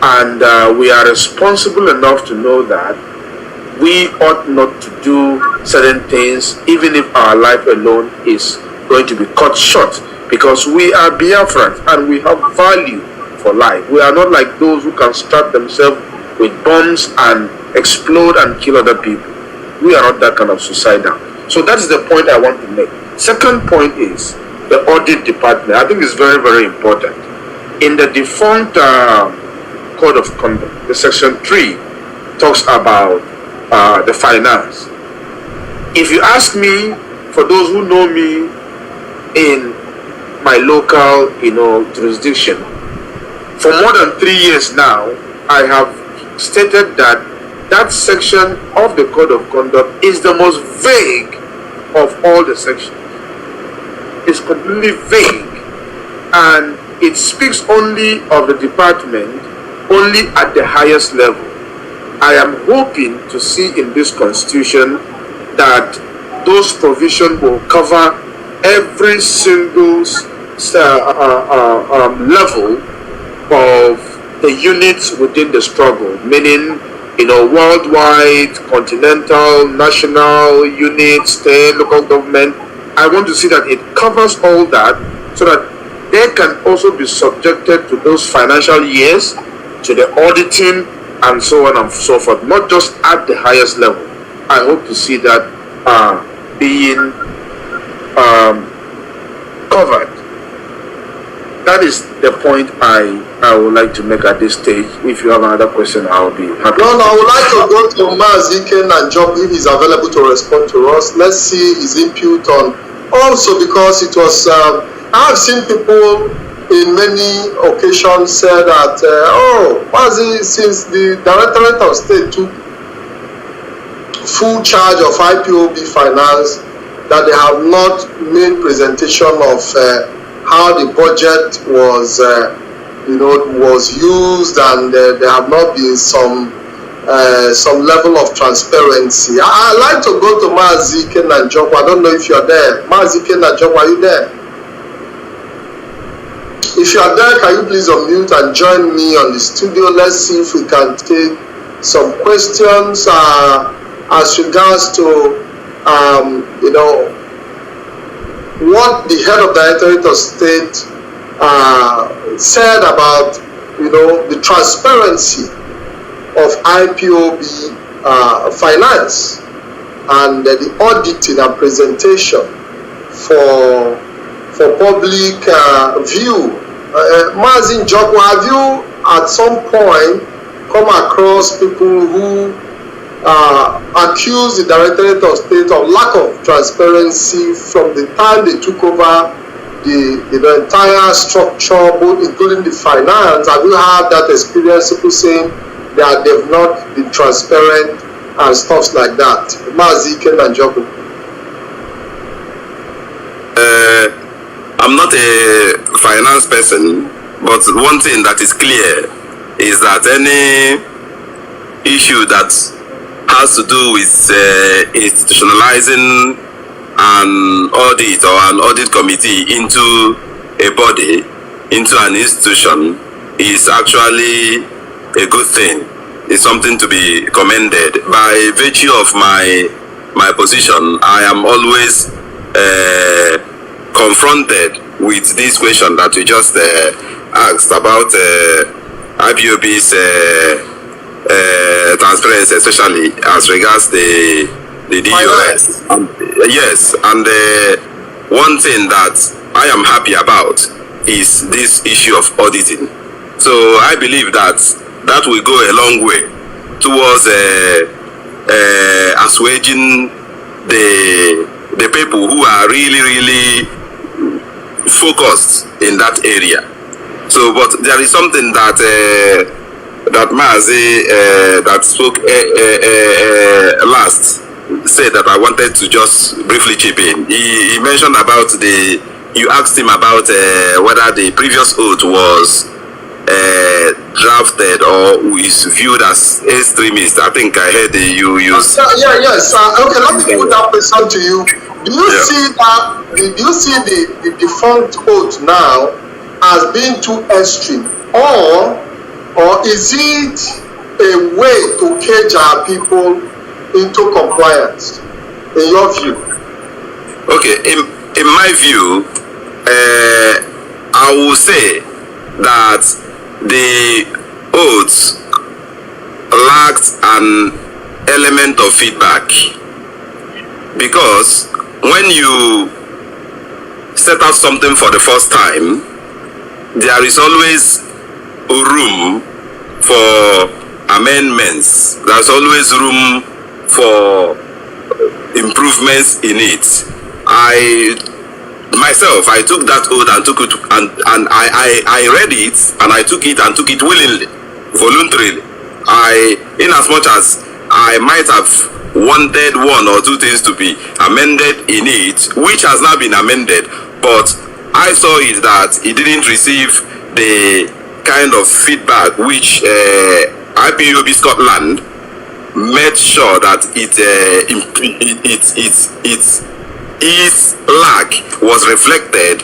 Speaker 4: and we are responsible enough to know that we ought not to do certain things, even if our life alone is going to be cut short, because we are Biafrans and we have value for life. We are not like those who can strap themselves with bombs and explode and kill other people. We are not that kind of suicidal. So that's the point I want to make. Second point is the audit department. I think it's very, very important. In the defunct code of conduct, the section 3 talks about the finance. If you ask me, for those who know me in my local, jurisdiction, for more than 3 years now, I have stated that that section of the code of conduct is the most vague of all the sections. It's completely vague, and it speaks only of the department only at the highest level. I am hoping to see in this constitution that those provisions will cover every single level of the units within the struggle, meaning worldwide, continental, national, units, state, local government. I want to see that it covers all that, so that they can also be subjected to those financial years, to the auditing, and so on and so forth, not just at the highest level. I hope to see that being covered. that is the point I would like to make at this stage. If you have another question, I'll be happy.
Speaker 3: No, I would like to go to Mazi and Job if he's available to respond to us. Let's see his input on. Also, because it was, I have seen people in many occasions say that, Mazi, since the Directorate of State took full charge of IPOB finance, that they have not made presentation of how the budget was, was used, and there have not been some level of transparency. I'd like to go to Mazi and Job. I don't know if you're there. Mazi and Job, are you there? If you are there, can you please unmute and join me on the studio? Let's see if we can take some questions as regards to what the head of the Directorate of State said about the transparency of IPOB finance and the auditing and presentation for public view. Mazi Njoko, have you at some point come across people who accuse the Directorate of State of lack of transparency from the time they took over the entire structure, both including the finance? Have you had that experience, people saying that they've not been transparent and stuff like that? Mazi and Njoko.
Speaker 9: I'm not a finance person, but one thing that is clear is that any issue that has to do with institutionalizing an audit or an audit committee into a body, into an institution, is actually a good thing. It's something to be commended. By virtue of my position, I am always confronted with this question that you just asked about IPOB's transparency, especially as regards the DOS. Yes, and one thing that I am happy about is this issue of auditing. So I believe that will go a long way towards assuaging the people who are really focused in that area. So, but there is something that that Mazi that spoke last said that I wanted to just briefly chip in. He mentioned about you asked him about whether the previous oath was drafted or is viewed as extremist. I think I heard you use.
Speaker 3: Yes. Okay, let me put that question to you. Do you see that? Do you see the defunct oath now as being too extreme, or is it a way to cage our people into compliance, in your view?
Speaker 9: Okay, in my view, I will say that the oaths lacked an element of feedback, because when you set out something for the first time, there is always room for amendments. There's always room for improvements in it. I took that oath and took it, and I read it, and I took it willingly, voluntarily. In as much as I might have wanted one or two things to be amended in it, which has not been amended, but I saw it that it didn't receive the kind of feedback which IPOB Scotland made sure that its lack was reflected,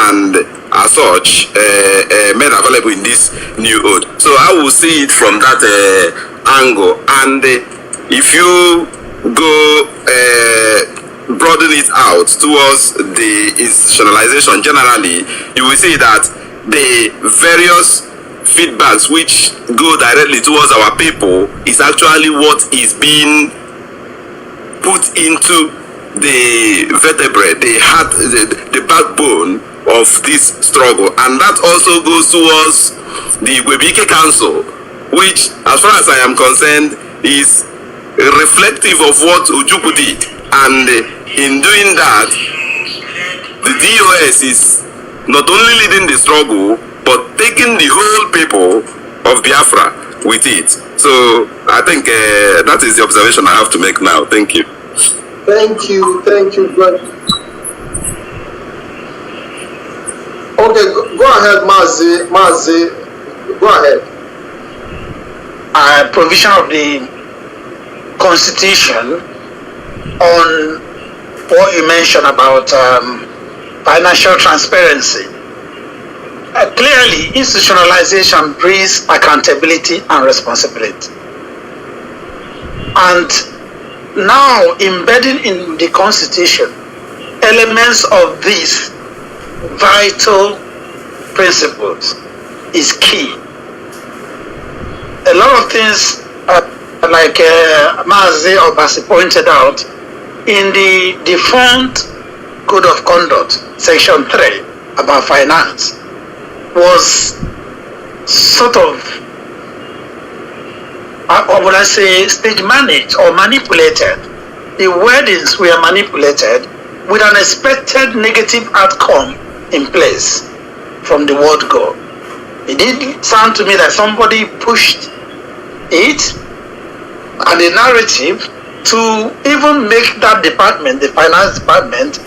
Speaker 9: and as such made available in this new oath. So I will see it from that angle, and if you go broaden it out towards the institutionalization generally, you will see that the various feedbacks which go directly towards our people is actually what is being put into the vertebrae, the heart, the backbone of this struggle, and that also goes towards the Webike Council, which, as far as I am concerned, is reflective of what Ojukwu did. And in doing that, the DOS is not only leading the struggle, but taking the whole people of Biafra with it. So I think that is the observation I have to make now. Thank you.
Speaker 3: Thank you, brother. Okay, go ahead, Mazi. Go ahead.
Speaker 7: Provision of the Constitution on what you mentioned about financial transparency. Clearly, institutionalization breeds accountability and responsibility. And now, embedding in the Constitution elements of these vital principles is key. A lot of things, like Mazi or Basi pointed out, in the defunct Code of Conduct, Section 3, about finance, was sort of, or would I say, stage managed or manipulated. The wordings were manipulated with an expected negative outcome in place from the word go. It did sound to me that somebody pushed it and the narrative to even make that department, the finance department,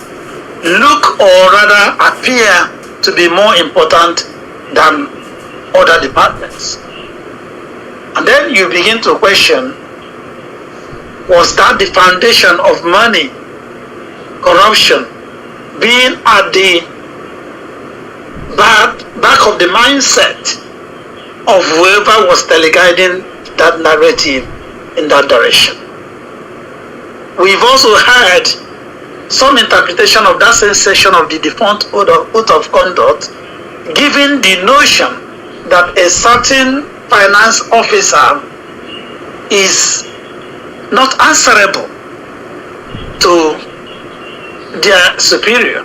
Speaker 7: look or rather appear to be more important than other departments. And then you begin to question, was that the foundation of money, corruption, being at the back of the mindset of whoever was teleguiding that narrative in that direction? We've also had some interpretation of that same section of the defunct Code of Conduct, giving the notion that a certain finance officer is not answerable to their superior,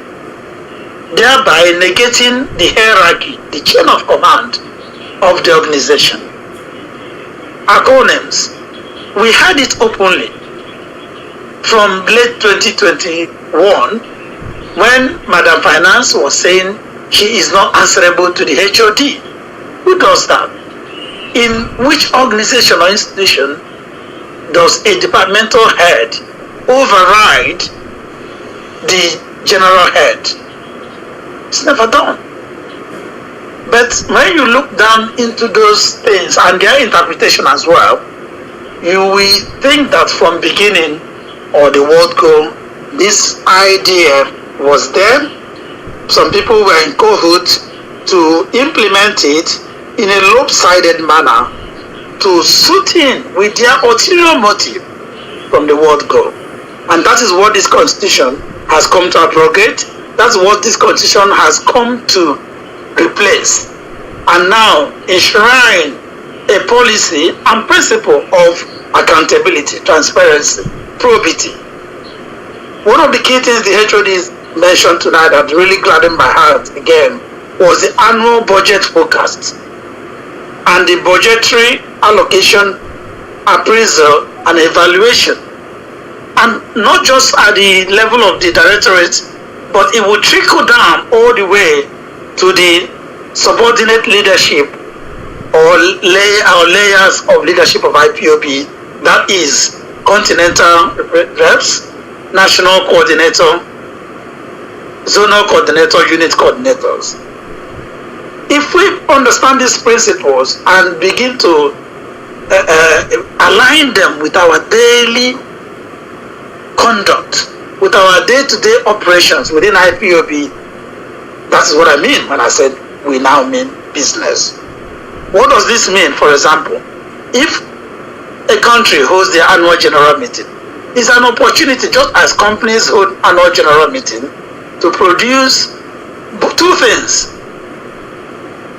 Speaker 7: thereby negating the hierarchy, the chain of command of the organization. Acronyms, we had it openly from late 2021 when Madam Finance was saying she is not answerable to the HOD. Who does that? In which organization or institution does a departmental head override the general head? It's never done. But when you look down into those things and their interpretation as well, you will think that from beginning or the word go, this idea was there. Some people were in cahoots to implement it in a lopsided manner to suit in with their ulterior motive from the word go. And that is what this constitution has come to abrogate. That's what this constitution has come to replace. And now enshrine a policy and principle of accountability, transparency, probity. One of the key things the HODs mentioned tonight that really gladdened my heart again was the annual budget forecast and the budgetary allocation, appraisal and evaluation. And not just at the level of the directorate, but it will trickle down all the way to the subordinate leadership or layers of leadership of IPOB, that is continental reps, national coordinator, zonal coordinator, unit coordinators. If we understand these principles and begin to align them with our daily conduct, with our day-to-day operations within IPOB, that's what I mean when I said we now mean business. What does this mean? For example, if a country holds their annual general meeting, it's an opportunity, just as companies hold annual general meeting, to produce two things.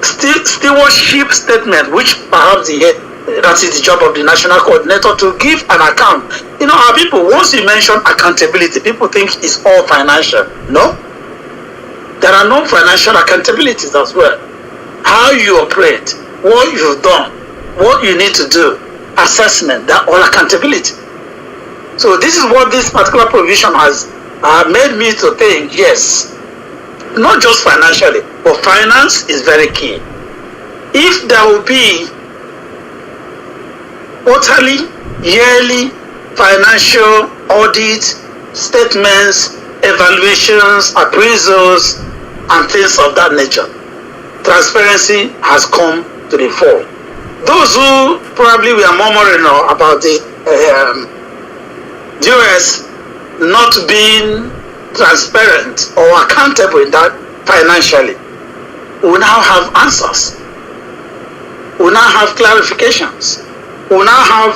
Speaker 7: Stewardship statement, which perhaps that is the job of the national coordinator to give an account. You know, our people, once you mention accountability, people think it's all financial. No. there are no financial accountabilities as well. How you operate, what you've done, what you need to do, assessment, that all accountability. So this is what this particular provision has made me to think, yes, not just financially, but finance is very key. If there will be quarterly, yearly financial audit, statements, evaluations, appraisals, and things of that nature, transparency has come to the fore. Those who probably were murmuring about the DOS not being transparent or accountable in that financially, we now have answers. We now have clarifications. We now have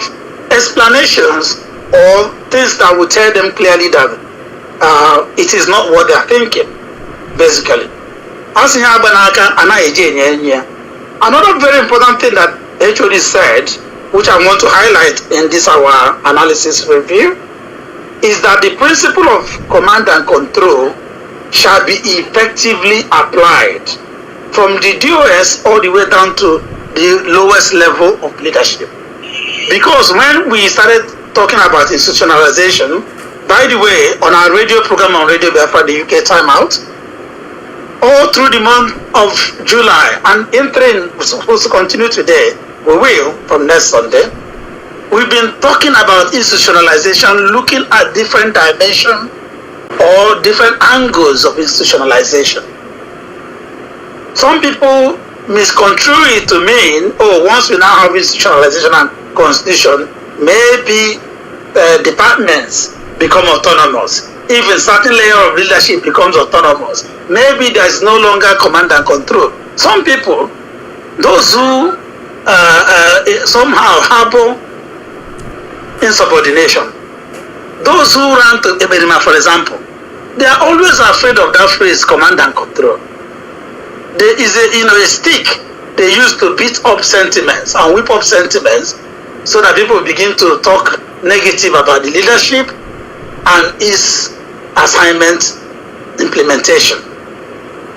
Speaker 7: explanations or things that will tell them clearly that it is not what they are thinking, basically. Another very important thing that HOD said, which I want to highlight in this our analysis review, is that the principle of command and control shall be effectively applied from the DOS all the way down to the lowest level of leadership. Because when we started talking about institutionalization, by the way, on our radio program on Radio Biafra, the UK Timeout, all through the month of July and entering, we're supposed to continue today, we will from next Sunday, we've been talking about institutionalization, looking at different dimensions or different angles of institutionalization. Some people misconstrue it to mean, oh, once we now have institutionalization and constitution, maybe departments become autonomous. Even certain layer of leadership becomes autonomous. Maybe there is no longer command and control. Some people, those who somehow harbor insubordination, those who run to Eberima, for example, they are always afraid of that phrase, command and control. There is a stick they use to beat up sentiments and whip up sentiments so that people begin to talk negative about the leadership and its assignment implementation.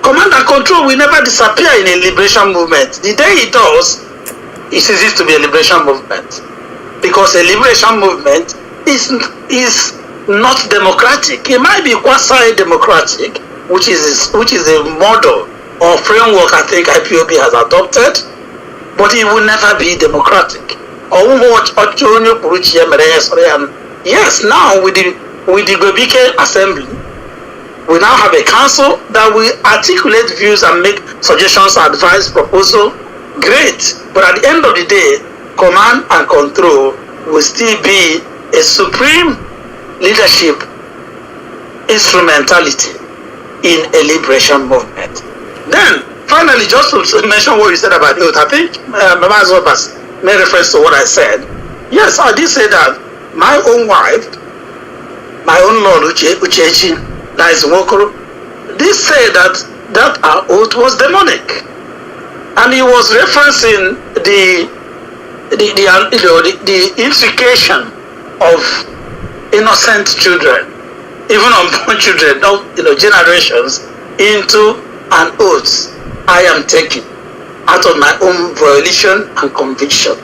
Speaker 7: Command and control will never disappear in a liberation movement. The day it does, it ceases to be a liberation movement. Because a liberation movement is not democratic. It might be quasi-democratic, which is a model or framework I think IPOB has adopted, but it will never be democratic. Yes, now with the Gobike Assembly, we now have a council that will articulate views and make suggestions, advice, proposal. Great, but at the end of the day, command and control will still be a supreme leadership instrumentality in a liberation movement. Then, finally, just to mention what you said about youth, I think Mazi made reference to what I said. Yes, I did say that my own wife, my own Lord Uchechi, that is Wokoro, did say that our oath was demonic. And he was referencing the implication of innocent children, even unborn children, generations, into an oath I am taking out of my own volition and conviction.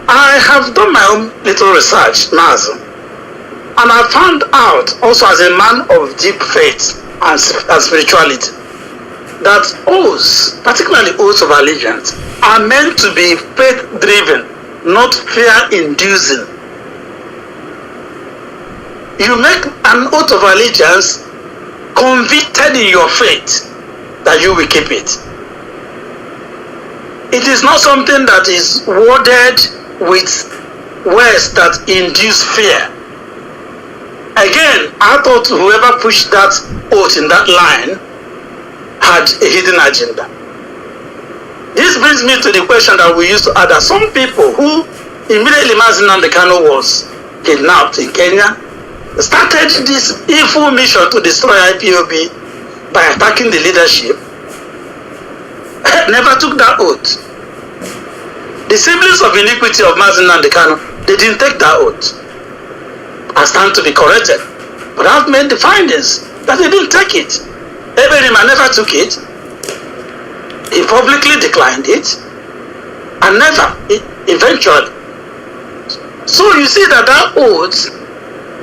Speaker 7: I have done my own little research, Mazi, and I found out also as a man of deep faith and spirituality that oaths, particularly oaths of allegiance, are meant to be faith-driven, not fear-inducing. You make an oath of allegiance convicted in your faith that you will keep it. It is not something that is worded with words that induce fear. Again, I thought whoever pushed that oath in that line had a hidden agenda. This brings me to the question that we used to ask, that some people who immediately Mazi was kidnapped in Kenya started this evil mission to destroy IPOB by attacking the leadership, never took that oath. The siblings of iniquity of Mazi, they didn't take that oath. I stand to be corrected, but I've made the findings that they didn't take it. Eberima never took it. He publicly declined it, and never, eventually. So you see that oath,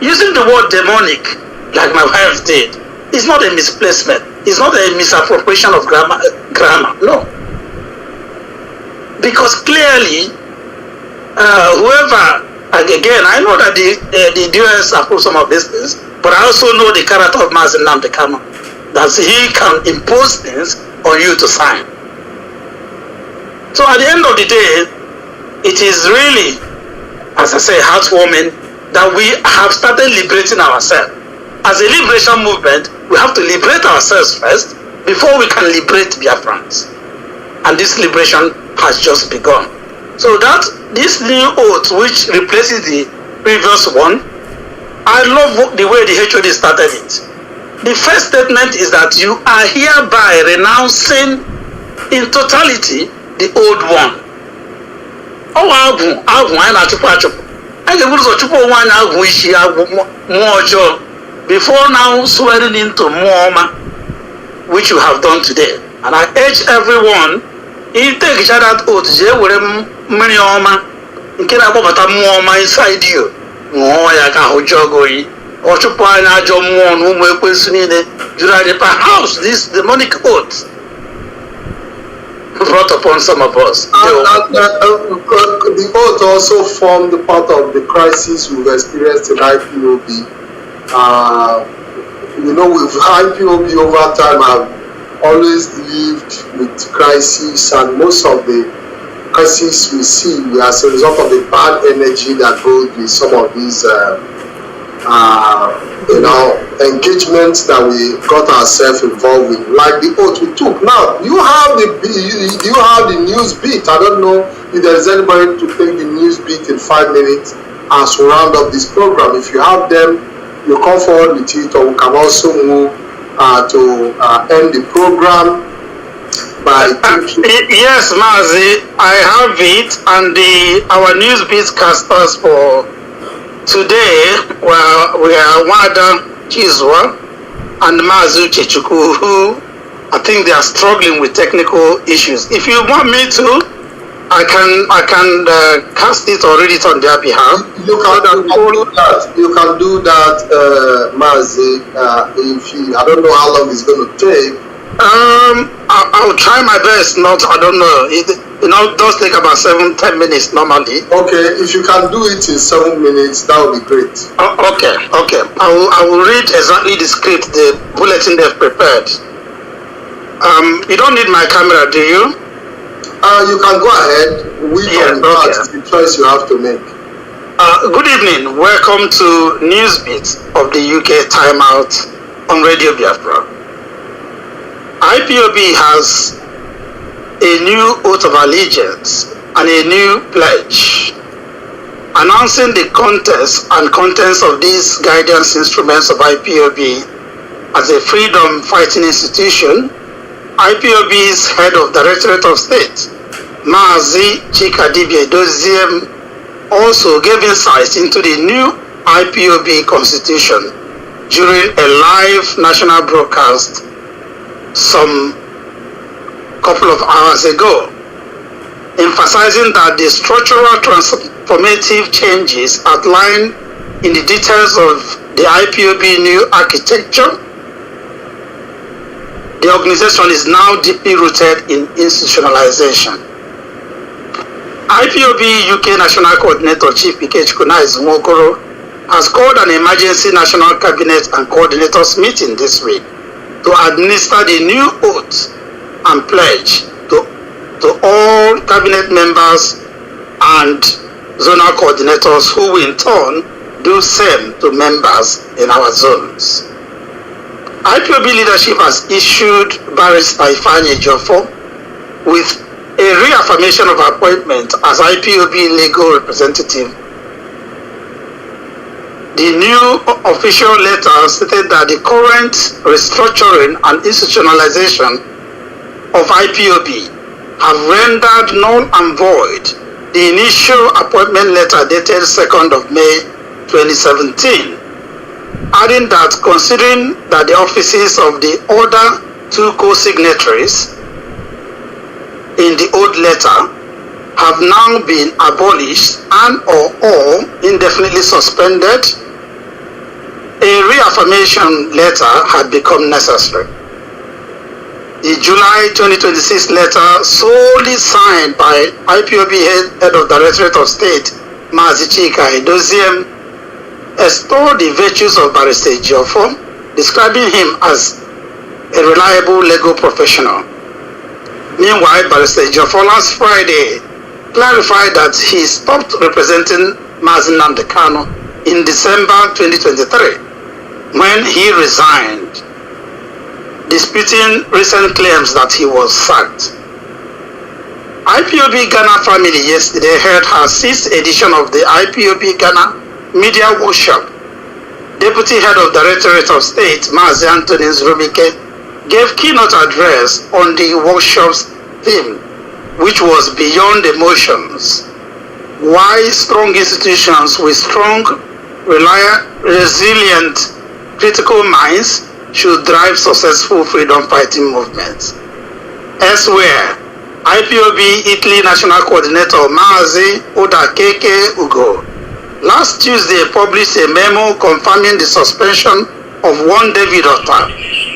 Speaker 7: using the word demonic, like my wife did, is not a misplacement. It's not a misappropriation of grammar. No. Because clearly, whoever, again, I know that the DOS approve some of these things, but I also know the character of Mazi Nnamdi, that he can impose things on you to sign. So at the end of the day, it is really, as I say, heartwarming that we have started liberating ourselves. As a liberation movement, we have to liberate ourselves first before we can liberate Biafrans. And this liberation has just begun. So that this new oath, which replaces the previous one, I love the way the HOD started it. The first statement is that you are hereby renouncing in totality the old one. Oh, before now swearing into Muoma, which you have done today. And I urge everyone, if take that oath, inside you. House this demonic oath brought upon some of us.
Speaker 3: The oath also formed part of the crisis we've experienced in IPOB. With IPOB over time have always lived with crisis, and most of the crises we see as a result of the bad energy that goes with some of these engagements that we got ourselves involved with, like the oath we took. Now, you have the news beat. I don't know if there is anybody to take the news beat in 5 minutes as we round up this program. If you have them, you come forward with it, or we can also move to end the program by
Speaker 7: yes, Mazi, I have it, and our news beatcasters for today, well, we are Wada Chizwa and Mazi Uchechukwu, who I think they are struggling with technical issues. If you want me to, I can cast it or read it on their behalf.
Speaker 3: You can do that, Mazi. I don't know how long it's going to take.
Speaker 7: I'll try my best. I don't know. It does take about 7-10 minutes normally.
Speaker 3: Okay, if you can do it in 7 minutes, that would be great.
Speaker 7: Okay. I will read exactly the script, the bulletin they've prepared. You don't need my camera, do you?
Speaker 3: You can go ahead. That's the choice you have to make.
Speaker 7: Good evening. Welcome to Newsbeat of the UK Timeout on Radio Biafra. IPOB has a new oath of allegiance and a new pledge announcing the contents and contents of these guidance instruments of IPOB as a freedom fighting institution. IPOB's head of Directorate of State, Mazi Chika Edoziem, also gave insights into the new IPOB constitution during a live national broadcast some couple of hours ago, emphasizing that the structural transformative changes outlined in the details of the IPOB new architecture, the organization is now deeply rooted in institutionalization. IPOB UK National Coordinator Chief Chika has called an emergency national cabinet and coordinators meeting this week to administer the new oath and pledge to all cabinet members and zonal coordinators, who will in turn do same to members in our zones. IPOB leadership has issued Barrister Ifeanyi Ejiofor with a reaffirmation of appointment as IPOB legal representative. The new official letter stated that the current restructuring and institutionalization of IPOB have rendered null and void the initial appointment letter dated 2nd of May 2017, adding that considering that the offices of the other two co-signatories in the old letter have now been abolished and or indefinitely suspended, a reaffirmation letter had become necessary. The July 2026 letter, solely signed by IPOB Head of Directorate of State, Mazi Chika, Edoziem, extolled the virtues of Barrister Ejiofor, describing him as a reliable legal professional. Meanwhile, Barrister Ejiofor last Friday clarified that he stopped representing Mazi Nnamdi Kanu in December 2023 when he resigned, disputing recent claims that he was sacked. IPOB Ghana family yesterday held her 6th edition of the IPOB Ghana Media Workshop. Deputy Head of Directorate of State, Mazi Anthony Nzurubike, gave keynote address on the workshop's theme, which was Beyond Emotions: Why Strong Institutions with Strong, Resilient, Critical Minds should drive successful freedom-fighting movements. Elsewhere, IPOB Italy National Coordinator Mazi Odakeke Ugo last Tuesday published a memo confirming the suspension of one David Otta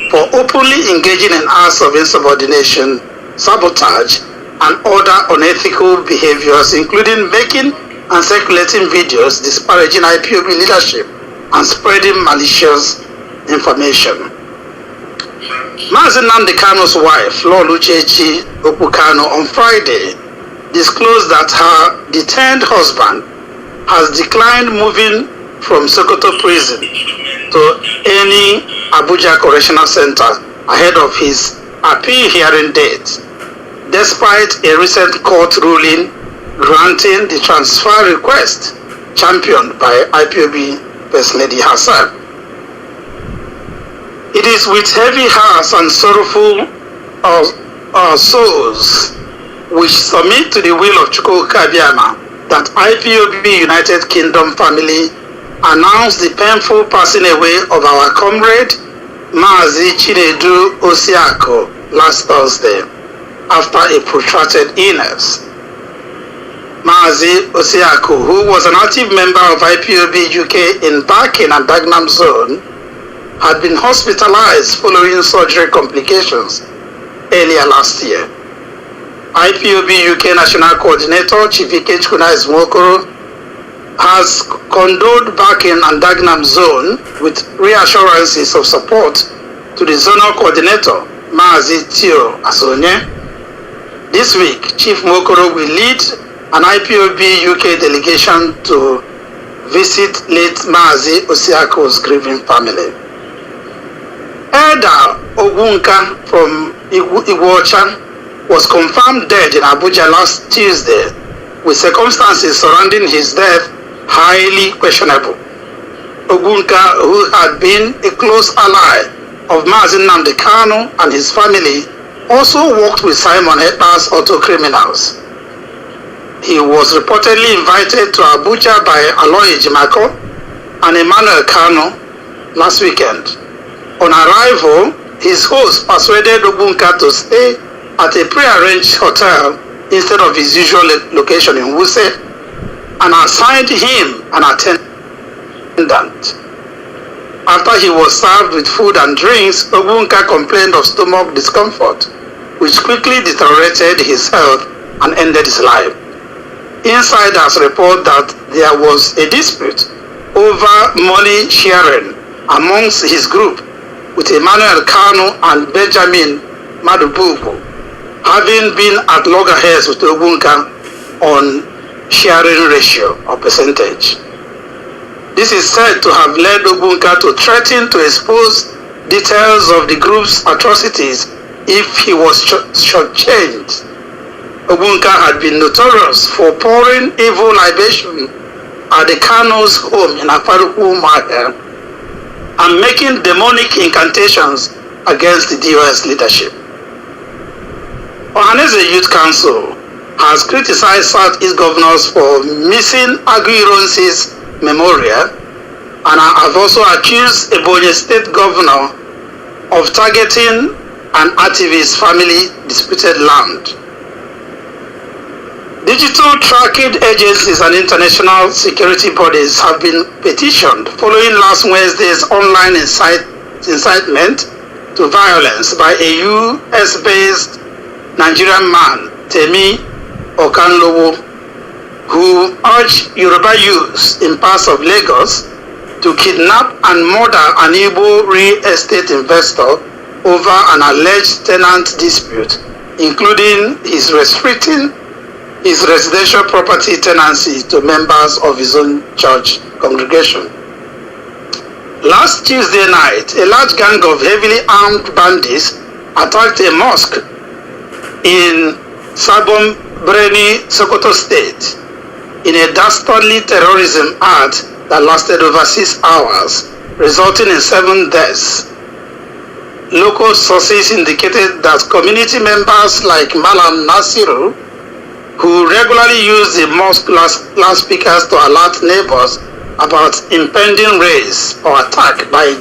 Speaker 7: for openly engaging in acts of insubordination, sabotage, and other unethical behaviors, including making and circulating videos disparaging IPOB leadership and spreading malicious information. Mazi Nnamdi Kanu's wife, Lord Uchechi Okukano, on Friday disclosed that her detained husband has declined moving from Sokoto prison to any Abuja Correctional Center ahead of his appeal hearing date, despite a recent court ruling granting the transfer request championed by IPOB First Lady herself. It is with heavy hearts and sorrowful souls which submit to the will of Chukwuka Abiyama that IPOB United Kingdom family announced the painful passing away of our comrade Mazi Chinedu Osiako last Thursday after a protracted illness. Mazi Osiako, who was an active member of IPOB UK in Barking and Dagenham Zone, had been hospitalized following surgery complications earlier last year. IPOB UK National Coordinator Chief Ikechukwu Nwokoro has condoled Barking and Dagenham Zone with reassurances of support to the Zonal Coordinator Mazi Tio Asonye. This week, Chief Nwokoro will lead an IPOB UK delegation to visit late Mazi Osiako's grieving family. Elder Ogunka from Iguocha was confirmed dead in Abuja last Tuesday, with circumstances surrounding his death highly questionable. Ogunka, who had been a close ally of Mazi Nnamdi Kanu and his family, also worked with Simon Ekpa's auto criminals. He was reportedly invited to Abuja by Aloy Jimako and Emmanuel Kanu last weekend. On arrival, his host persuaded Ogunka to stay at a pre-arranged hotel instead of his usual location in Wuse and assigned him an attendant. After he was served with food and drinks, Ogunka complained of stomach discomfort, which quickly deteriorated his health and ended his life. Insiders report that there was a dispute over money sharing amongst his group, with Emmanuel Kanu and Benjamin Madubugu having been at loggerheads with Ogunka on sharing ratio or percentage. This is said to have led Ogunka to threaten to expose details of the group's atrocities if he was shortchanged. Ogunka had been notorious for pouring evil libation at the Kanu's home in Afaruku Mahia and making demonic incantations against the DOS leadership. Ohaneze Youth Council has criticized Southeast governors for missing Aguiyi-Ironsi's memorial and have also accused Ebonyi State Governor of targeting and activist family disputed land. Digital tracking agencies and international security bodies have been petitioned following last Wednesday's online incitement to violence by a US-based Nigerian man, Temi Okanlowo, who urged Yoruba youths in parts of Lagos to kidnap and murder an Igbo real estate investor over an alleged tenant dispute, including his restricting his residential property tenancy to members of his own church congregation. Last Tuesday night, a large gang of heavily armed bandits attacked a mosque in Sabon Breni, Sokoto State, in a dastardly terrorism act that lasted over 6 hours, resulting in 7 deaths. Local sources indicated that community members like Malam Nasiru, who regularly use the mosque loudspeakers to alert neighbors about impending raids or attack by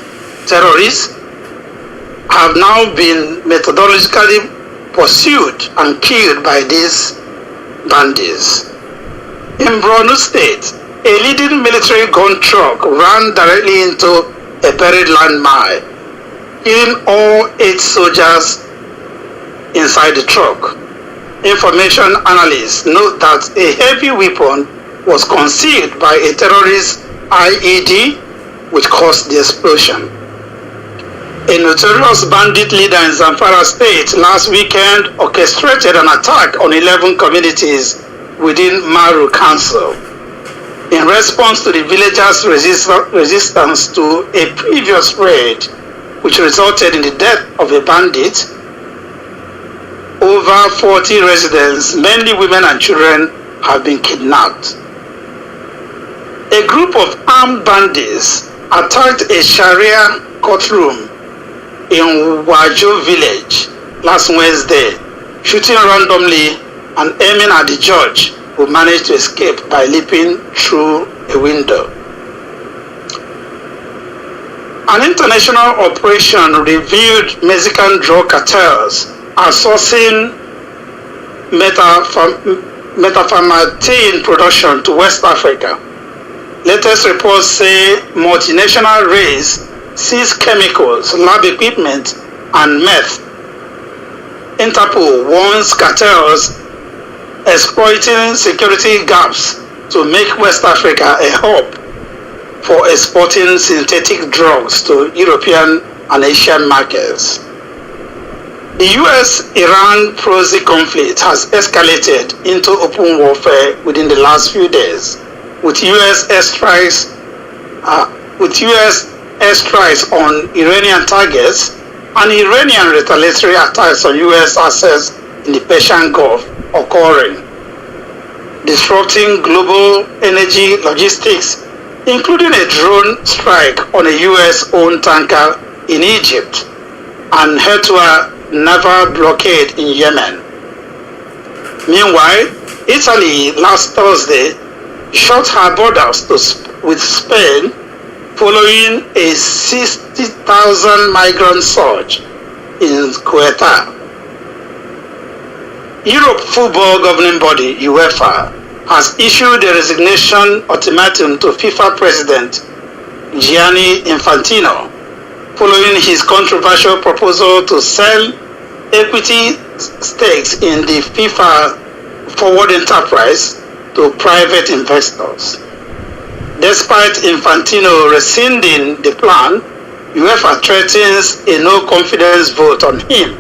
Speaker 7: terrorists, have now been methodologically pursued and killed by these bandits. In Borno State, a leading military gun truck ran directly into a buried landmine, killing all 8 soldiers inside the truck. Information analysts note that a heavy weapon was concealed by a terrorist IED, which caused the explosion. A notorious bandit leader in Zamfara State last weekend orchestrated an attack on 11 communities within Maru Council. In response to the villagers' resistance to a previous raid, which resulted in the death of a bandit, over 40 residents, mainly women and children, have been kidnapped. A group of armed bandits attacked a Sharia courtroom in Wajo village last Wednesday, shooting randomly and aiming at the judge, who managed to escape by leaping through a window. An international operation revealed Mexican drug cartels are sourcing methamphetamine production to West Africa. Latest reports say multinational raids seize chemicals, lab equipment, and meth. Interpol warns cartels exploiting security gaps to make West Africa a hub for exporting synthetic drugs to European and Asian markets. The US-Iran proxy conflict has escalated into open warfare within the last few days, with US airstrikes on Iranian targets and Iranian retaliatory attacks on US assets in the Persian Gulf occurring, disrupting global energy logistics, including a drone strike on a US-owned tanker in Egypt and Houthi naval blockade in Yemen. Meanwhile, Italy last Thursday shut her borders with Spain following a 60,000 migrant surge in Ceuta. Europe football governing body UEFA has issued a resignation ultimatum to FIFA president Gianni Infantino following his controversial proposal to sell equity stakes in the FIFA forward enterprise to private investors. Despite Infantino rescinding the plan, UEFA threatens a no-confidence vote on him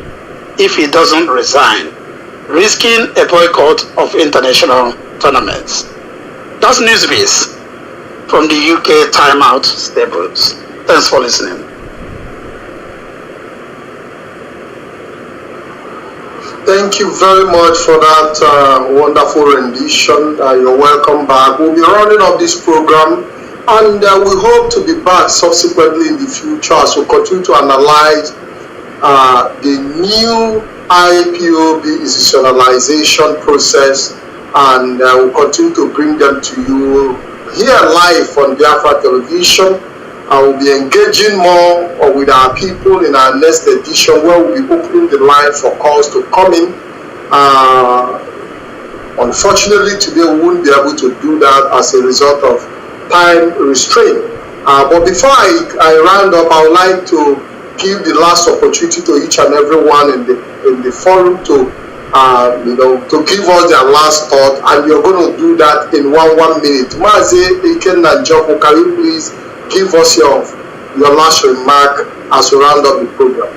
Speaker 7: if he doesn't resign, risking a boycott of international tournaments. That's Newsbeat from the UK Timeout Stables. Thanks for listening.
Speaker 3: Thank you very much for that wonderful rendition. You're welcome back. We'll be running up this program, and we hope to be back subsequently in the future as we continue to analyze the new IPOB institutionalization process, and we'll continue to bring them to you here live on Biafra television I will be engaging more with our people in our next edition, where we'll be opening the line for calls to come in. Unfortunately, today we won't be able to do that as a result of time restraint. But before I round up, I would like to give the last opportunity to each and every one in the forum to to give us their last thought, and you're going to do that in one minute. Mazi, Iken and Joko, can you please give us your last remark as we round up the program?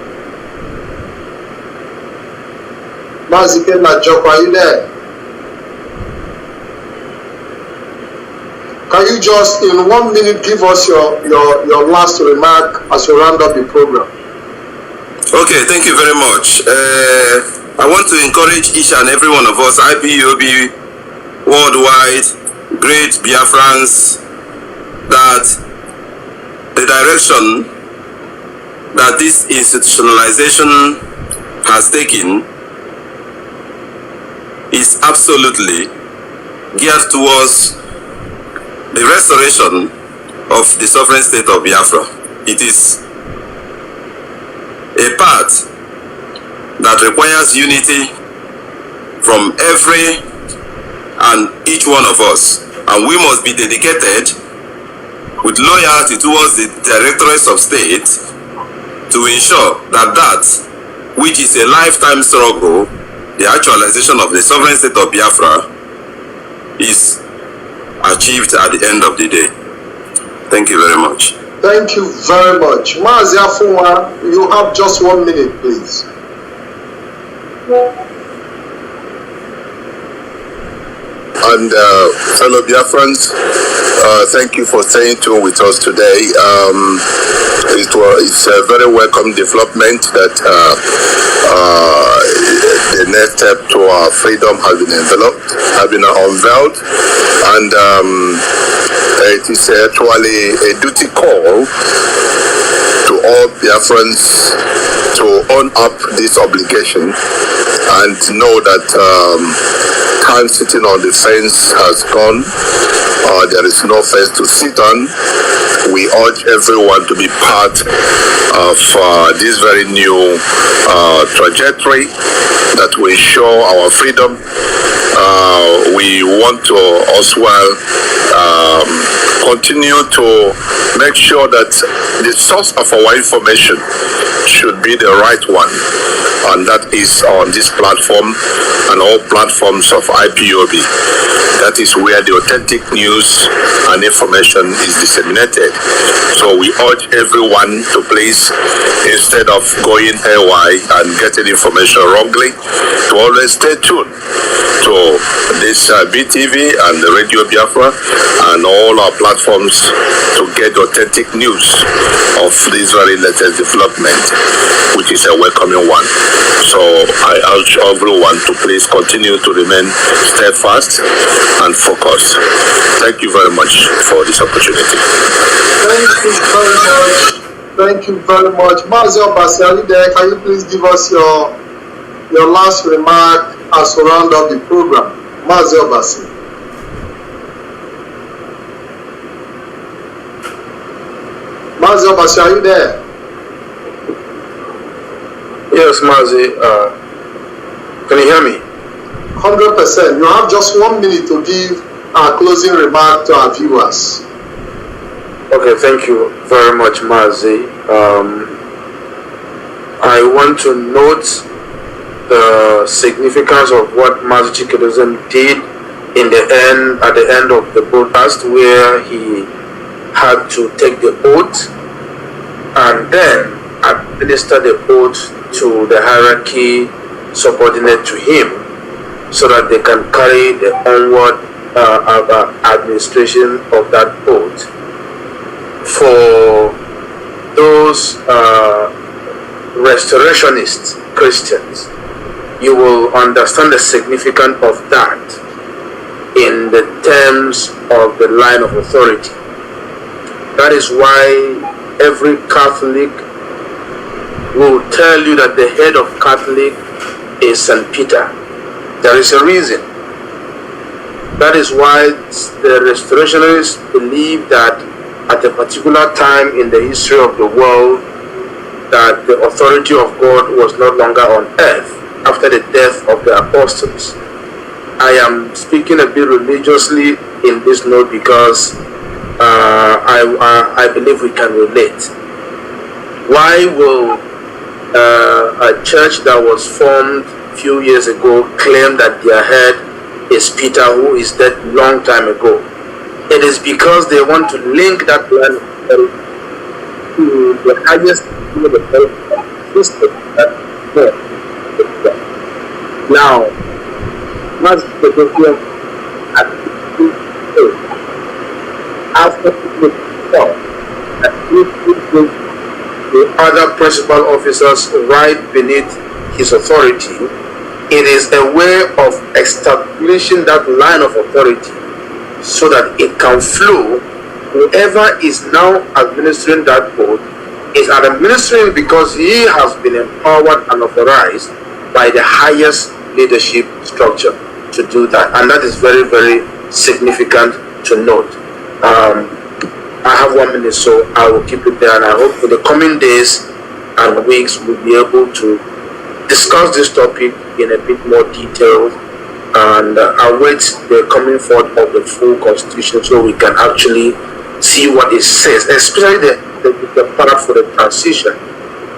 Speaker 3: Mazi, Iken and Joko, are you there? Can you just in 1 minute give us your last remark as we round up the program?
Speaker 9: Okay, thank you very much. I want to encourage each and every one of us, IPOB worldwide, great Biafrans, that the direction that this institutionalization has taken is absolutely geared towards the restoration of the sovereign state of Biafra. It is a path that requires unity from every and each one of us, and we must be dedicated with loyalty towards the directorates of state to ensure that which is a lifetime struggle, the actualization of the sovereign state of Biafra, is achieved at the end of the day. Thank you very much.
Speaker 3: Thank you very much. Mazi Afunwa, you have just 1 minute, please.
Speaker 5: And fellow Biafrans, thank you for staying tuned with us today. It's a very welcome development that the next step to our freedom has been unveiled, and it is actually a duty call to all Biafrans to own up this obligation and know that time sitting on the fence has gone. There is no fence to sit on. We urge everyone to be part of this very new trajectory that will show our freedom. We want to as well continue to make sure that the source of our information should be the right one, and that is on this platform and all platforms of IPOB. That is where the authentic news and information is disseminated. So we urge everyone to please, instead of going haywire and getting information wrongly, to always stay tuned to this BTV and the Radio Biafra and all our platforms to get authentic news of this very latest development, which is a welcoming one. So I urge everyone to please continue to remain steadfast and focused. Thank you very much for this opportunity.
Speaker 3: Thank you very much. Thank you very much. Mazi Obasi, are you there? Can you please give us your last remark as we round up the program? Mazi Obasi. Mazi Obasi, are you there?
Speaker 4: Yes, Mazi. Can you hear me?
Speaker 3: 100%. You have just 1 minute to give our closing remark to our viewers.
Speaker 4: Okay, thank you very much, Mazi. I want to note the significance of what Mazi Chika did at the end of the broadcast, where he had to take the oath and then administer the oath to the hierarchy subordinate to him, so that they can carry the onward administration of that oath. For those restorationist Christians, you will understand the significance of that in the terms of the line of authority. That is why every Catholic will tell you that the head of Catholic is St. Peter. There is a reason. That is why the restorationists believe that at a particular time in the history of the world that the authority of God was no longer on earth after the death of the apostles. I am speaking a bit religiously in this note because I believe we can relate. Why will a church that was formed a few years ago claim that their head is Peter, who is dead long time ago? It is because they want to link that line to the highest system. Now, after the other principal officers right beneath his authority, it is a way of establishing that line of authority so that it can flow. Whoever is now administering that board is administering because he has been empowered and authorized by the highest leadership structure to do that, and that is very, very significant to note. I have 1 minute, so I will keep it there, and I hope in the coming days and weeks we'll be able to discuss this topic in a bit more detail and await the coming forth of the full constitution so we can actually see what it says, especially the part for the transition.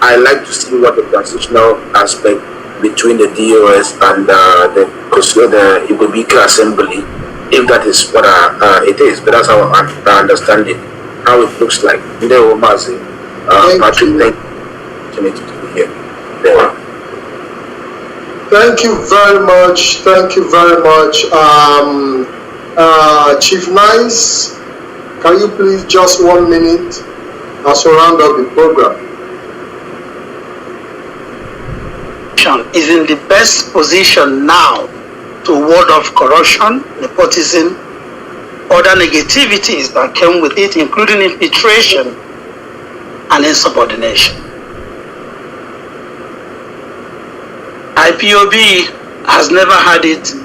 Speaker 4: I like to see what the transitional aspect between the DOS and the IPOB assembly, if that is what it is. But that's how I understand it, how it looks like. Mazi, Patrick, thank you to be here.
Speaker 3: Thank you very much. Thank you very much. Chief Nice, can you please just 1 minute as we round up the program?
Speaker 7: Is in the best position now to ward off corruption, nepotism, other negativities that came with it, including infiltration and insubordination. IPOB has never had it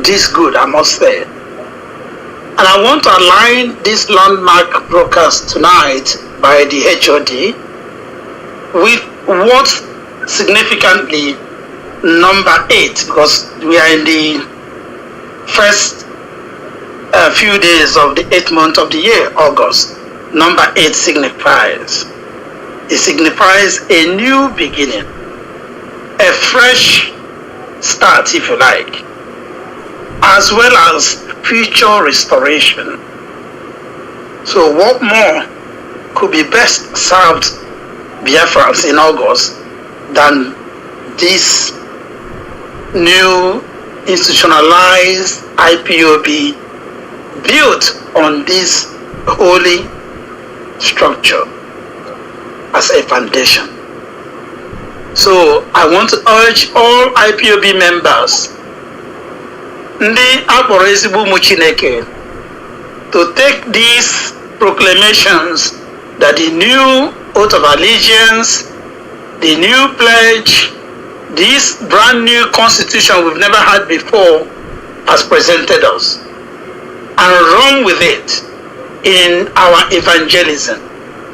Speaker 7: this good, I must say. And I want to align this landmark broadcast tonight by the HOD with what significantly number 8, because we are in the first few days of the 8th month of the year, August. Number 8 signifies. It signifies a new beginning, a fresh start, if you like, as well as future restoration. So what more could be best served Biafrans in August than this new institutionalized IPOB built on this holy structure as a foundation. So I want to urge all IPOB members, ndị akpọrọ ezigbo ụmụ Chineke, to take these proclamations that the new oath of allegiance, the new pledge, this brand new constitution we've never had before has presented us, and run with it in our evangelism,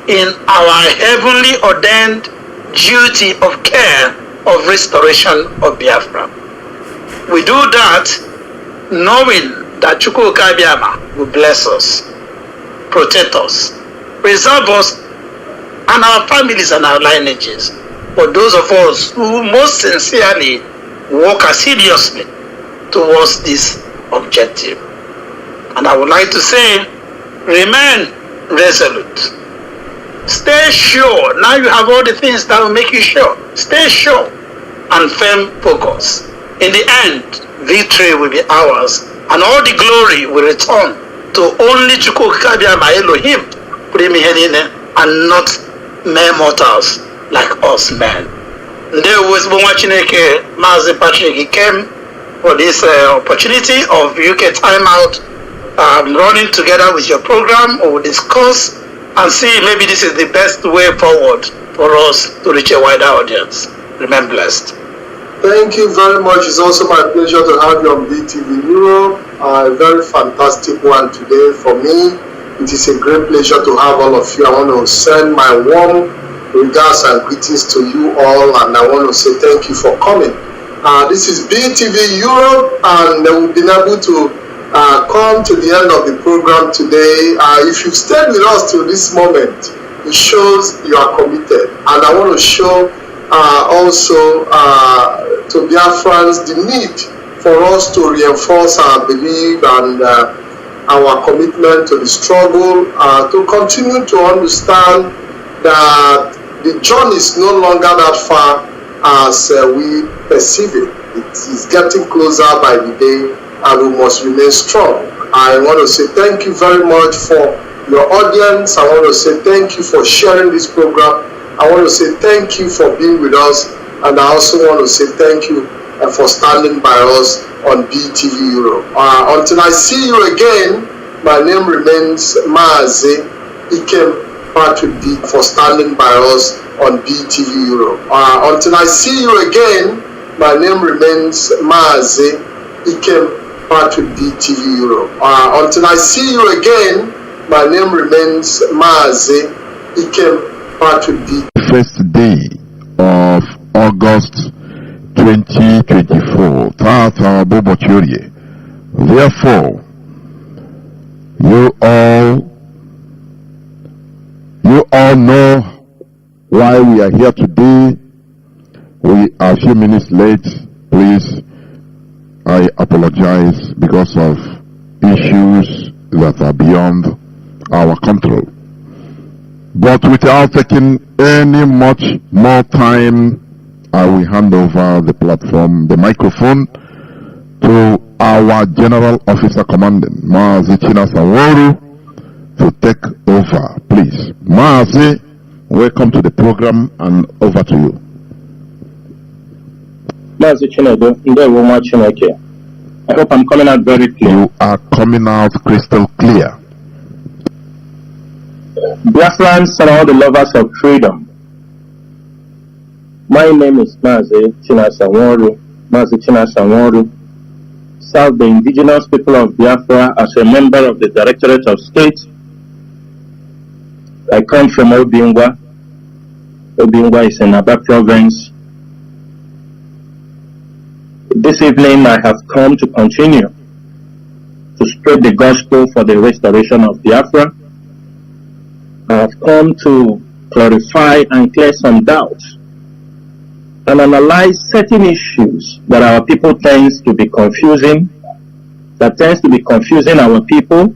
Speaker 7: in our heavenly ordained duty of care of restoration of Biafra. We do that knowing that Chukwu will bless us, protect us, preserve us and our families and our lineages. For those of us who most sincerely work assiduously towards this objective. And I would like to say, remain resolute. Stay sure. Now you have all the things that will make you sure. Stay sure and firm focus. In the end, victory will be ours, and all the glory will return to only Chukwu Elohim, and not mere mortals like us men. There was Chineke, Mazi Patrick, he came for this opportunity of UK timeout, running together with your program. We will discuss and see maybe this is the best way forward for us to reach a wider audience. Remain blessed.
Speaker 3: Thank you very much. It's also my pleasure to have you on BTV Europe. A very fantastic one today for me. It is a great pleasure to have all of you. I want to send my warm regards and greetings to you all, and I want to say thank you for coming. This is BTV Europe, and we've been able to come to the end of the program today. If you've stayed with us till this moment, it shows you are committed. And I want to show also to Biafrans the need for us to reinforce our belief and our commitment to the struggle, to continue to understand that the journey is no longer that far as we perceive it. It is getting closer by the day, and we must remain strong. I want to say thank you very much for your audience. I want to say thank you for sharing this program. I want to say thank you for being with us, and I also want to say thank you for standing by us on BTV Europe. Until I see you again, my name remains Mazi Patrick D for standing by us on BTV Europe. Until I see you again, my name remains Mazi Patrick D TV Europe. Until I see you again, my name remains Mazi Patrick D.
Speaker 10: First day of August 2024. Tata Bobo Churie. Therefore, you all know why we are here today. We are a few minutes late. Please, I apologize because of issues that are beyond our control. But without taking any much more time, I will hand over the platform, the microphone, to our General Officer Commanding, Mazi Saworu, to take over. Please, Mazi, welcome to the program, and over to you.
Speaker 11: Mazi Chinedu, Ndewo Chineke. I hope I'm coming out very clear.
Speaker 10: You are coming out crystal clear.
Speaker 11: Biafrans and all the lovers of freedom. My name is Mazi Saworu. Mazi Saworu. Serve the indigenous people of Biafra as a member of the Directorate of State. I come from Obingwa. Obingwa is in Aba province. This evening I have come to continue to spread the gospel for the restoration of Biafra. I have come to clarify and clear some doubts and analyze certain issues that our people tends to be confusing, our people.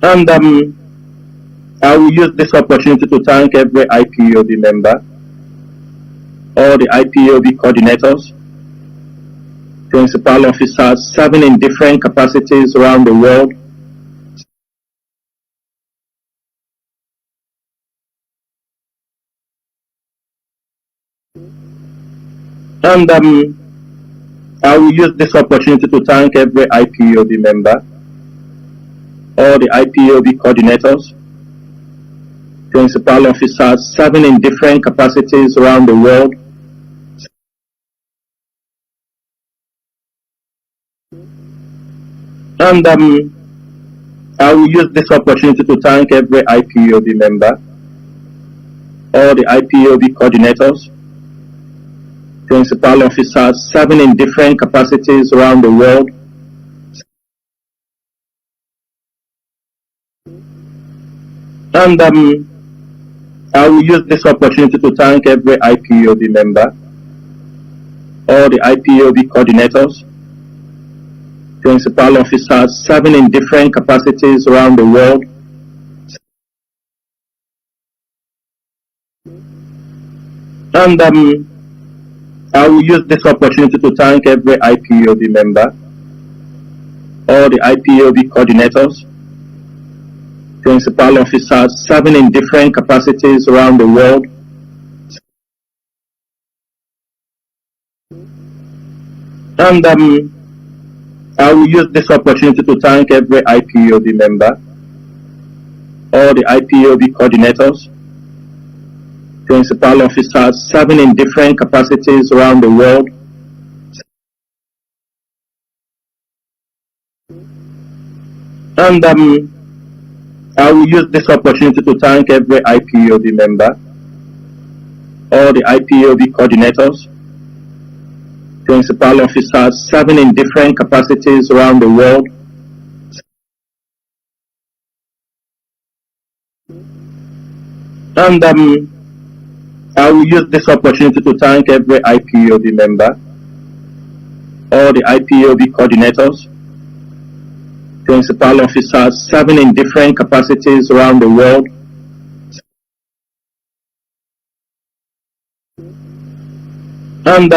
Speaker 11: And I will use this opportunity to thank every IPOB member, all the IPOB coordinators, principal officers serving in different capacities around the world. And I will use this opportunity to thank every IPOB member, all the IPOB coordinators, principal officers serving in different capacities around the world. And I will use this opportunity to thank every IPOB member, all the IPOB coordinators, principal officers serving in different capacities around the world. And I will use this opportunity to thank every IPOB member, all the IPOB coordinators, principal officers serving in different capacities around the world. And I will use this opportunity to thank every IPOB member, all the IPOB coordinators, principal officers serving in different capacities around the world. And I will use this opportunity to thank every IPOB member, all the IPOB coordinators, principal officers serving in different capacities around the world. And I will use this opportunity to thank every IPOB member, all the IPOB coordinators, principal officers serving in different capacities around the world, and I will use this opportunity to thank every IPOB member, all the IPOB coordinators, principal officers serving in different capacities around the world, and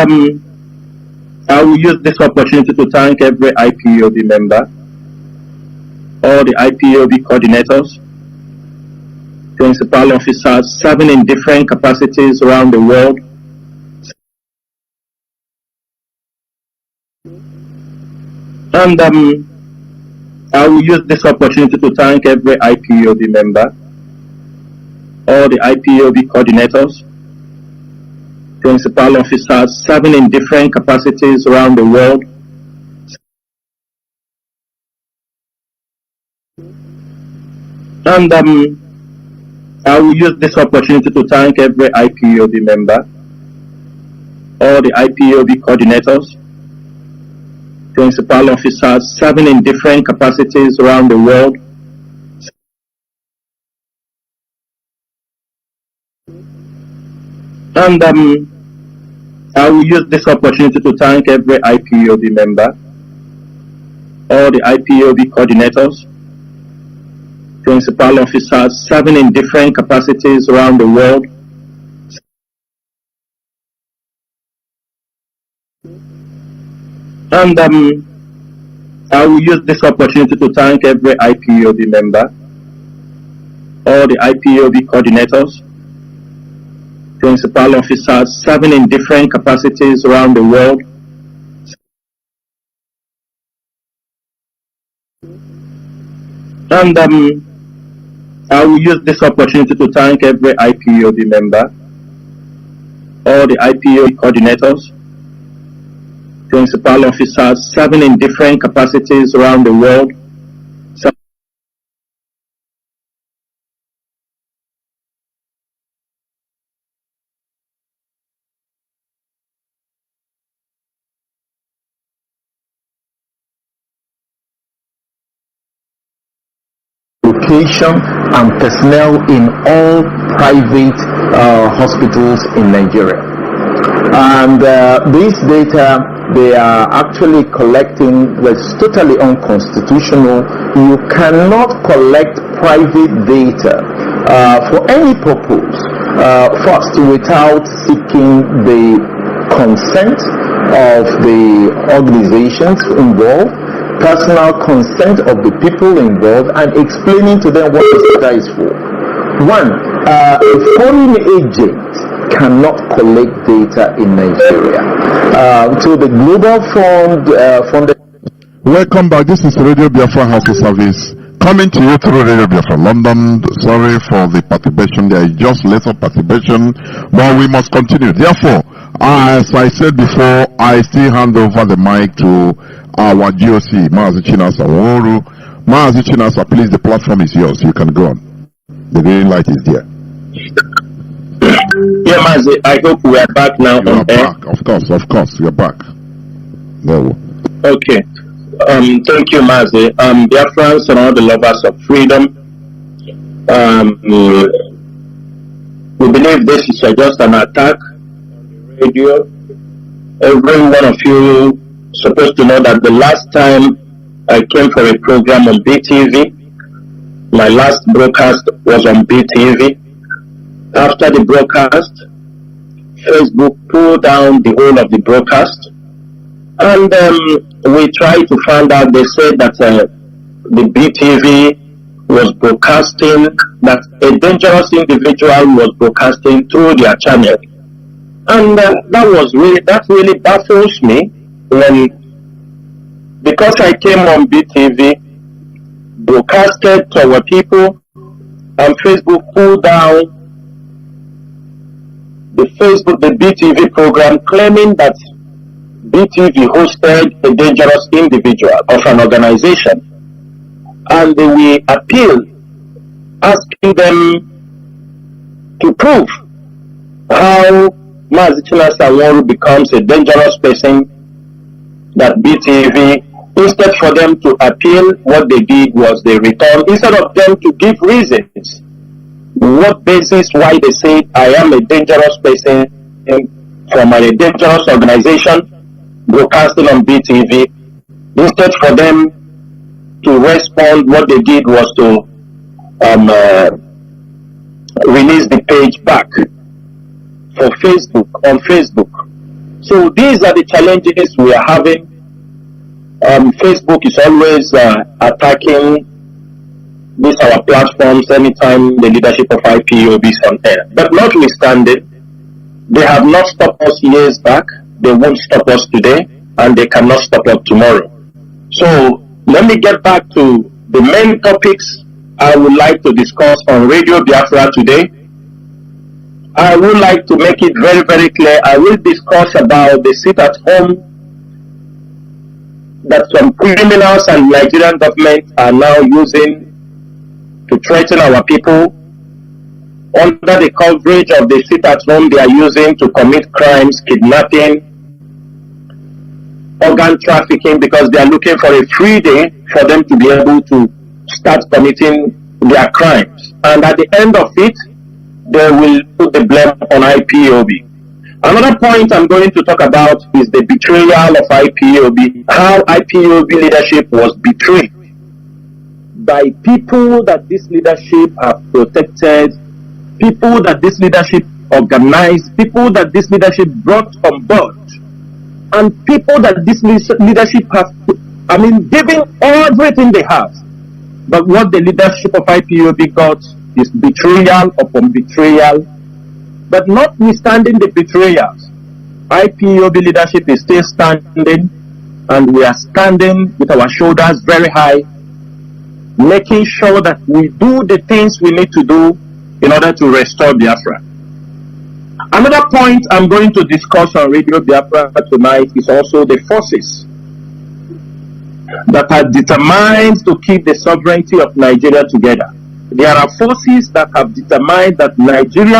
Speaker 11: I will use this opportunity to thank every IPOB member, all the IPOB coordinators, principal officers serving in different capacities around the world, and I will use this opportunity to thank every IPOB member, all the IPOB coordinators, principal officers serving in different capacities around the world, and I will use this opportunity to thank every IPOB member, all the IPOB coordinators, principal officers serving in different capacities around the world, and I will use this opportunity to thank every IPOB member, all the IPOB coordinators, principal officers serving in different capacities around the world, and I will use this opportunity to thank every IPOB member, all the IPOB coordinators, principal officers serving in different capacities around the world, and I will use this opportunity to thank every IPOB member, all the IPOB coordinators, principal officers serving in different capacities around the world,
Speaker 12: location and personnel in all private hospitals in Nigeria. And this data they are actually collecting that's totally unconstitutional. You cannot collect private data for any purpose first without seeking the consent of the organizations involved, personal consent of the people involved, and explaining to them what this data is for. One, a foreign agent cannot collect data in Nigeria. So the Global Fund
Speaker 10: Welcome back. This is Radio Biafra House of Service coming to you through Radio Biafra London. Sorry for the perturbation. There is just little perturbation, but we must continue. Therefore, as I said before, I still hand over the mic to our GOC, Mazi Chinasa Woru. Mazi Chinasa, please, the platform is yours. You can go on. The green light is there.
Speaker 11: Yeah, Mazi, I hope we are back now.
Speaker 10: You are back, of course, we are back. No.
Speaker 11: Okay. Thank you, Mazi. Biafrans and all the lovers of freedom. We believe this is just an attack on the radio. Every one of you supposed to know that the last time I came for a program on BTV, my last broadcast was on BTV. After the broadcast, Facebook pulled down the whole of the broadcast, and we tried to find out. They said that the BTV was broadcasting, that a dangerous individual was broadcasting through their channel, and that really baffles me because I came on BTV, broadcasted to our people, and Facebook pulled down the BTV program, claiming that BTV hosted a dangerous individual of an organization, and we appeal asking them to prove how Mazi Chinedu becomes a dangerous person that BTV, instead for them to appeal, what they did was they returned, instead of them to give reasons, what basis why they say I am a dangerous person from a dangerous organization broadcasting on BTV, instead for them to respond, what they did was to release the page back for Facebook, on Facebook. So these are the challenges we are having. Facebook is always attacking these our platforms anytime the leadership of IPOB is on air. But notwithstanding, they have not stopped us years back, they won't stop us today, and they cannot stop us tomorrow. So let me get back to the main topics I would like to discuss on Radio Biafra today. I would like to make it very, very clear. I will discuss about the sit-at-home that some criminals and Nigerian government are now using to threaten our people. Under the coverage of the sit-at-home, they are using to commit crimes, kidnapping, organ trafficking, because they are looking for a free day for them to be able to start committing their crimes. And at the end of it, they will put the blame on IPOB. Another point I'm going to talk about is the betrayal of IPOB, how IPOB leadership was betrayed by people that this leadership have protected, people that this leadership organized, people that this leadership brought on board, and people that this leadership have, giving everything they have. But what the leadership of IPOB got is betrayal upon betrayal. But notwithstanding the betrayals, IPOB leadership is still standing, and we are standing with our shoulders very high, making sure that we do the things we need to do in order to restore Biafra. Another point I'm going to discuss on Radio Biafra tonight is also the forces that are determined to keep the sovereignty of Nigeria together. There are forces that have determined that Nigeria